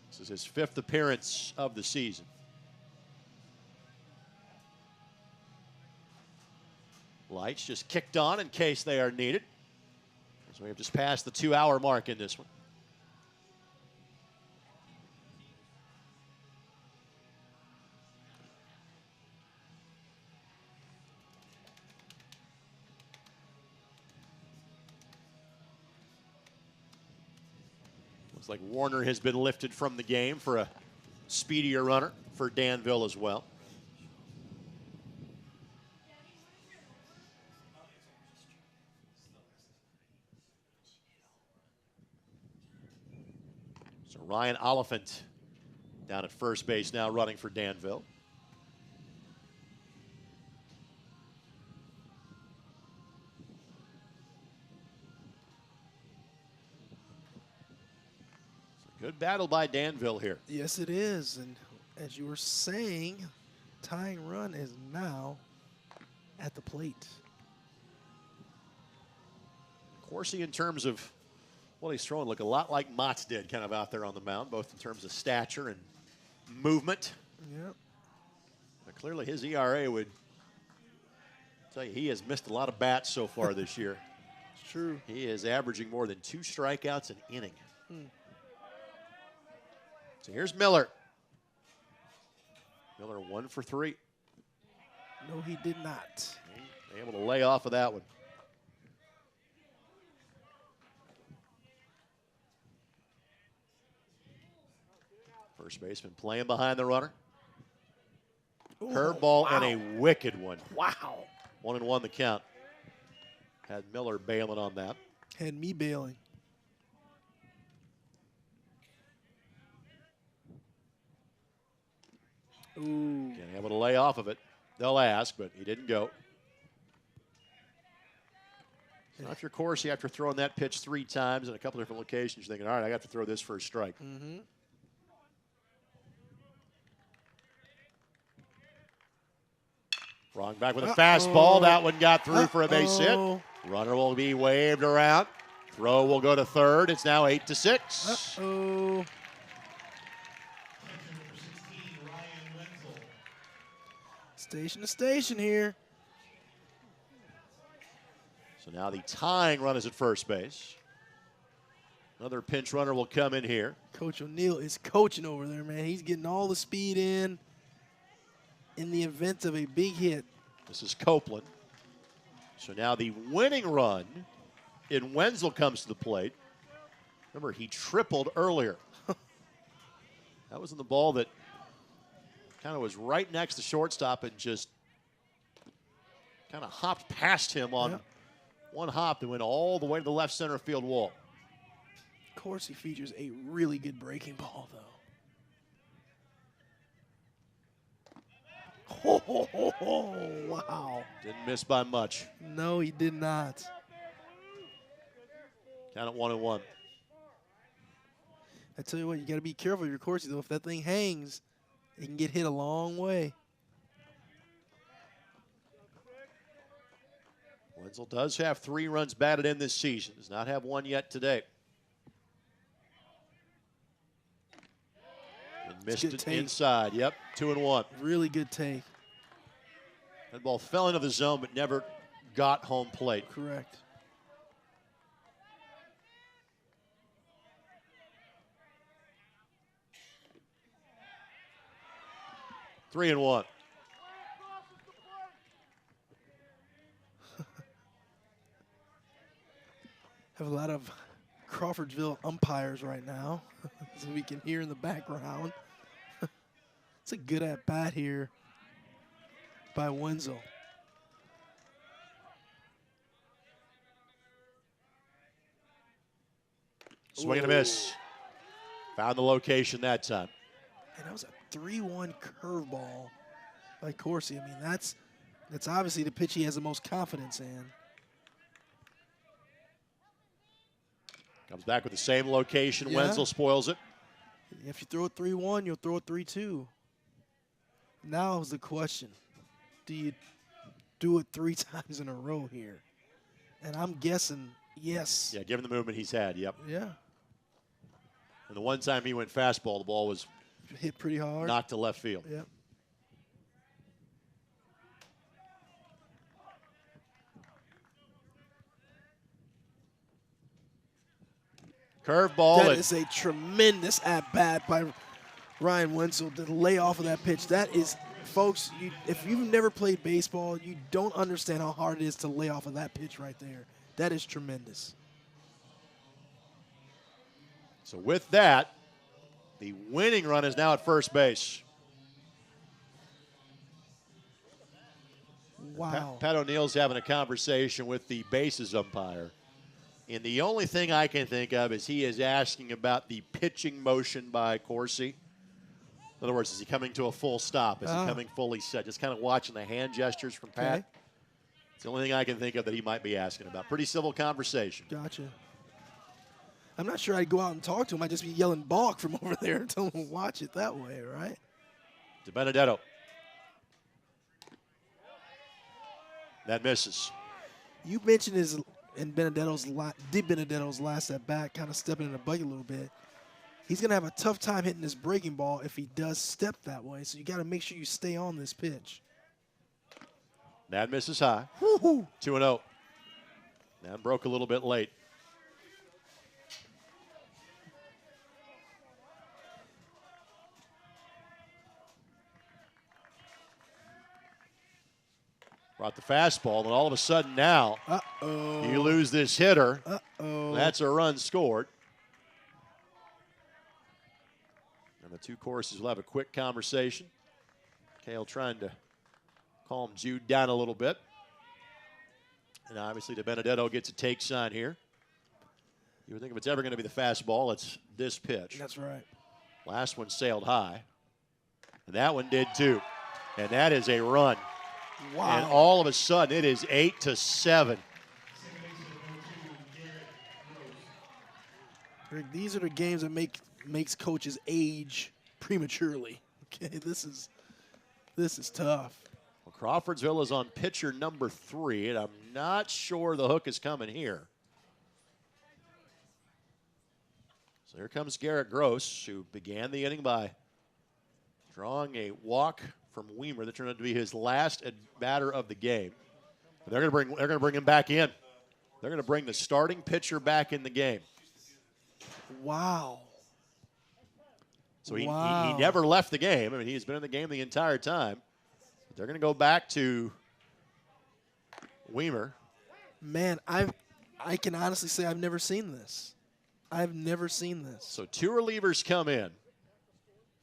This is his 5th appearance of the season. Lights just kicked on in case they are needed. So we have just passed the 2-hour mark in this one. Looks like Warner has been lifted from the game for a speedier runner for Danville as well. So Ryan Oliphant down at first base now running for Danville. It's a good battle by Danville here. Yes, it is. And as you were saying, tying run is now at the plate. Corsi, in terms of what he's throwing, look a lot like Mott's did kind of out there on the mound, both in terms of stature and movement. Yep. But clearly his ERA would tell you he has missed a lot of bats so far this year. It's true. He is averaging more than 2 strikeouts an inning. So here's Miller. Miller 1 for 3. No, he did not. Able to lay off of that one. First baseman playing behind the runner. Curveball and a wicked one. Wow. 1-1 the count. Had Miller bailing on that. Had me bailing. Ooh. Again, able to lay off of it. They'll ask, but he didn't go. So if you're Corsi, after throwing that pitch 3 times in a couple different locations, you're thinking, all right, I got to throw this for a strike. Wrong back with a fastball. That one got through for a base hit. Runner will be waved around. Throw will go to third. It's now 8-6. Uh-oh. Station to station here. So now the tying run is at first base. Another pinch runner will come in here. Coach O'Neill is coaching over there, man. He's getting all the speed in the event of a big hit. This is Copeland. So now the winning run in Wenzel comes to the plate. Remember, he tripled earlier. That was in the ball that kind of was right next to shortstop and just kind of hopped past him on one hop and went all the way to the left center field wall. Of course, he features a really good breaking ball, though. Oh, wow. Didn't miss by much. No, he did not. Count at 1-1. I tell you what, you got to be careful of your Corsi, though. If that thing hangs, it can get hit a long way. Wenzel does have 3 runs batted in this season. Does not have 1 yet today. And missed it inside. Yep, 2-1. Really good take. That ball fell into the zone but never got home plate. Correct. Have a lot of Crawfordsville umpires right now, as we can hear in the background. It's a good at-bat here by Wenzel. Swing and a miss. Found the location that time. And that was a 3-1 curveball by Corsi. I mean, that's obviously the pitch he has the most confidence in. Comes back with the same location. Yeah. Wenzel spoils it. If you throw it 3-1, you'll throw it 3-2. Now is the question, do you do it 3 times in a row here? And I'm guessing yes. Yeah, given the movement he's had, yep. Yeah. And the one time he went fastball, the ball was Hit pretty hard. knocked to left field. Yep. Curveball. That is a tremendous at-bat by Ryan Wenzel to lay off of that pitch. That is, folks, if you've never played baseball, you don't understand how hard it is to lay off of that pitch right there. That is tremendous. So with that, the winning run is now at first base. Wow. Pat O'Neill's having a conversation with the bases umpire. And the only thing I can think of is he is asking about the pitching motion by Corsi. In other words, is he coming to a full stop? Is he coming fully set? Just kind of watching the hand gestures from Pat. Okay. It's the only thing I can think of that he might be asking about. Pretty civil conversation. Gotcha. I'm not sure I'd go out and talk to him. I'd just be yelling balk from over there and tell him to watch it that way, right? DiBenedetto. That misses. You mentioned his in Benedetto's last at bat, kind of stepping in the bucket a little bit. He's going to have a tough time hitting this breaking ball if he does step that way. So you got to make sure you stay on this pitch. That misses high. 2-0. That broke a little bit late. Brought the fastball, and all of a sudden now you lose this hitter. That's a run scored. And the two courses will have a quick conversation. Kale trying to calm Jude down a little bit. And obviously DiBenedetto gets a take sign here. You would think if it's ever going to be the fastball, it's this pitch. That's right. Last one sailed high. And that one did too. And that is a run. Wow. And all of a sudden, it is 8-7. Rick, these are the games that makes coaches age prematurely. Okay, this is tough. Well, Crawfordsville is on pitcher number 3, and I'm not sure the hook is coming here. So here comes Garrett Gross, who began the inning by drawing a walk from Weimer that turned out to be his last batter of the game. And they're going to bring him back in. They're going to bring the starting pitcher back in the game. Wow. So he never left the game. I mean, he's been in the game the entire time. But they're going to go back to Weimer. Man, I can honestly say I've never seen this. I've never seen this. So 2 relievers come in,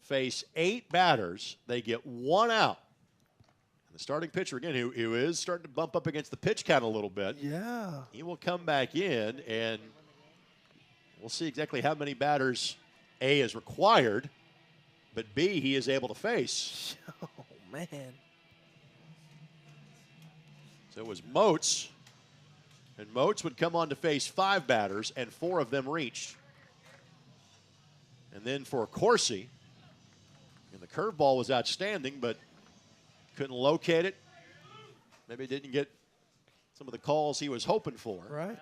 face 8 batters. They get 1 out. And the starting pitcher, again, who is starting to bump up against the pitch count a little bit. Yeah. He will come back in, and we'll see exactly how many batters A is required, but B he is able to face. Oh, man. So it was Moats, and Moats would come on to face 5 batters, and 4 of them reached. And then for Corsi, and the curveball was outstanding, but couldn't locate it. Maybe didn't get some of the calls he was hoping for. Right.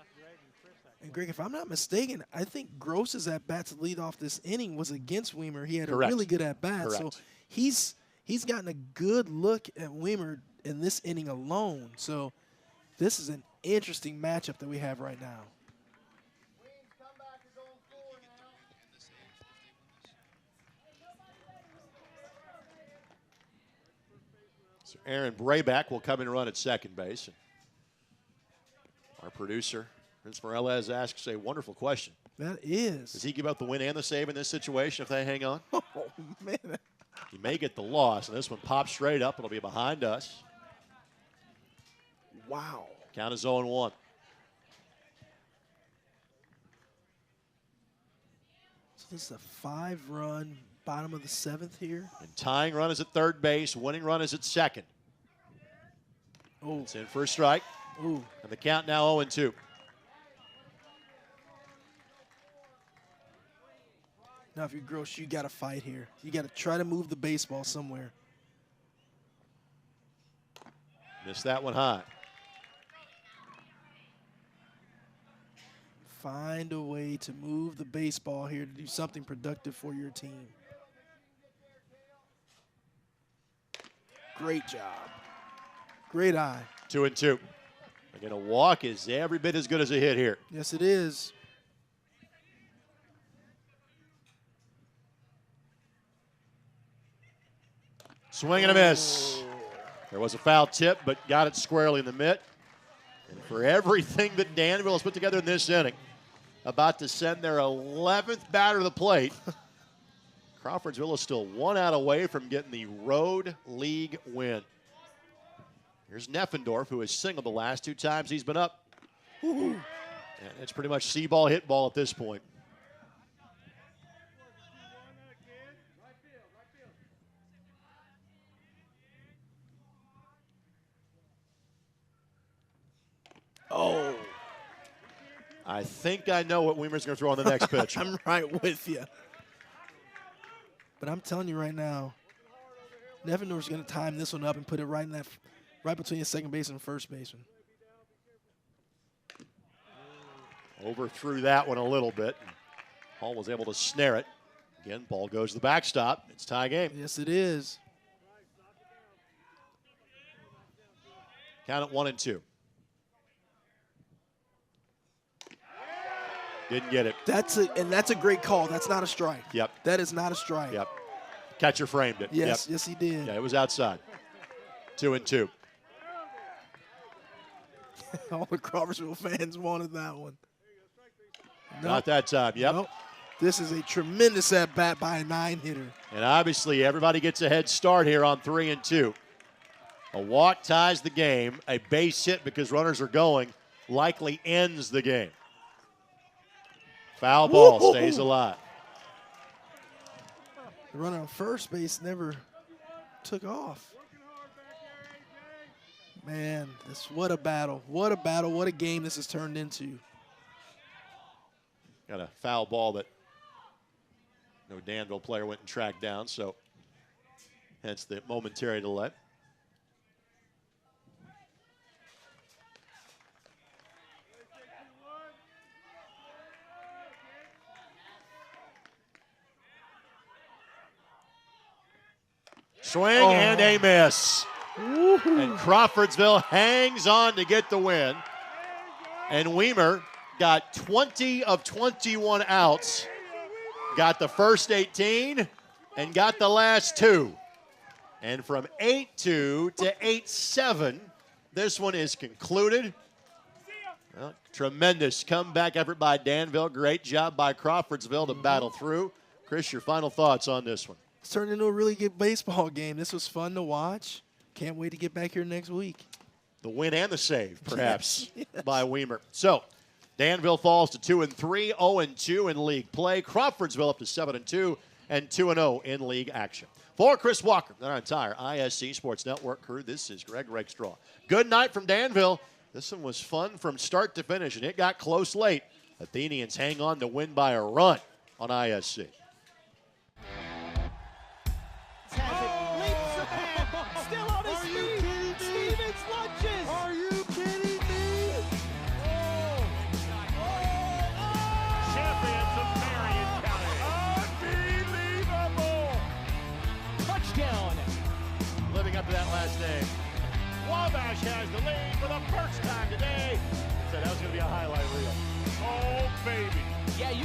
And Greg, if I'm not mistaken, I think Gross's at-bat to lead off this inning was against Weimer. He had Correct. a really good at-bat. Correct. So he's gotten a good look at Weimer in this inning alone. So this is an interesting matchup that we have right now. So Aaron Brayback will come and run at second base. Our producer Chris Morales asks a wonderful question. That is. Does he give up the win and the save in this situation if they hang on? Oh, man. He may get the loss, and this one pops straight up. It'll be behind us. Wow. Count is 0-1. So this is a 5-run, bottom of the 7th here. And tying run is at third base. Winning run is at second. Oh. It's in for a strike. Ooh. And the count now 0-2. Now, if you're Gross, you got to fight here. You got to try to move the baseball somewhere. Missed that one high. Find a way to move the baseball here to do something productive for your team. Great job. Great eye. 2-2. Again, a walk is every bit as good as a hit here. Yes, it is. Swing and a miss. There was a foul tip, but got it squarely in the mitt. And for everything that Danville has put together in this inning, about to send their 11th batter to the plate, Crawfordsville is still 1 out away from getting the road league win. Here's Neffendorf, who has singled the last 2 times he's been up. And it's pretty much see ball, hit ball at this point. Oh. I think I know what Weimer's going to throw on the next pitch. I'm right with you. But I'm telling you right now, Neffendorf's going to time this one up and put it right between the second baseman and first baseman. Overthrew that one a little bit. Hall was able to snare it. Again, ball goes to the backstop. It's tie game. Yes, it is. Count it 1-2. Didn't get it. That's a great call. That's not a strike. Yep. That is not a strike. Yep. Catcher framed it. Yes, yep. yes, he did. Yeah, it was outside. 2-2. All the Crawfordsville fans wanted that one. Not that time. Yep. Nope. This is a tremendous at-bat by a 9-hitter. And obviously everybody gets a head start here on 3-2. A walk ties the game. A base hit because runners are going likely ends the game. Foul ball stays alive. The runner on first base never took off. Man, what a battle. What a battle. What a game this has turned into. Got a foul ball that no Danville player went and tracked down, so hence the momentary delay. Swing and a miss. And Crawfordsville hangs on to get the win. And Weimer got 20 of 21 outs, got the first 18, and got the last 2. And from 8-2 to 8-7, this one is concluded. Well, tremendous comeback effort by Danville. Great job by Crawfordsville to battle through. Chris, your final thoughts on this one? It's turned into a really good baseball game. This was fun to watch. Can't wait to get back here next week. The win and the save, perhaps, yes. By Weimer. So, Danville falls to 2-3, 0-2 in league play. Crawfordsville up to 7-2 and 2-0 in league action. For Chris Walker and our entire ISC Sports Network crew, this is Greg Rakestraw. Good night from Danville. This one was fun from start to finish, and it got close late. Athenians hang on to win by a run on ISC. Living up to that last name. Wabash has the lead for the first time today. Said that was going to be a highlight reel. Oh, baby. Yeah, you